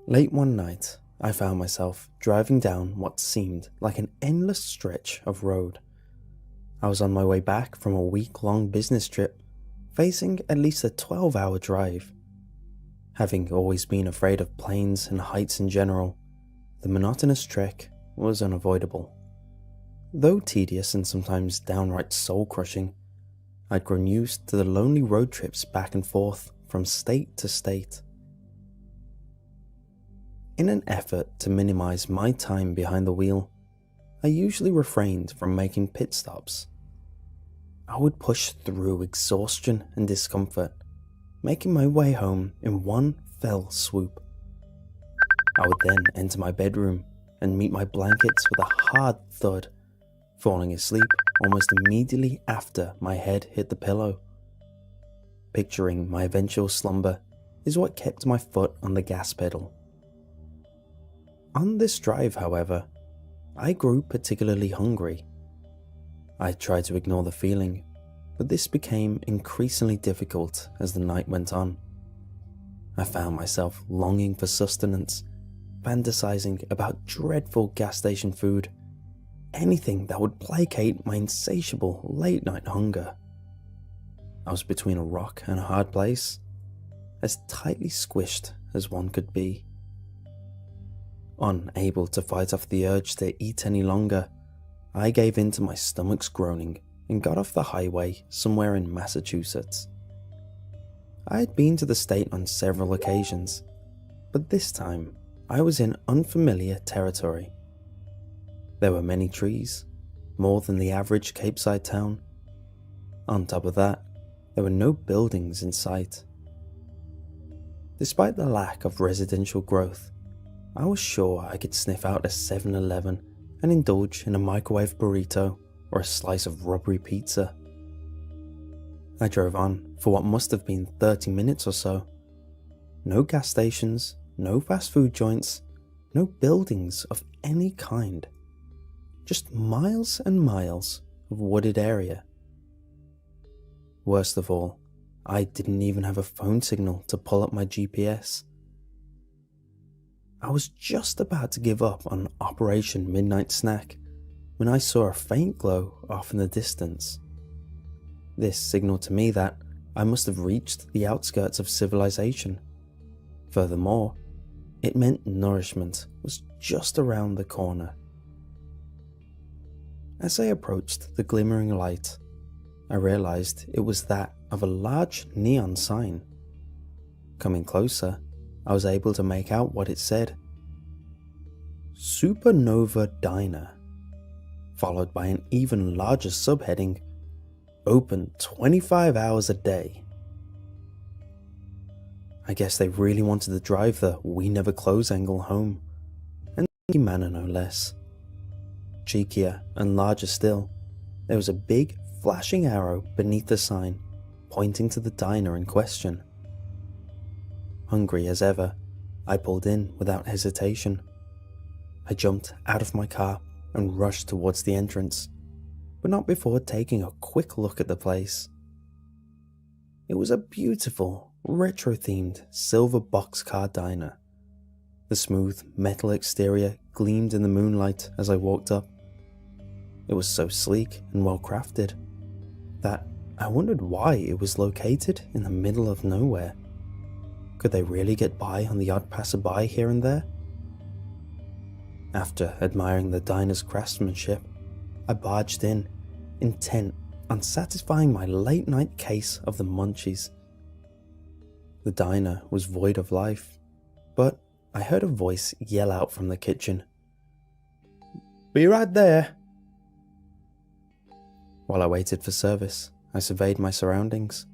Late one night, I found myself driving down what seemed like an endless stretch of road. I was on my way back from a week-long business trip, facing at least a 12-hour drive. Having always been afraid of planes and heights in general, the monotonous trek was unavoidable. Though tedious and sometimes downright soul-crushing, I'd grown used to the lonely road trips back and forth from state to state. In an effort to minimize my time behind the wheel, I usually refrained from making pit stops. I would push through exhaustion and discomfort, making my way home in one fell swoop. I would then enter my bedroom and meet my blankets with a hard thud, falling asleep almost immediately after my head hit the pillow. Picturing my eventual slumber is what kept my foot on the gas pedal. On this drive, however, I grew particularly hungry. I tried to ignore the feeling, but this became increasingly difficult as the night went on. I found myself longing for sustenance, fantasizing about dreadful gas station food, anything that would placate my insatiable late-night hunger. I was between a rock and a hard place, as tightly squished as one could be. Unable to fight off the urge to eat any longer, I gave in to my stomach's groaning and got off the highway somewhere in Massachusetts. I had been to the state on several occasions, but this time I was in unfamiliar territory. There were many trees, more than the average Capeside town. On top of that, there were no buildings in sight. Despite the lack of residential growth, I was sure I could sniff out a 7-Eleven and indulge in a microwave burrito or a slice of rubbery pizza. I drove on for what must have been 30 minutes or so. No gas stations, no fast food joints, no buildings of any kind. Just miles and miles of wooded area. Worst of all, I didn't even have a phone signal to pull up my GPS. I was just about to give up on Operation Midnight Snack when I saw a faint glow off in the distance. This signaled to me that I must have reached the outskirts of civilization. Furthermore, it meant nourishment was just around the corner. As I approached the glimmering light, I realized it was that of a large neon sign. Coming closer, I was able to make out what it said. Supernova Diner, followed by an even larger subheading, open 25 hours a day. I guess they really wanted to drive the "we never close" angle home, and in manner no less. Cheekier and larger still, there was a big flashing arrow beneath the sign, pointing to the diner in question. Hungry as ever, I pulled in without hesitation. I jumped out of my car and rushed towards the entrance, but not before taking a quick look at the place. It was a beautiful, retro-themed silver boxcar diner. The smooth metal exterior gleamed in the moonlight as I walked up. It was so sleek and well crafted that I wondered why it was located in the middle of nowhere. Could they really get by on the odd passerby here and there? After admiring the diner's craftsmanship, I barged in, intent on satisfying my late-night case of the munchies. The diner was void of life, but I heard a voice yell out from the kitchen. "Be right there." While I waited for service, I surveyed my surroundings.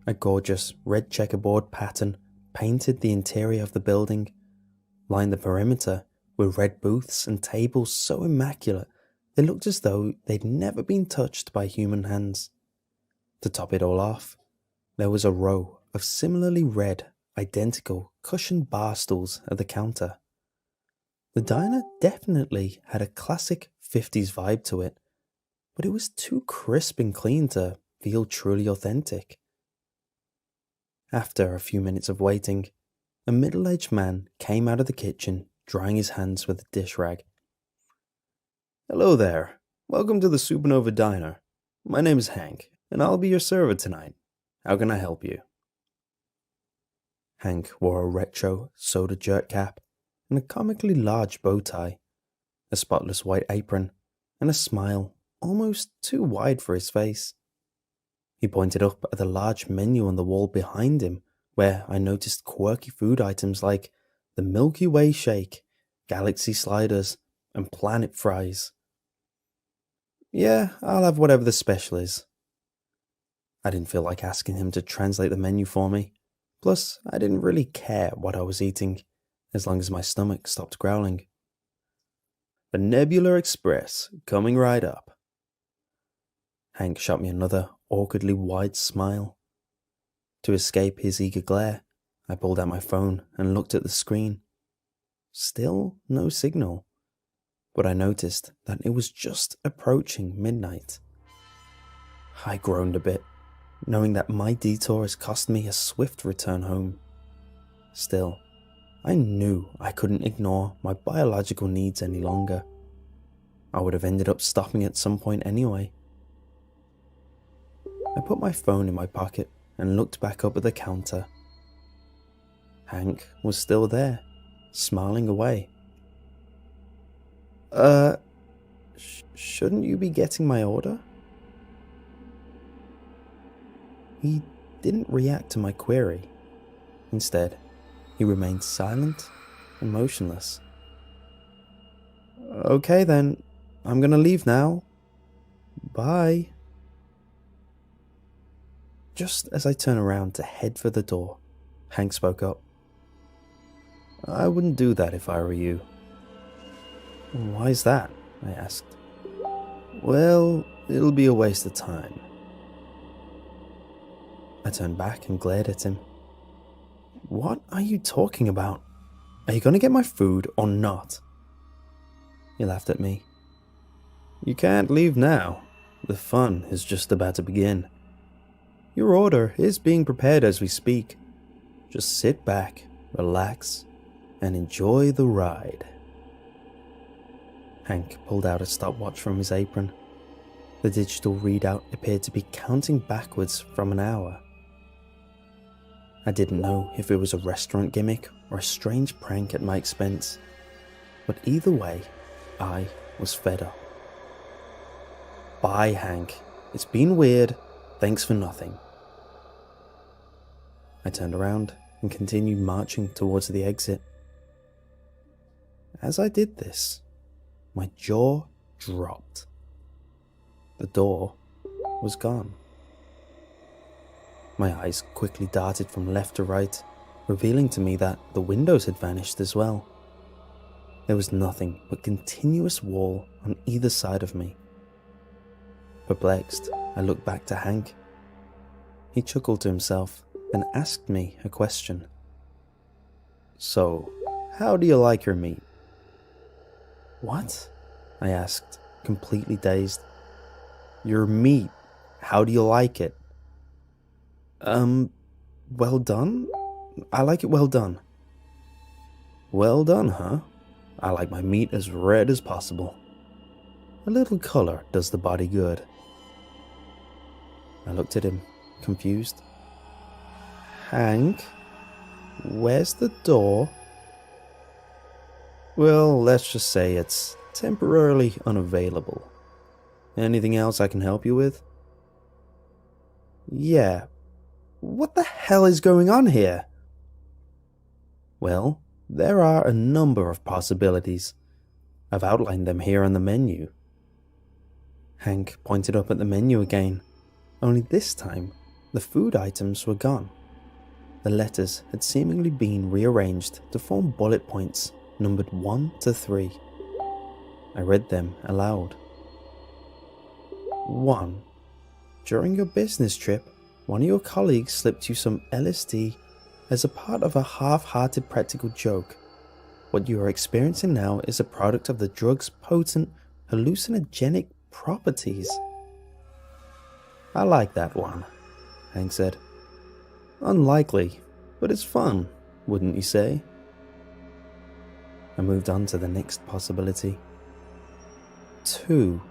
A gorgeous red checkerboard pattern painted the interior of the building, lined the perimeter with red booths and tables so immaculate they looked as though they'd never been touched by human hands. To top it all off, there was a row of similarly red, identical cushioned bar stools at the counter. The diner definitely had a classic 50s vibe to it, but it was too crisp and clean to feel truly authentic. After a few minutes of waiting, a middle-aged man came out of the kitchen, drying his hands with a dish rag. "Hello there. Welcome to the Supernova Diner. My name is Hank, and I'll be your server tonight. How can I help you?" Hank wore a retro soda jerk cap and a comically large bow tie, a spotless white apron, and a smile almost too wide for his face. He pointed up at the large menu on the wall behind him, where I noticed quirky food items like the Milky Way shake, Galaxy sliders, and Planet fries. "Yeah, I'll have whatever the special is." I didn't feel like asking him to translate the menu for me. Plus, I didn't really care what I was eating, as long as my stomach stopped growling. "The Nebula Express, coming right up." Hank shot me another awkwardly wide smile. To escape his eager glare, I pulled out my phone and looked at the screen. Still no signal, but I noticed that it was just approaching midnight. I groaned a bit, knowing that my detour has cost me a swift return home. Still, I knew I couldn't ignore my biological needs any longer. I would have ended up stopping at some point anyway. I put my phone in my pocket and looked back up at the counter. Hank was still there, smiling away. Shouldn't you be getting my order?" He didn't react to my query. Instead, he remained silent and motionless. "Okay then, I'm gonna leave now. Bye." Just as I turned around to head for the door, Hank spoke up. "I wouldn't do that if I were you." "Why's that?" I asked. "Well, it'll be a waste of time." I turned back and glared at him. "What are you talking about? Are you going to get my food or not?" He laughed at me. "You can't leave now. The fun is just about to begin. Your order is being prepared as we speak. Just sit back, relax, and enjoy the ride." Hank pulled out a stopwatch from his apron. The digital readout appeared to be counting backwards from an hour. I didn't know if it was a restaurant gimmick or a strange prank at my expense, but either way, I was fed up. "Bye, Hank. It's been weird. Thanks for nothing." I turned around and continued marching towards the exit. As I did this, my jaw dropped. The door was gone. My eyes quickly darted from left to right, revealing to me that the windows had vanished as well. There was nothing but continuous wall on either side of me. Perplexed, I looked back to Hank. He chuckled to himself, then asked me a question. "So, how do you like your meat?" "What?" I asked, completely dazed. "Your meat. How do you like it?" Well done? I like it well done." "Well done, huh? I like my meat as red as possible. A little color does the body good." I looked at him, confused. "Hank, where's the door?" "Well, let's just say it's temporarily unavailable. Anything else I can help you with? Yeah. What the hell is going on here? Well, there are a number of possibilities. I've outlined them here on the menu. Hank pointed up at the menu again, only this time the food items were gone. The letters had seemingly been rearranged to form bullet points numbered 1 to 3. I read them aloud. 1. During your business trip, one of your colleagues slipped you some LSD as a part of a half-hearted practical joke. What you are experiencing now is a product of the drug's potent hallucinogenic properties. I like that one, Hank said. Unlikely, but it's fun, wouldn't you say? I moved on to the next possibility. 2.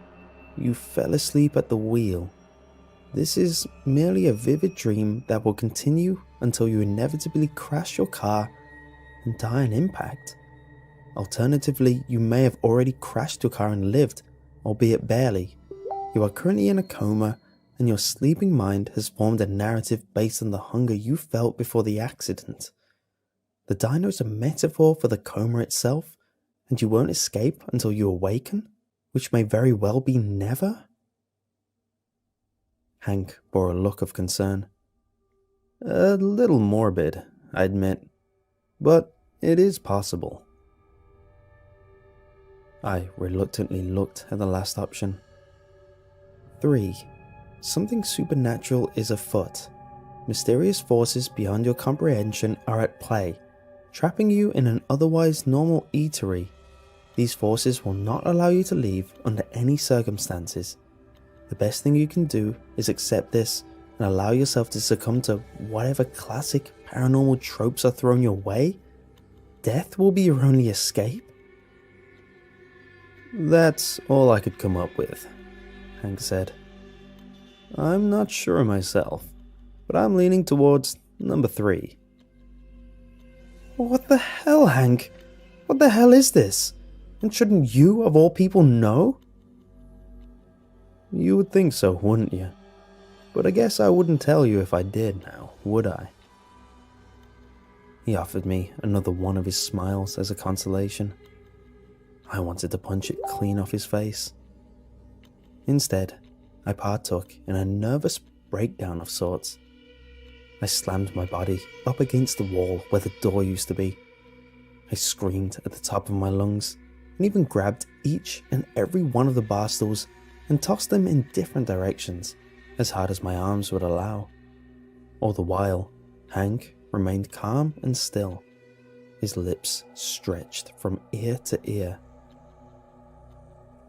You fell asleep at the wheel. This is merely a vivid dream that will continue until you inevitably crash your car and die on impact. Alternatively, you may have already crashed your car and lived, albeit barely. You are currently in a coma, and your sleeping mind has formed a narrative based on the hunger you felt before the accident. The dino is a metaphor for the coma itself, and you won't escape until you awaken, which may very well be never? Hank bore a look of concern. A little morbid, I admit, but it is possible. I reluctantly looked at the last option. 3. Something supernatural is afoot. Mysterious forces beyond your comprehension are at play, trapping you in an otherwise normal eatery. These forces will not allow you to leave under any circumstances. The best thing you can do is accept this and allow yourself to succumb to whatever classic paranormal tropes are thrown your way. Death will be your only escape. That's all I could come up with, Hank said. I'm not sure myself, but I'm leaning towards number 3. What the hell, Hank? What the hell is this? And shouldn't you, of all people, know? You would think so, wouldn't you? But I guess I wouldn't tell you if I did now, would I? He offered me another one of his smiles as a consolation. I wanted to punch it clean off his face. Instead, I partook in a nervous breakdown of sorts. I slammed my body up against the wall where the door used to be. I screamed at the top of my lungs and even grabbed each and every one of the bar stools and tossed them in different directions, as hard as my arms would allow. All the while, Hank remained calm and still, his lips stretched from ear to ear.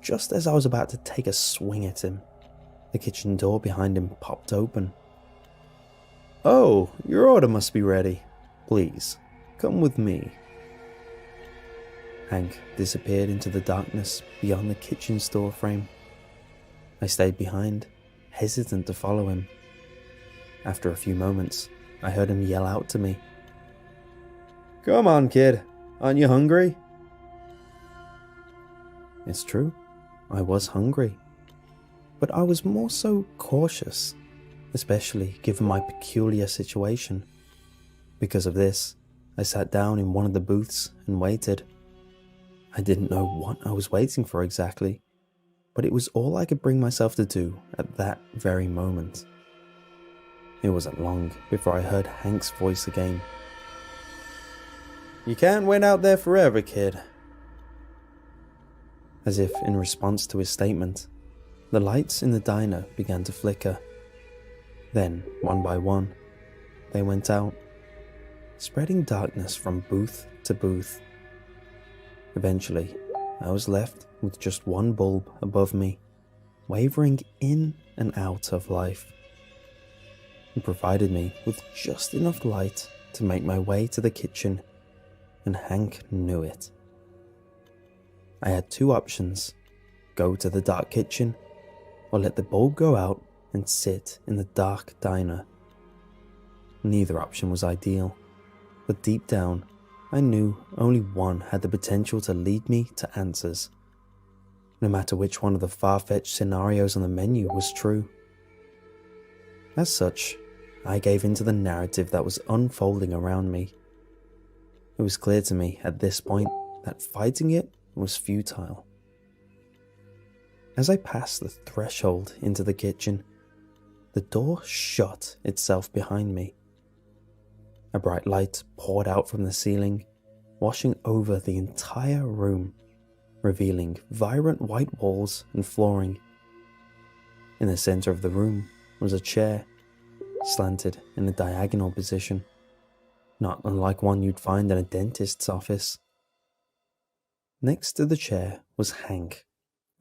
Just as I was about to take a swing at him, the kitchen door behind him popped open. Oh, your order must be ready. Please, come with me. Hank disappeared into the darkness beyond the kitchen's door frame. I stayed behind, hesitant to follow him. After a few moments, I heard him yell out to me. Come on, kid. Aren't you hungry? It's true. I was hungry. But I was more so cautious, especially given my peculiar situation. Because of this, I sat down in one of the booths and waited. I didn't know what I was waiting for exactly, but it was all I could bring myself to do at that very moment. It wasn't long before I heard Hank's voice again. You can't wait out there forever, kid. As if in response to his statement, the lights in the diner began to flicker. Then, one by one, they went out, spreading darkness from booth to booth. Eventually, I was left with just one bulb above me, wavering in and out of life. It provided me with just enough light to make my way to the kitchen, and Hank knew it. I had two options: go to the dark kitchen, or let the bulb go out and sit in the dark diner. Neither option was ideal, but deep down, I knew only one had the potential to lead me to answers. no matter which one of the far-fetched scenarios on the menu was true. As such, I gave in to the narrative that was unfolding around me. It was clear to me at this point that fighting it was futile. As I passed the threshold into the kitchen, the door shut itself behind me. A bright light poured out from the ceiling, washing over the entire room, revealing vibrant white walls and flooring. In the center of the room was a chair, slanted in a diagonal position, not unlike one you'd find in a dentist's office. Next to the chair was Hank,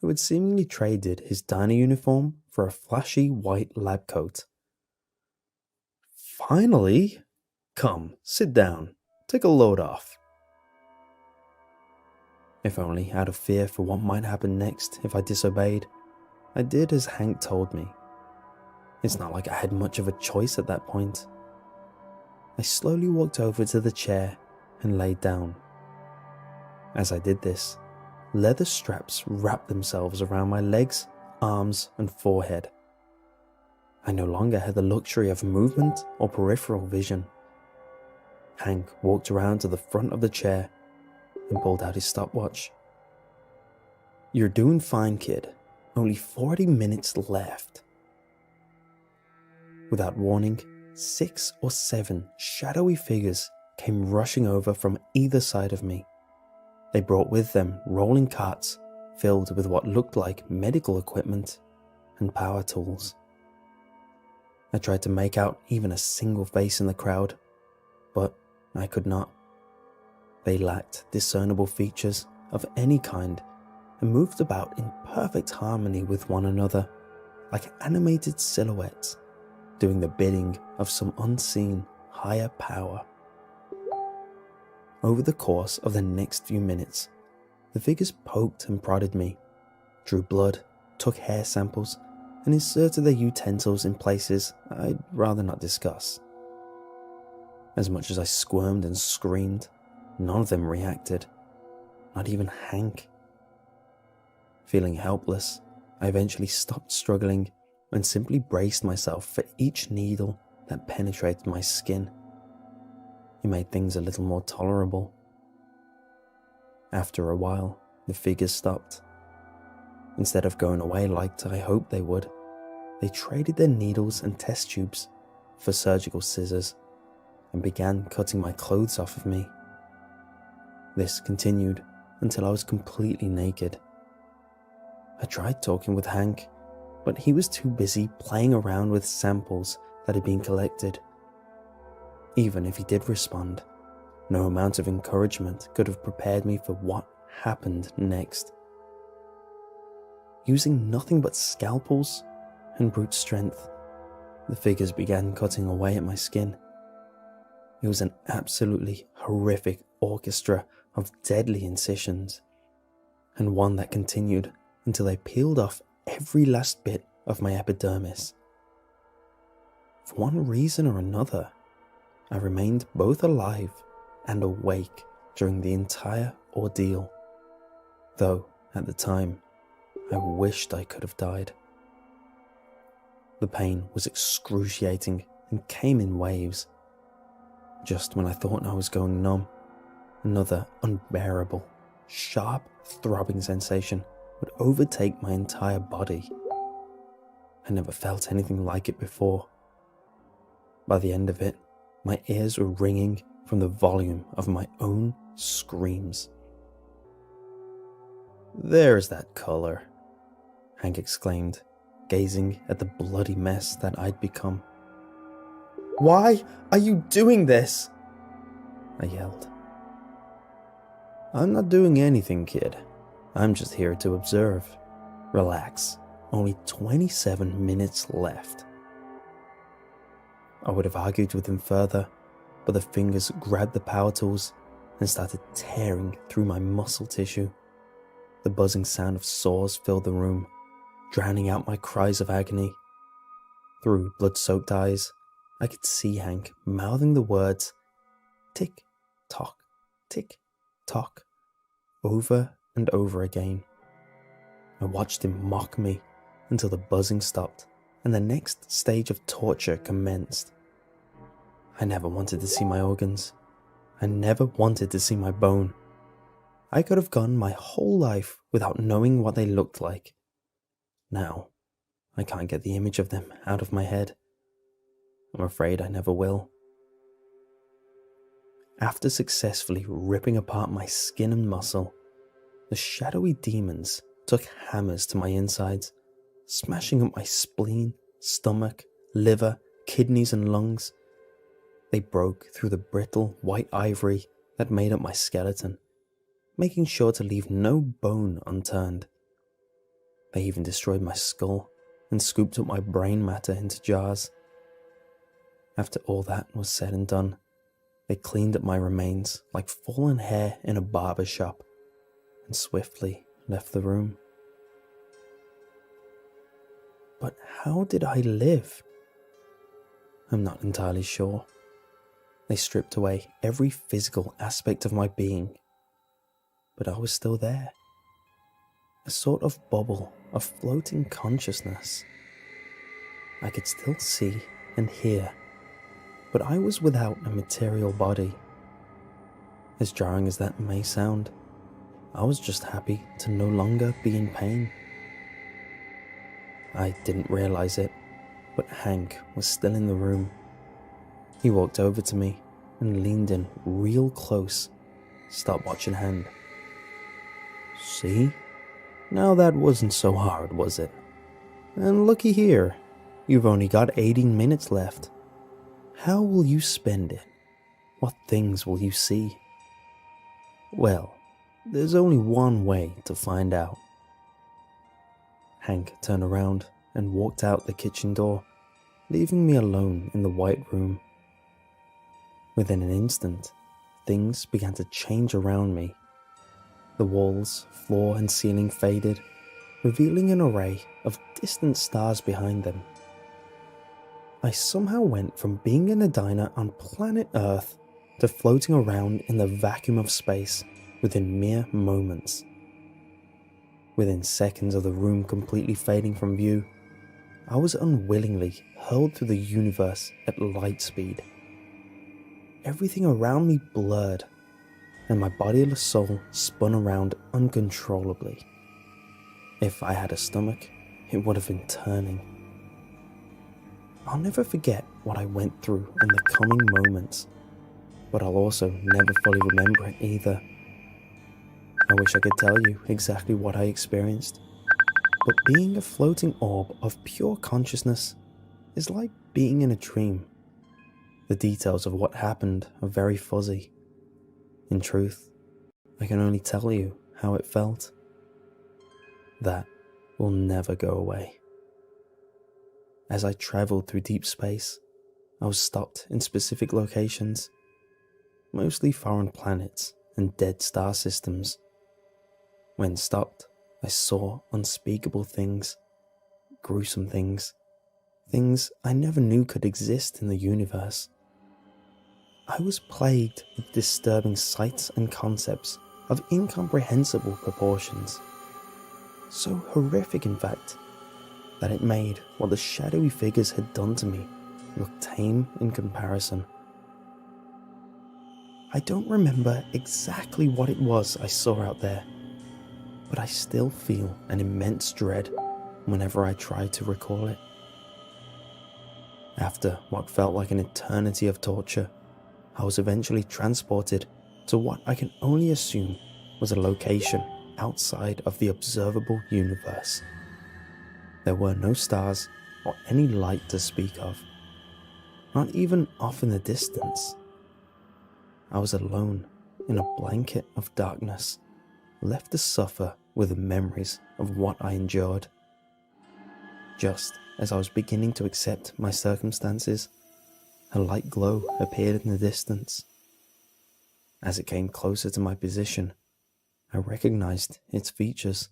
who had seemingly traded his diner uniform for a flashy white lab coat. "Finally? Come, sit down. Take a load off." If only out of fear for what might happen next if I disobeyed, I did as Hank told me. It's not like I had much of a choice at that point. I slowly walked over to the chair and laid down. As I did this, leather straps wrapped themselves around my legs, arms, and forehead. I no longer had the luxury of movement or peripheral vision. Hank walked around to the front of the chair and pulled out his stopwatch. "You're doing fine, kid. Only 40 minutes left." Without warning, 6 or 7 shadowy figures came rushing over from either side of me. They brought with them rolling carts filled with what looked like medical equipment and power tools. I tried to make out even a single face in the crowd, but I could not. They lacked discernible features of any kind and moved about in perfect harmony with one another, like animated silhouettes, doing the bidding of some unseen higher power. Over the course of the next few minutes, the figures poked and prodded me, drew blood, took hair samples, and inserted their utensils in places I'd rather not discuss. As much as I squirmed and screamed, none of them reacted, not even Hank. Feeling helpless, I eventually stopped struggling and simply braced myself for each needle that penetrated my skin. It made things a little more tolerable. After a while, the figures stopped. Instead of going away like I hoped they would, they traded their needles and test tubes for surgical scissors and began cutting my clothes off of me. This continued until I was completely naked. I tried talking with Hank, but he was too busy playing around with samples that had been collected. Even if he did respond, no amount of encouragement could have prepared me for what happened next. Using nothing but scalpels and brute strength, the figures began cutting away at my skin. It was an absolutely horrific orchestra of deadly incisions, and one that continued until they peeled off every last bit of my epidermis. For one reason or another, I remained both alive and awake during the entire ordeal, though at the time, I wished I could have died. The pain was excruciating and came in waves. Just when I thought I was going numb, another unbearable, sharp, throbbing sensation would overtake my entire body. I never felt anything like it before. By the end of it, my ears were ringing from the volume of my own screams. "There's that color," Hank exclaimed, gazing at the bloody mess that I'd become. "Why are you doing this?" I yelled. "I'm not doing anything, kid. I'm just here to observe. Relax. Only 27 minutes left." I would have argued with him further, but the fingers grabbed the power tools and started tearing through my muscle tissue. The buzzing sound of saws filled the room, drowning out my cries of agony. Through blood-soaked eyes, I could see Hank mouthing the words tick, tock, over and over again. I watched him mock me until the buzzing stopped and the next stage of torture commenced. I never wanted to see my organs. I never wanted to see my bone. I could have gone my whole life without knowing what they looked like. Now, I can't get the image of them out of my head. I'm afraid I never will. After successfully ripping apart my skin and muscle, the shadowy demons took hammers to my insides, smashing up my spleen, stomach, liver, kidneys and lungs. They broke through the brittle white ivory that made up my skeleton, making sure to leave no bone unturned. They even destroyed my skull and scooped up my brain matter into jars. After all that was said and done, they cleaned up my remains like fallen hair in a barber shop and swiftly left the room. But how did I live? I'm not entirely sure. They stripped away every physical aspect of my being, but I was still there. A sort of bubble of floating consciousness. I could still see and hear, but I was without a material body. As jarring as that may sound, I was just happy to no longer be in pain. I didn't realize it, but Hank was still in the room. He walked over to me and leaned in real close, stopwatch in hand. See? Now that wasn't so hard, was it? And looky here, you've only got 18 minutes left. How will you spend it? What things will you see? Well, there's only one way to find out. Hank turned around and walked out the kitchen door, leaving me alone in the white room. Within an instant, things began to change around me. The walls, floor and ceiling faded, revealing an array of distant stars behind them. I somehow went from being in a diner on planet Earth to floating around in the vacuum of space within mere moments. Within seconds of the room completely fading from view, I was unwillingly hurled through the universe at light speed. Everything around me blurred, and my bodiless soul spun around uncontrollably. If I had a stomach, it would have been turning. I'll never forget what I went through in the coming moments, but I'll also never fully remember it either. I wish I could tell you exactly what I experienced, but being a floating orb of pure consciousness is like being in a dream. The details of what happened are very fuzzy. In truth, I can only tell you how it felt. That will never go away. As I traveled through deep space, I was stopped in specific locations, mostly foreign planets and dead star systems. When stopped, I saw unspeakable things, gruesome things, things I never knew could exist in the universe. I was plagued with disturbing sights and concepts of incomprehensible proportions. So horrific, in fact, that it made what the shadowy figures had done to me look tame in comparison. I don't remember exactly what it was I saw out there, but I still feel an immense dread whenever I try to recall it. After what felt like an eternity of torture, I was eventually transported to what I can only assume was a location outside of the observable universe. There were no stars or any light to speak of, not even off in the distance. I was alone in a blanket of darkness, left to suffer with the memories of what I endured. Just as I was beginning to accept my circumstances, a light glow appeared in the distance. As it came closer to my position, I recognized its features.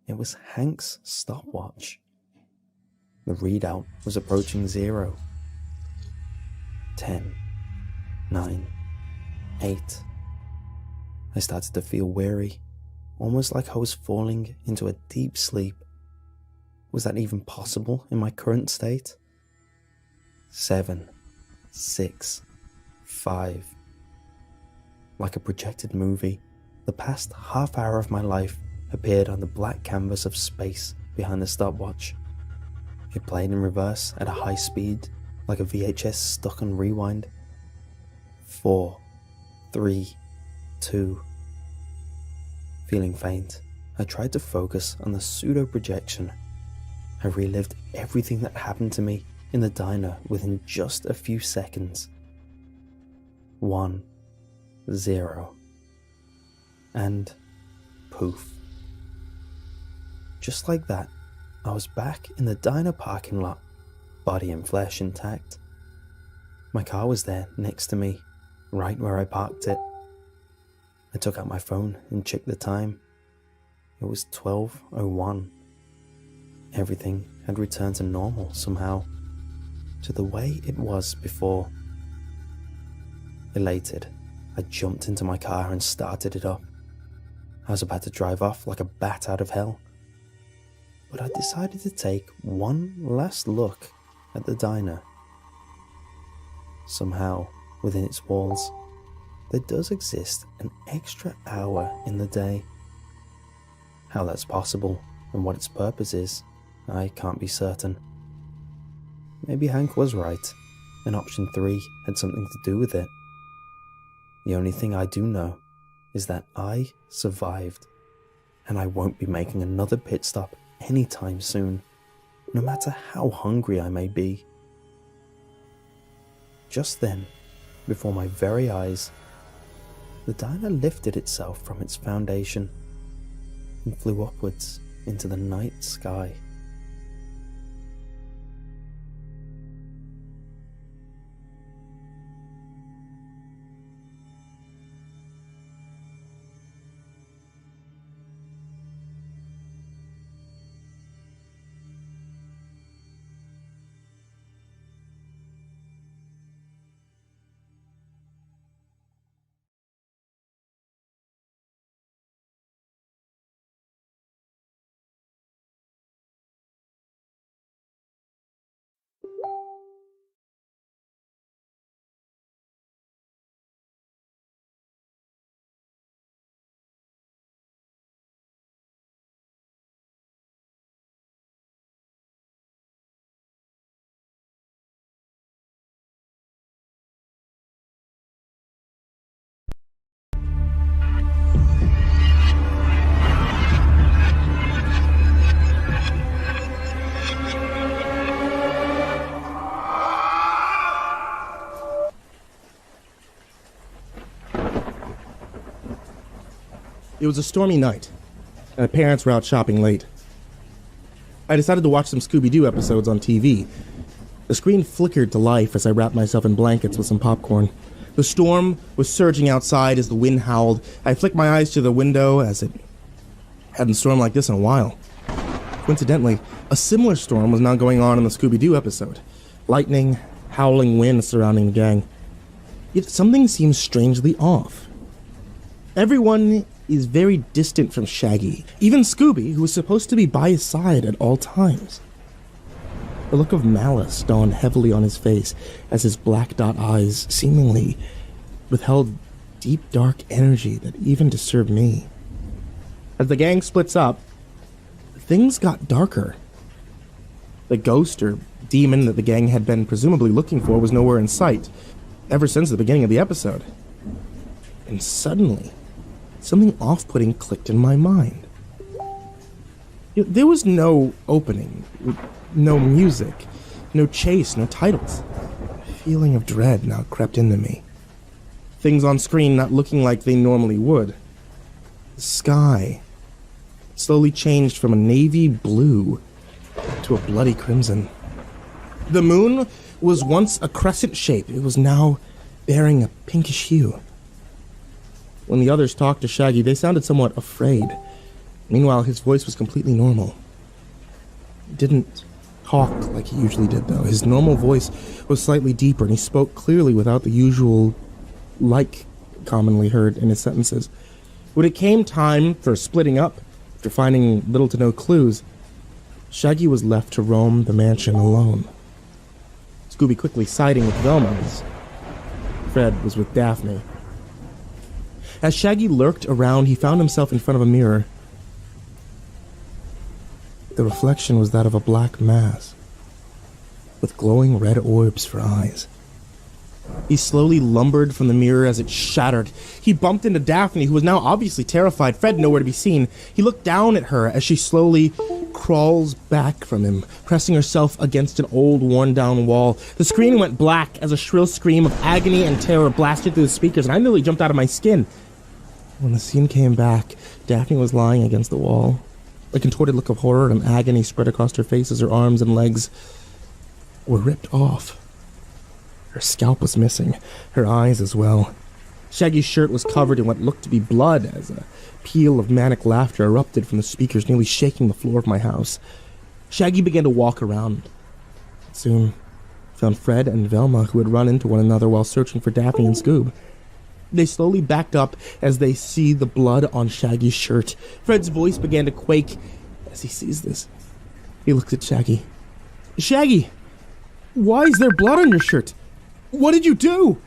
It was Hank's stopwatch. The readout was approaching 0. 10, 9, 8. I started to feel weary, almost like I was falling into a deep sleep. Was that even possible in my current state? 7, 6, 5. Like a projected movie, the past half hour of my life appeared on the black canvas of space behind the stopwatch. It played in reverse at a high speed, like a VHS stuck on rewind. 4, 3, 2. Feeling faint, I tried to focus on the pseudo-projection. I relived everything that happened to me in the diner within just a few seconds. 1, 0. And poof. Just like that, I was back in the diner parking lot, body and flesh intact. My car was there next to me, right where I parked it. I took out my phone and checked the time. It was 12:01. Everything had returned to normal somehow, to the way it was before. Elated, I jumped into my car and started it up. I was about to drive off like a bat out of hell, but I decided to take one last look at the diner. Somehow, within its walls, there does exist an extra hour in the day. How that's possible and what its purpose is, I can't be certain. Maybe Hank was right, and option 3 had something to do with it. The only thing I do know is that I survived, and I won't be making another pit stop anytime soon, no matter how hungry I may be. Just then, before my very eyes, the diner lifted itself from its foundation and flew upwards into the night sky. It was a stormy night, and my parents were out shopping late. I decided to watch some Scooby-Doo episodes on TV. The screen flickered to life as I wrapped myself in blankets with some popcorn. The storm was surging outside as the wind howled. I flicked my eyes to the window as it hadn't stormed like this in a while. Coincidentally, a similar storm was now going on in the Scooby-Doo episode. Lightning, howling wind surrounding the gang. Yet something seems strangely off. Everyone is very distant from Shaggy, even Scooby, who was supposed to be by his side at all times. A look of malice dawned heavily on his face as his black dot eyes seemingly withheld deep dark energy that even disturbed me. As the gang splits up, things got darker. The ghost or demon that the gang had been presumably looking for was nowhere in sight, ever since the beginning of the episode. And suddenly, something off-putting clicked in my mind. There was no opening, no music, no chase, no titles. A feeling of dread now crept into me. Things on screen not looking like they normally would. The sky slowly changed from a navy blue to a bloody crimson. The moon was once a crescent shape. It was now bearing a pinkish hue. When the others talked to Shaggy, they sounded somewhat afraid. Meanwhile, his voice was completely normal. He didn't talk like he usually did, though. His normal voice was slightly deeper, and he spoke clearly without the usual like commonly heard in his sentences. When it came time for splitting up, after finding little to no clues, Shaggy was left to roam the mansion alone. Scooby quickly siding with Velma as Fred was with Daphne. As Shaggy lurked around, he found himself in front of a mirror. The reflection was that of a black mass, with glowing red orbs for eyes. He slowly lumbered from the mirror as it shattered. He bumped into Daphne, who was now obviously terrified. Fred nowhere to be seen. He looked down at her as she slowly crawls back from him, pressing herself against an old, worn-down wall. The screen went black as a shrill scream of agony and terror blasted through the speakers, and I nearly jumped out of my skin. When the scene came back, Daphne was lying against the wall. A contorted look of horror and agony spread across her face as her arms and legs were ripped off. Her scalp was missing, her eyes as well. Shaggy's shirt was covered in what looked to be blood as a peal of manic laughter erupted from the speakers, nearly shaking the floor of my house. Shaggy began to walk around. Soon, found Fred and Velma, who had run into one another while searching for Daphne and Scoob. They slowly backed up as they see the blood on Shaggy's shirt. Fred's voice began to quake as he sees this. He looked at Shaggy. "Shaggy, why is there blood on your shirt? What did you do?"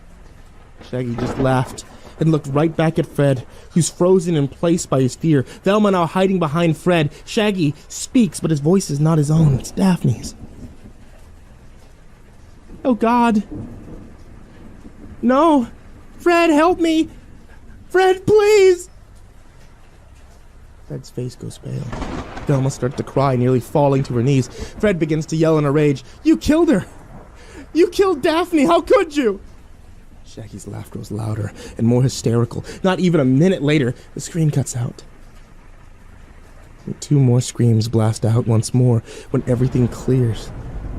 Shaggy just laughed and looked right back at Fred, who's frozen in place by his fear. Velma now hiding behind Fred. Shaggy speaks, but his voice is not his own. It's Daphne's. "Oh, God. No. Fred, help me. Fred, please." Fred's face goes pale. Velma starts to cry, nearly falling to her knees. Fred begins to yell in a rage. "You killed her! You killed Daphne! How could you?" Shaggy's laugh grows louder and more hysterical. Not even a minute later, the screen cuts out. And 2 more screams blast out once more when everything clears.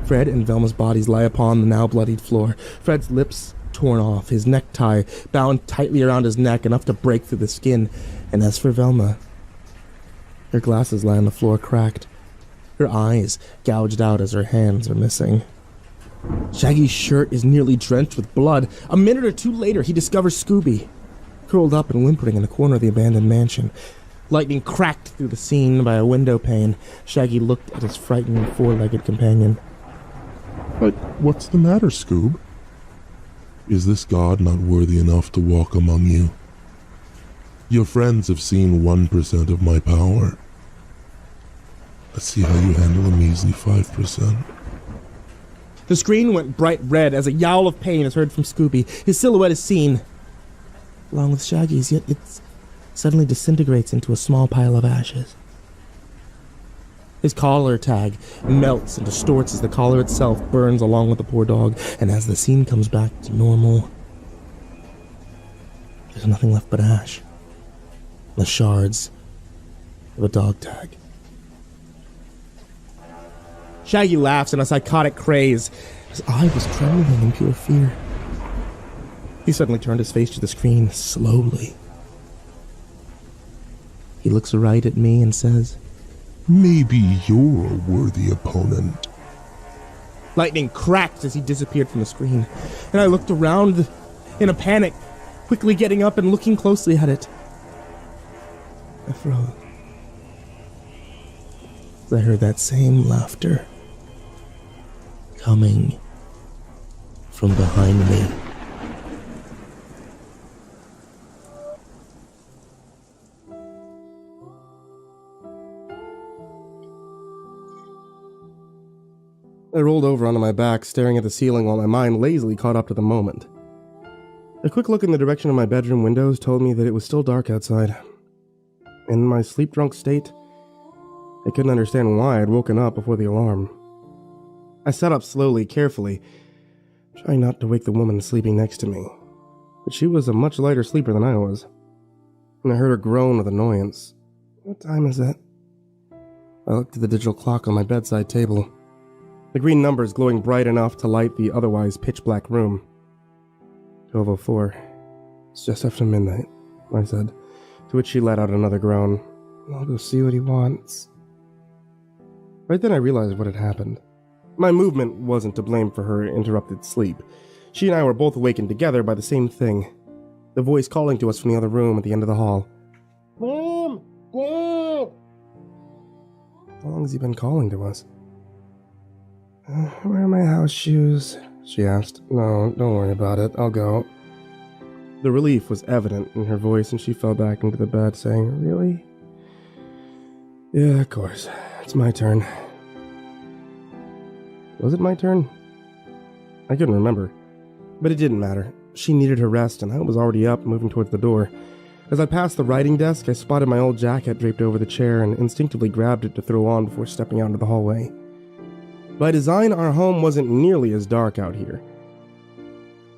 Fred and Velma's bodies lie upon the now bloodied floor. Fred's lips torn off, his necktie bound tightly around his neck, enough to break through the skin. And as for Velma, her glasses lie on the floor cracked, her eyes gouged out as her hands are missing. Shaggy's shirt is nearly drenched with blood. A minute or 2 later, he discovers Scooby, curled up and whimpering in the corner of the abandoned mansion. Lightning cracked through the scene by a window pane. Shaggy looked at his frightened 4-legged companion. "But what's the matter, Scoob? Is this god not worthy enough to walk among you? Your friends have seen 1% of my power. Let's see how you handle a measly 5%. The screen went bright red as a yowl of pain is heard from Scooby. His silhouette is seen, along with Shaggy's, yet it suddenly disintegrates into a small pile of ashes. His collar tag melts and distorts as the collar itself burns along with the poor dog, and as the scene comes back to normal, there's nothing left but ash. The shards of a dog tag. Shaggy laughs in a psychotic craze. His eye was trembling in pure fear. He suddenly turned his face to the screen, slowly. He looks right at me and says, Maybe you're a worthy opponent. Lightning cracked as he disappeared from the screen, and I looked around in a panic, quickly getting up and looking closely at it. I froze. I heard that same laughter coming from behind me. I rolled over onto my back, staring at the ceiling while my mind lazily caught up to the moment. A quick look in the direction of my bedroom windows told me that it was still dark outside. In my sleep-drunk state, I couldn't understand why I'd woken up before the alarm. I sat up slowly, carefully, trying not to wake the woman sleeping next to me. But she was a much lighter sleeper than I was, and I heard her groan with annoyance. What time is it? I looked at the digital clock on my bedside table. The green numbers glowing bright enough to light the otherwise pitch-black room. 12:04. It's just after midnight, I said, to which she let out another groan. I'll go see what he wants. Right then I realized what had happened. My movement wasn't to blame for her interrupted sleep. She and I were both awakened together by the same thing. The voice calling to us from the other room at the end of the hall. How long has he been calling to us? Where are my house shoes? She asked. No, don't worry about it. I'll go. The relief was evident in her voice, and she fell back into the bed, saying, Really? Yeah, of course. It's my turn. Was it my turn? I couldn't remember. But it didn't matter. She needed her rest, and I was already up, moving towards the door. As I passed the writing desk, I spotted my old jacket draped over the chair and instinctively grabbed it to throw on before stepping out into the hallway. By design, our home wasn't nearly as dark out here.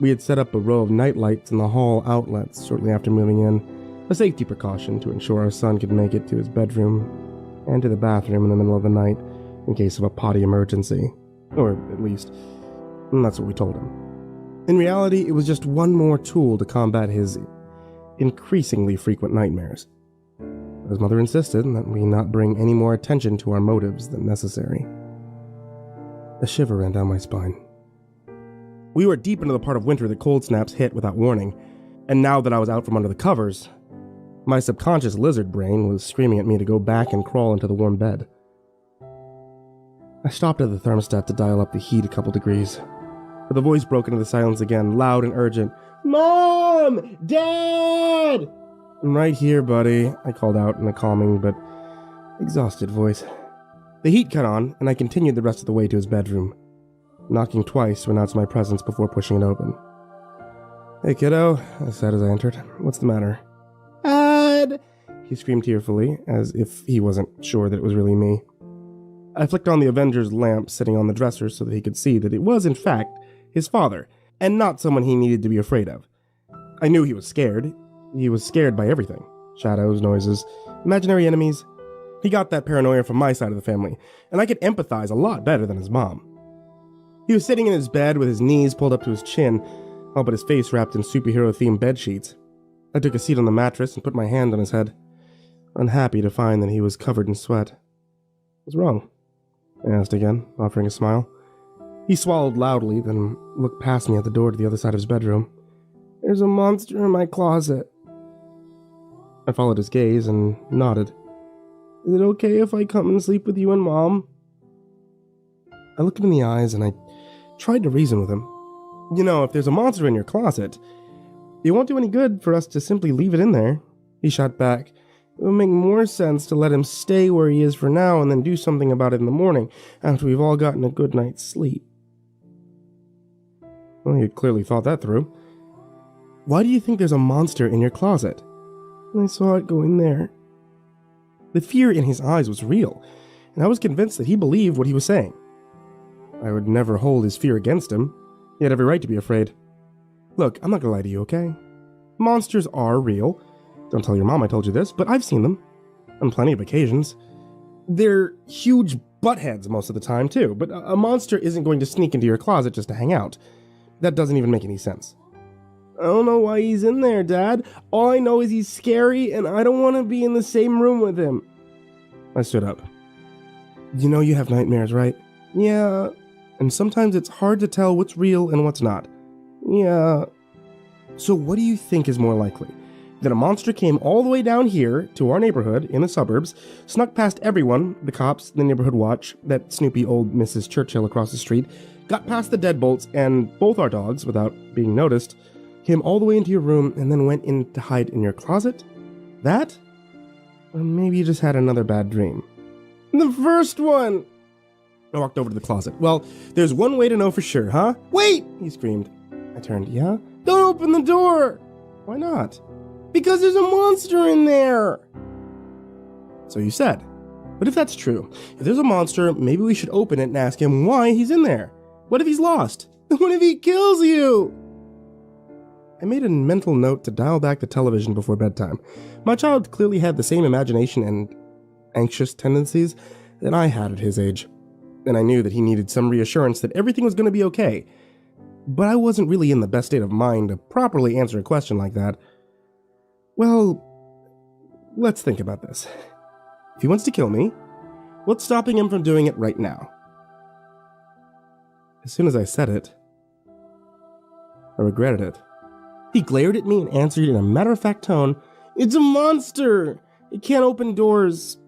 We had set up a row of night lights in the hall outlets shortly after moving in, a safety precaution to ensure our son could make it to his bedroom and to the bathroom in the middle of the night in case of a potty emergency. Or at least, that's what we told him. In reality, it was just one more tool to combat his increasingly frequent nightmares. His mother insisted that we not bring any more attention to our motives than necessary. A shiver ran down my spine. We were deep into the part of winter that cold snaps hit without warning, and now that I was out from under the covers, my subconscious lizard brain was screaming at me to go back and crawl into the warm bed. I stopped at the thermostat to dial up the heat a couple degrees, but the voice broke into the silence again, loud and urgent. Mom! Dad! I'm right here, buddy, I called out in a calming but exhausted voice. The heat cut on, and I continued the rest of the way to his bedroom, knocking twice to announce my presence before pushing it open. Hey, kiddo, I said as I entered. What's the matter? Dad! He screamed tearfully, as if he wasn't sure that it was really me. I flicked on the Avenger's lamp sitting on the dresser so that he could see that it was, in fact, his father, and not someone he needed to be afraid of. I knew he was scared. He was scared by everything. Shadows, noises, imaginary enemies. He got that paranoia from my side of the family, and I could empathize a lot better than his mom. He was sitting in his bed with his knees pulled up to his chin, all but his face wrapped in superhero-themed bedsheets. I took a seat on the mattress and put my hand on his head, unhappy to find that he was covered in sweat. What's wrong? I asked again, offering a smile. He swallowed loudly, then looked past me at the door to the other side of his bedroom. There's a monster in my closet. I followed his gaze and nodded. Is it okay if I come and sleep with you and Mom? I looked him in the eyes and I tried to reason with him. You know, if there's a monster in your closet, it won't do any good for us to simply leave it in there. He shot back. It would make more sense to let him stay where he is for now and then do something about it in the morning after we've all gotten a good night's sleep. Well, you clearly thought that through. Why do you think there's a monster in your closet? I saw it go in there. The fear in his eyes was real, and I was convinced that he believed what he was saying. I would never hold his fear against him. He had every right to be afraid. Look, I'm not gonna lie to you, okay? Monsters are real. Don't tell your mom I told you this, but I've seen them. On plenty of occasions. They're huge buttheads most of the time, too, but a monster isn't going to sneak into your closet just to hang out. That doesn't even make any sense. I don't know why he's in there, Dad. All I know is he's scary, and I don't want to be in the same room with him. I stood up. You know you have nightmares, right? Yeah. And sometimes it's hard to tell what's real and what's not. Yeah. So what do you think is more likely? That a monster came all the way down here to our neighborhood in the suburbs, snuck past everyone, the cops, the neighborhood watch, that snoopy old Mrs. Churchill across the street, got past the deadbolts and both our dogs, without being noticed, came all the way into your room and then went in to hide in your closet? That? Or maybe you just had another bad dream. The first one! I walked over to the closet. Well, there's one way to know for sure, huh? Wait! He screamed. I turned. Yeah? Don't open the door! Why not? Because there's a monster in there! So you said. But if that's true, if there's a monster, maybe we should open it and ask him why he's in there. What if he's lost? What if he kills you? I made a mental note to dial back the television before bedtime. My child clearly had the same imagination and anxious tendencies that I had at his age, and I knew that he needed some reassurance that everything was going to be okay. But I wasn't really in the best state of mind to properly answer a question like that. Well, let's think about this. If he wants to kill me, what's stopping him from doing it right now? As soon as I said it, I regretted it. He glared at me and answered in a matter-of-fact tone, It's a monster! It can't open doors.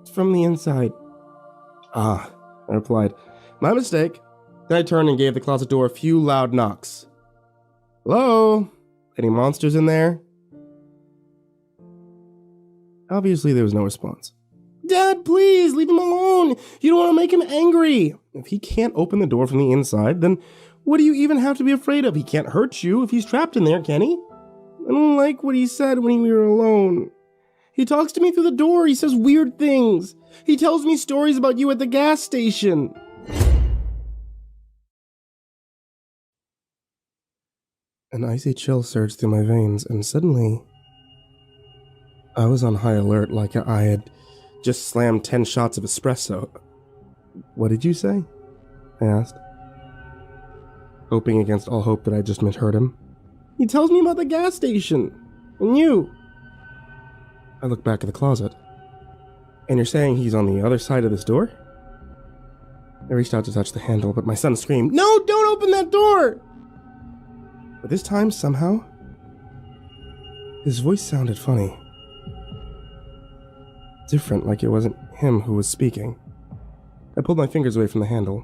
It's from the inside. Ah, I replied. My mistake. Then I turned and gave the closet door a few loud knocks. Hello? Any monsters in there? Obviously, there was no response. Dad, please, leave him alone. You don't want to make him angry. If he can't open the door from the inside, then what do you even have to be afraid of? He can't hurt you if he's trapped in there, can he? I don't like what he said when we were alone. He talks to me through the door. He says weird things. He tells me stories about you at the gas station. An icy chill surged through my veins, and suddenly, I was on high alert like I had just slammed 10 shots of espresso. What did you say? I asked, hoping against all hope that I just misheard him. He tells me about the gas station, and you. I looked back at the closet. And you're saying he's on the other side of this door? I reached out to touch the handle, but my son screamed, "No, don't open that door!" But this time, somehow, his voice sounded funny. Different, like it wasn't him who was speaking. I pulled my fingers away from the handle.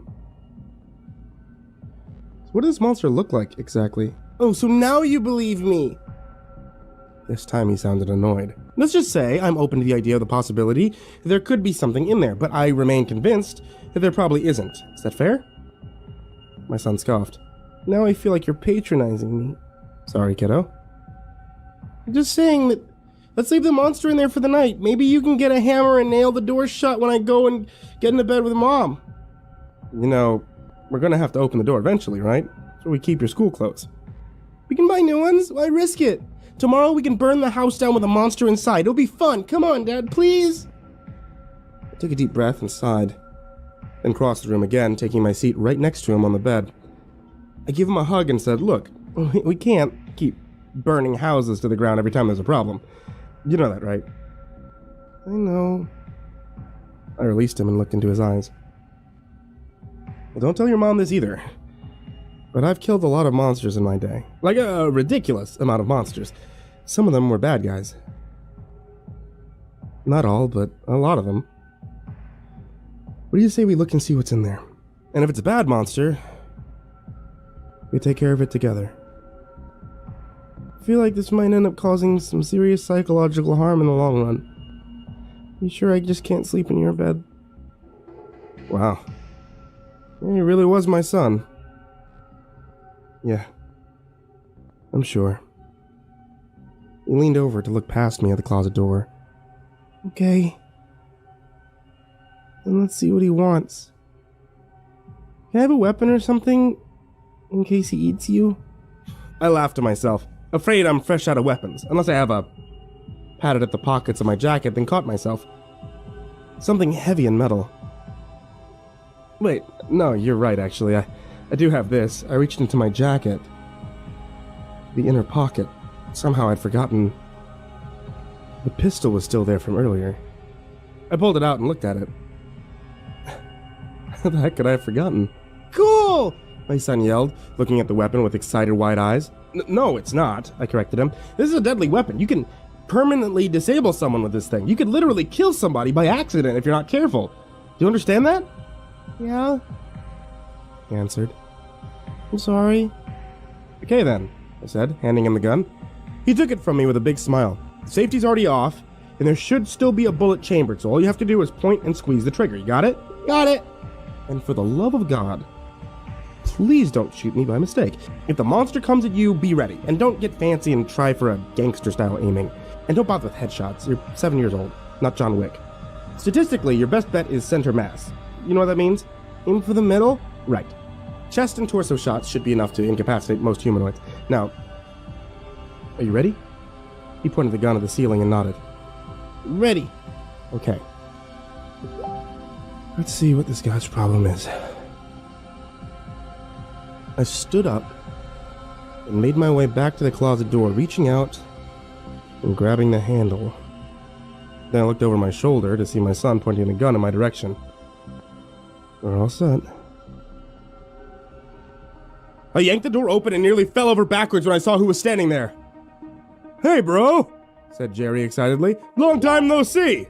What does this monster look like, exactly? Oh, so now you believe me! This time he sounded annoyed. Let's just say I'm open to the idea of the possibility that there could be something in there, but I remain convinced that there probably isn't. Is that fair? My son scoffed. Now I feel like you're patronizing me. Sorry, kiddo. I'm just saying that let's leave the monster in there for the night. Maybe you can get a hammer and nail the door shut when I go and get into bed with Mom. You know, we're gonna have to open the door eventually, right? So we keep your school clothes. We can buy new ones. Why risk it? Tomorrow we can burn the house down with a monster inside. It'll be fun. Come on, Dad, please. I took a deep breath and sighed, then crossed the room again, taking my seat right next to him on the bed. I gave him a hug and said, look, we can't keep burning houses to the ground every time there's a problem. You know that, right? I know. I released him and looked into his eyes. Well, don't tell your mom this either. But I've killed a lot of monsters in my day. Like a ridiculous amount of monsters. Some of them were bad guys. Not all, but a lot of them. What do you say we look and see what's in there? And if it's a bad monster, we take care of it together. I feel like this might end up causing some serious psychological harm in the long run. You sure I just can't sleep in your bed? Wow. Yeah, he really was my son. Yeah. I'm sure. He leaned over to look past me at the closet door. Okay. Then let's see what he wants. Can I have a weapon or something? In case he eats you? I laughed to myself, afraid I'm fresh out of weapons, unless I have a patted at the pockets of my jacket, then caught myself. Something heavy and metal. Wait, no, you're right, actually. I do have this. I reached into my jacket. The inner pocket. Somehow I'd forgotten. The pistol was still there from earlier. I pulled it out and looked at it. How the heck could I have forgotten? Cool! My son yelled, looking at the weapon with excited wide eyes. No, it's not, I corrected him. This is a deadly weapon. You can permanently disable someone with this thing. You could literally kill somebody by accident if you're not careful. Do you understand that? Yeah, he answered. I'm sorry. Okay then, I said, handing him the gun. He took it from me with a big smile. The safety's already off, and there should still be a bullet chambered, so all you have to do is point and squeeze the trigger. You got it? Got it! And for the love of God, please don't shoot me by mistake. If the monster comes at you, be ready, and don't get fancy and try for a gangster-style aiming. And don't bother with headshots. You're 7 years old, not John Wick. Statistically, your best bet is center mass. You know what that means? Aim for the middle? Right. Chest and torso shots should be enough to incapacitate most humanoids. Now, are you ready? He pointed the gun at the ceiling and nodded. Ready. Okay. Let's see what this guy's problem is. I stood up and made my way back to the closet door, reaching out and grabbing the handle. Then I looked over my shoulder to see my son pointing the gun in my direction. We're all set. I yanked the door open and nearly fell over backwards when I saw who was standing there. Hey, bro, said Jerry excitedly. Long time no see.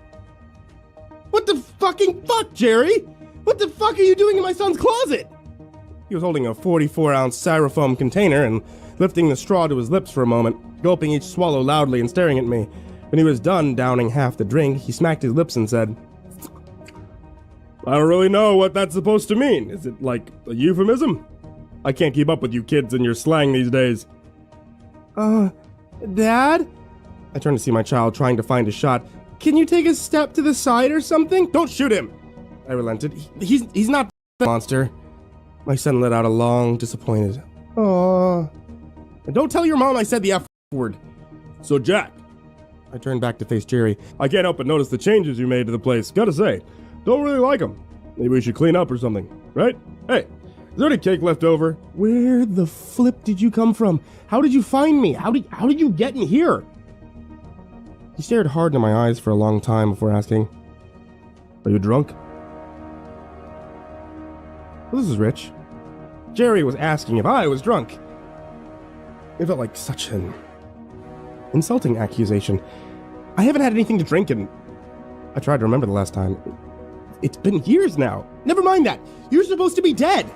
What the fucking fuck, Jerry? What the fuck are you doing in my son's closet? He was holding a 44-ounce styrofoam container and lifting the straw to his lips for a moment, gulping each swallow loudly and staring at me. When he was done downing half the drink, he smacked his lips and said, I don't really know what that's supposed to mean. Is it like a euphemism? I can't keep up with you kids and your slang these days. Dad? I turned to see my child trying to find a shot. Can you take a step to the side or something? Don't shoot him! I relented. He's not the monster. My son let out a long, disappointed, "Aww." And don't tell your mom I said the F word. So, Jack. I turned back to face Jerry. I can't help but notice the changes you made to the place. Gotta say, don't really like them. Maybe we should clean up or something, right? Hey, is there any cake left over? Where the flip did you come from? How did you find me? How did you get in here? He stared hard into my eyes for a long time before asking, Are you drunk? Well, this is rich. Jerry was asking if I was drunk. It felt like such an insulting accusation. I haven't had anything to drink and I tried to remember the last time. It's been years now. Never mind that. You're supposed to be dead.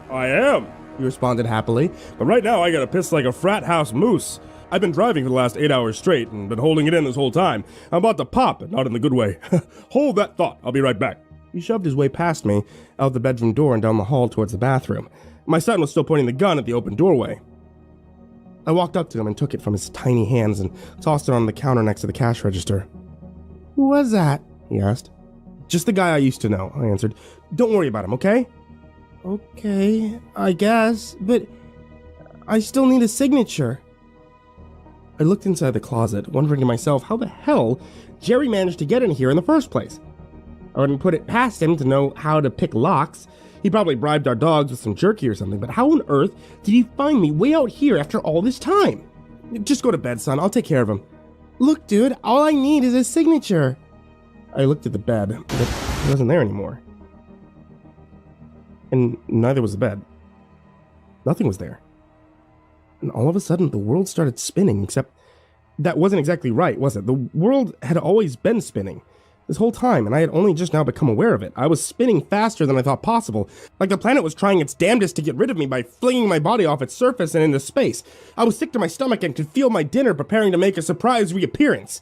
I am, he responded happily. But right now I gotta piss like a frat house moose. I've been driving for the last 8 hours straight and been holding it in this whole time. I'm about to pop, but not in the good way. Hold that thought. I'll be right back. He shoved his way past me, out the bedroom door and down the hall towards the bathroom. My son was still pointing the gun at the open doorway. I walked up to him and took it from his tiny hands and tossed it on the counter next to the cash register. Who was that? He asked. Just the guy I used to know, I answered. Don't worry about him, okay? Okay, I guess, but I still need a signature. I looked inside the closet, wondering to myself how the hell Jerry managed to get in here in the first place. I wouldn't put it past him to know how to pick locks. He probably bribed our dogs with some jerky or something, but how on earth did he find me way out here after all this time? Just go to bed, son. I'll take care of him. Look, dude, all I need is a signature. I looked at the bed, but it wasn't there anymore. And neither was the bed. Nothing was there. And all of a sudden, the world started spinning, except that wasn't exactly right, was it? The world had always been spinning this whole time, and I had only just now become aware of it. I was spinning faster than I thought possible, like the planet was trying its damnedest to get rid of me by flinging my body off its surface and into space. I was sick to my stomach and could feel my dinner preparing to make a surprise reappearance.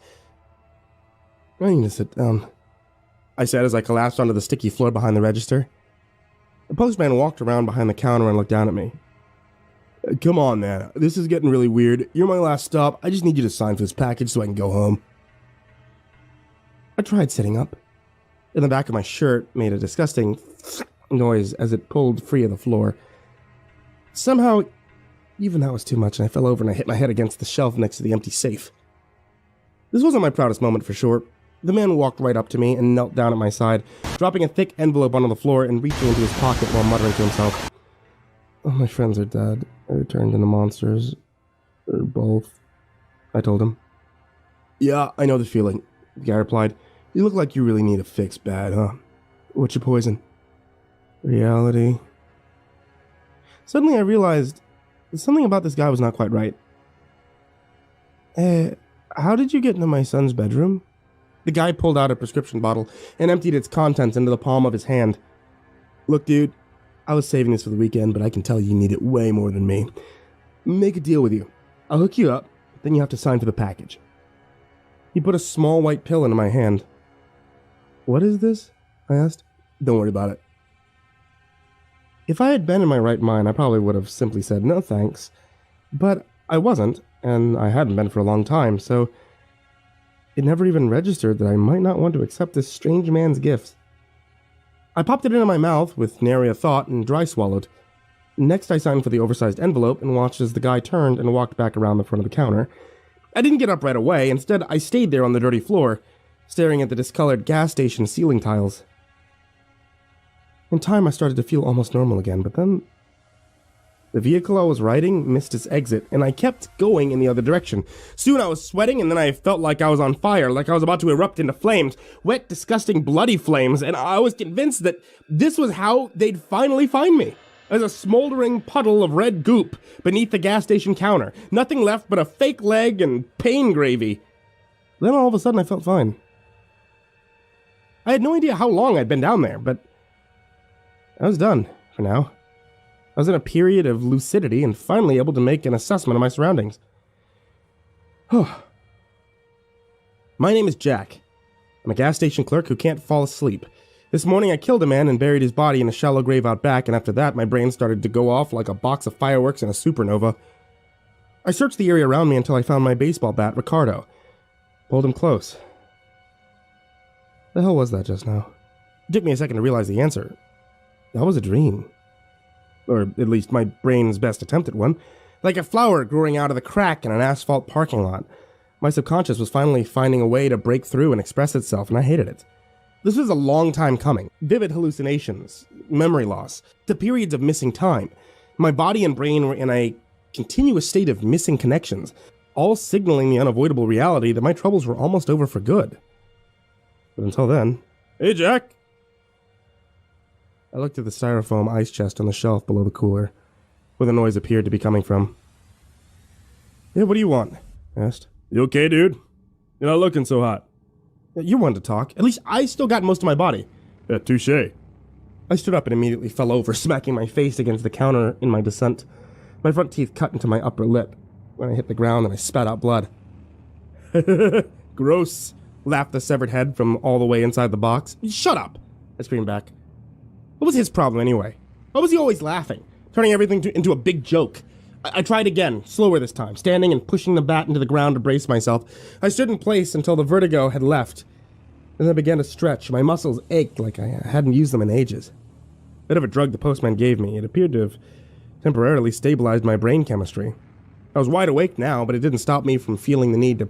I need to sit down, I said as I collapsed onto the sticky floor behind the register. The postman walked around behind the counter and looked down at me. Come on, man. This is getting really weird. You're my last stop. I just need you to sign for this package so I can go home. I tried sitting up. And the back of my shirt made a disgusting noise as it pulled free of the floor. Somehow, even that was too much, and I fell over and I hit my head against the shelf next to the empty safe. This wasn't my proudest moment for sure. The man walked right up to me and knelt down at my side, dropping a thick envelope onto the floor and reaching into his pocket while muttering to himself. All my friends are dead, or turned into monsters, or both, I told him. Yeah, I know the feeling, the guy replied. You look like you really need a fix bad, huh? What's your poison? Reality. Suddenly I realized that something about this guy was not quite right. How did you get into my son's bedroom? The guy pulled out a prescription bottle and emptied its contents into the palm of his hand. Look, dude, I was saving this for the weekend, but I can tell you need it way more than me. Make a deal with you. I'll hook you up, then you have to sign for the package. He put a small white pill into my hand. What is this? I asked. Don't worry about it. If I had been in my right mind, I probably would have simply said no thanks. But I wasn't, and I hadn't been for a long time, so it never even registered that I might not want to accept this strange man's gift. I popped it into my mouth with nary a thought and dry swallowed. Next, I signed for the oversized envelope and watched as the guy turned and walked back around the front of the counter. I didn't get up right away. Instead, I stayed there on the dirty floor, staring at the discolored gas station ceiling tiles. In time, I started to feel almost normal again, but then the vehicle I was riding missed its exit, and I kept going in the other direction. Soon I was sweating, and then I felt like I was on fire, like I was about to erupt into flames, wet, disgusting, bloody flames, and I was convinced that this was how they'd finally find me. As a smoldering puddle of red goop beneath the gas station counter. Nothing left but a fake leg and pain gravy. Then all of a sudden I felt fine. I had no idea how long I'd been down there, but I was done for now. I was in a period of lucidity and finally able to make an assessment of my surroundings. My name is Jack. I'm a gas station clerk who can't fall asleep. This morning I killed a man and buried his body in a shallow grave out back, and after that my brain started to go off like a box of fireworks in a supernova. I searched the area around me until I found my baseball bat, Ricardo. Pulled him close. The hell was that just now? It took me a second to realize the answer. That was a dream. Or at least my brain's best attempt at one. Like a flower growing out of the crack in an asphalt parking lot. My subconscious was finally finding a way to break through and express itself, and I hated it. This was a long time coming. Vivid hallucinations, memory loss, the periods of missing time. My body and brain were in a continuous state of missing connections, all signaling the unavoidable reality that my troubles were almost over for good. But until then... Hey, Jack! I looked at the styrofoam ice chest on the shelf below the cooler, where the noise appeared to be coming from. Yeah, what do you want? I asked. You okay, dude? You're not looking so hot. You wanted to talk. At least I still got most of my body. Yeah, touche. I stood up and immediately fell over, smacking my face against the counter in my descent. My front teeth cut into my upper lip when I hit the ground and I spat out blood. Gross, laughed the severed head from all the way inside the box. Shut up, I screamed back. What was his problem anyway? Why was he always laughing, turning everything into a big joke? I tried again, slower this time, standing and pushing the bat into the ground to brace myself. I stood in place until the vertigo had left. Then I began to stretch. My muscles ached like I hadn't used them in ages. Bit of a drug the postman gave me. It appeared to have temporarily stabilized my brain chemistry. I was wide awake now, but it didn't stop me from feeling the need to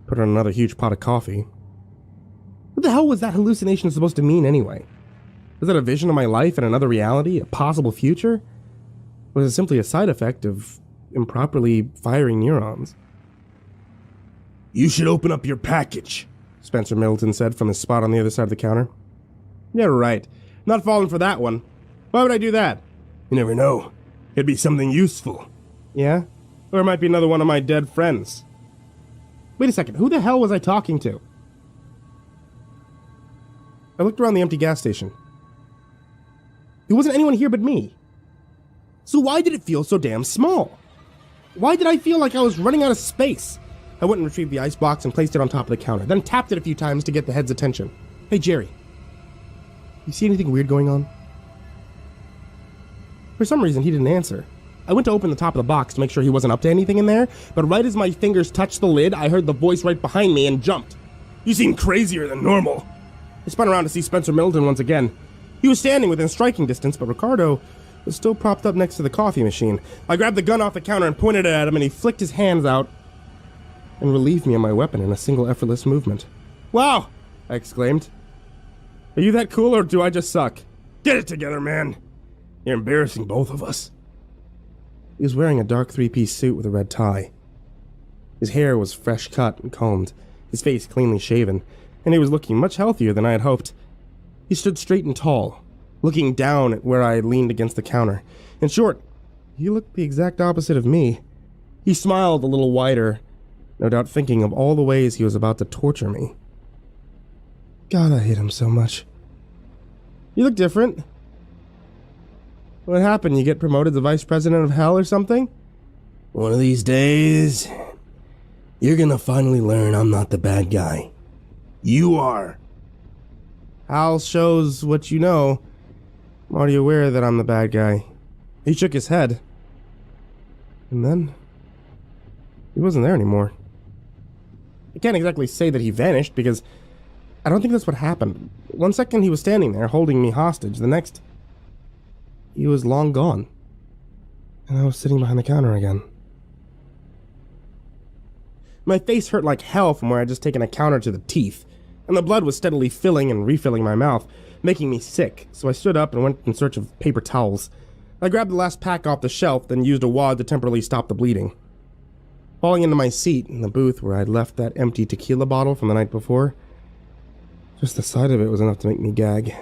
put on another huge pot of coffee. What the hell was that hallucination supposed to mean anyway? Was that a vision of my life in another reality? A possible future? Or was it simply a side effect of improperly firing neurons? You should open up your package, Spencer Middleton said from his spot on the other side of the counter. Yeah, right. Not falling for that one. Why would I do that? You never know. It'd be something useful. Yeah? Or it might be another one of my dead friends. Wait a second, who the hell was I talking to? I looked around the empty gas station. There wasn't anyone here but me. So why did it feel so damn small? Why did I feel like I was running out of space? I went and retrieved the ice box and placed it on top of the counter, then tapped it a few times to get the head's attention. Hey, Jerry. You see anything weird going on? For some reason, he didn't answer. I went to open the top of the box to make sure he wasn't up to anything in there, but right as my fingers touched the lid, I heard the voice right behind me and jumped. You seem crazier than normal. I spun around to see Spencer Middleton once again. He was standing within striking distance, but Ricardo was still propped up next to the coffee machine. I grabbed the gun off the counter and pointed it at him, and he flicked his hands out and relieved me of my weapon in a single effortless movement. Wow! I exclaimed. Are you that cool, or do I just suck? Get it together, man! You're embarrassing both of us. He was wearing a dark three-piece suit with a red tie. His hair was fresh cut and combed, his face cleanly shaven, and he was looking much healthier than I had hoped. He stood straight and tall, looking down at where I had leaned against the counter. In short, he looked the exact opposite of me. He smiled a little wider, no doubt thinking of all the ways he was about to torture me. God, I hate him so much. You look different. What happened? You get promoted to vice president of hell or something? One of these days, you're gonna finally learn I'm not the bad guy. You are. Hal shows what you know. I'm already aware that I'm the bad guy. He shook his head. And then, he wasn't there anymore. I can't exactly say that he vanished, because I don't think that's what happened. One second he was standing there, holding me hostage. The next, he was long gone. And I was sitting behind the counter again. My face hurt like hell from where I'd just taken a counter to the teeth, and the blood was steadily filling and refilling my mouth, making me sick, so I stood up and went in search of paper towels. I grabbed the last pack off the shelf, then used a wad to temporarily stop the bleeding. Falling into my seat in the booth where I'd left that empty tequila bottle from the night before, just the sight of it was enough to make me gag.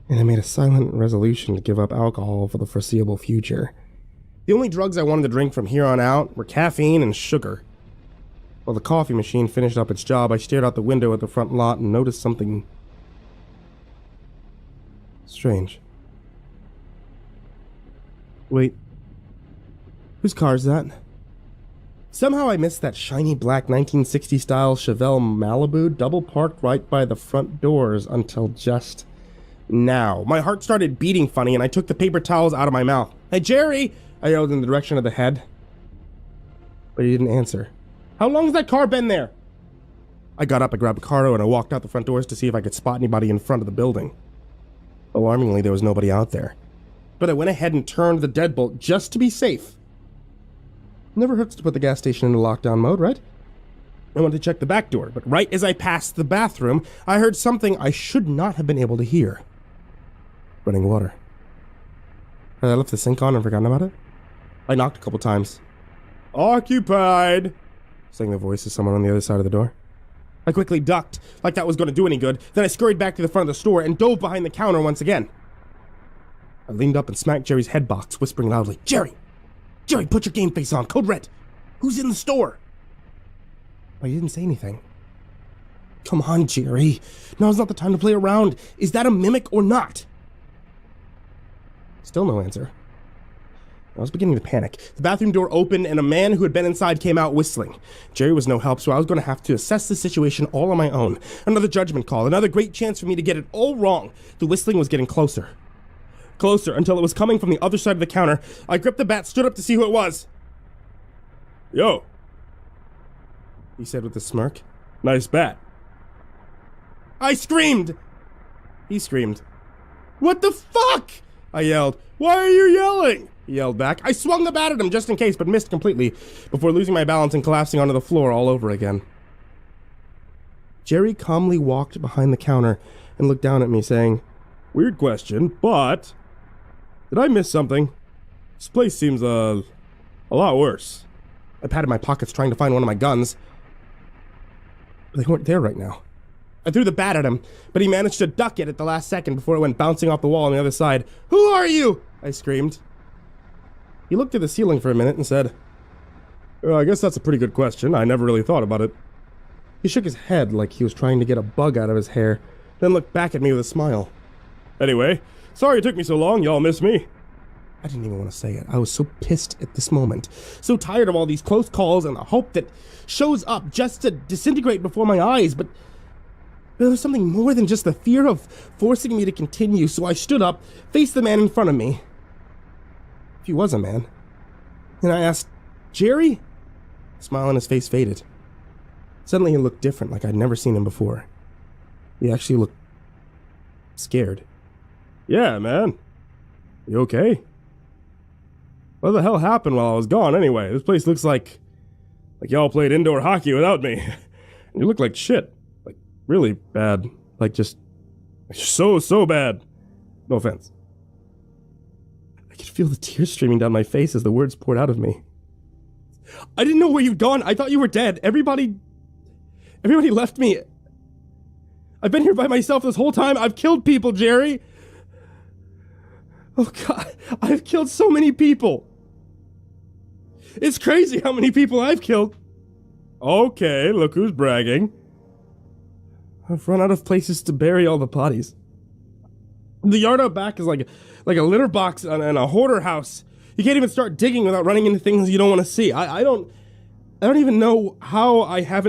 And I made a silent resolution to give up alcohol for the foreseeable future. The only drugs I wanted to drink from here on out were caffeine and sugar. While the coffee machine finished up its job, I stared out the window at the front lot and noticed something strange. Wait. Whose car is that? Somehow I missed that shiny black 1960 style Chevelle Malibu double parked right by the front doors until just now. My heart started beating funny and I took the paper towels out of my mouth. "Hey, Jerry!" I yelled in the direction of the head. But he didn't answer. "How long has that car been there?" I got up, I grabbed a cardo, and I walked out the front doors to see if I could spot anybody in front of the building. Alarmingly, there was nobody out there. But I went ahead and turned the deadbolt just to be safe. Never hurts to put the gas station into lockdown mode, right? I wanted to check the back door, but right as I passed the bathroom, I heard something I should not have been able to hear. Running water. Had I left the sink on and forgotten about it? I knocked a couple times. "Occupied," sang the voice of someone on the other side of the door. I quickly ducked, like that was going to do any good, then I scurried back to the front of the store and dove behind the counter once again. I leaned up and smacked Jerry's head box, whispering loudly, "Jerry! Jerry, put your game face on, code red! Who's in the store?" But he didn't say anything. "Come on, Jerry. Now's not the time to play around. Is that a mimic or not?" Still no answer. I was beginning to panic. The bathroom door opened and a man who had been inside came out whistling. Jerry was no help, so I was going to have to assess the situation all on my own. Another judgment call, another great chance for me to get it all wrong. The whistling was getting closer. Closer, until it was coming from the other side of the counter. I gripped the bat, stood up to see who it was. "Yo," he said with a smirk. "Nice bat." I screamed. He screamed. "What the fuck?" I yelled. "Why are you yelling?" He yelled back. I swung the bat at him just in case, but missed completely, before losing my balance and collapsing onto the floor all over again. Jerry calmly walked behind the counter and looked down at me, saying, "Weird question, but did I miss something? This place seems a lot worse." I patted my pockets trying to find one of my guns, but they weren't there right now. I threw the bat at him, but he managed to duck it at the last second before it went bouncing off the wall on the other side. "Who are you?" I screamed. He looked at the ceiling for a minute and said, "I guess that's a pretty good question. I never really thought about it." He shook his head like he was trying to get a bug out of his hair, then looked back at me with a smile. "Anyway, sorry it took me so long. Y'all miss me." I didn't even want to say it. I was so pissed at this moment. So tired of all these close calls and the hope that shows up just to disintegrate before my eyes, but there was something more than just the fear of forcing me to continue, so I stood up, faced the man in front of me. If he was a man. And I asked, "Jerry?" The smile on his face faded. Suddenly he looked different, like I'd never seen him before. He actually looked scared. "Yeah, man. You okay? What the hell happened while I was gone anyway? This place looks like y'all played indoor hockey without me. You look like shit. Like, really bad. Like, just so bad. No offense." I could feel the tears streaming down my face as the words poured out of me. "I didn't know where you'd gone. I thought you were dead. Everybody left me. I've been here by myself this whole time. I've killed people, Jerry. Oh God, I've killed so many people. It's crazy how many people I've killed." "Okay, look who's bragging." "I've run out of places to bury all the bodies. The yard out back is like a litter box and a hoarder house. You can't even start digging without running into things you don't want to see. I don't even know how I haven't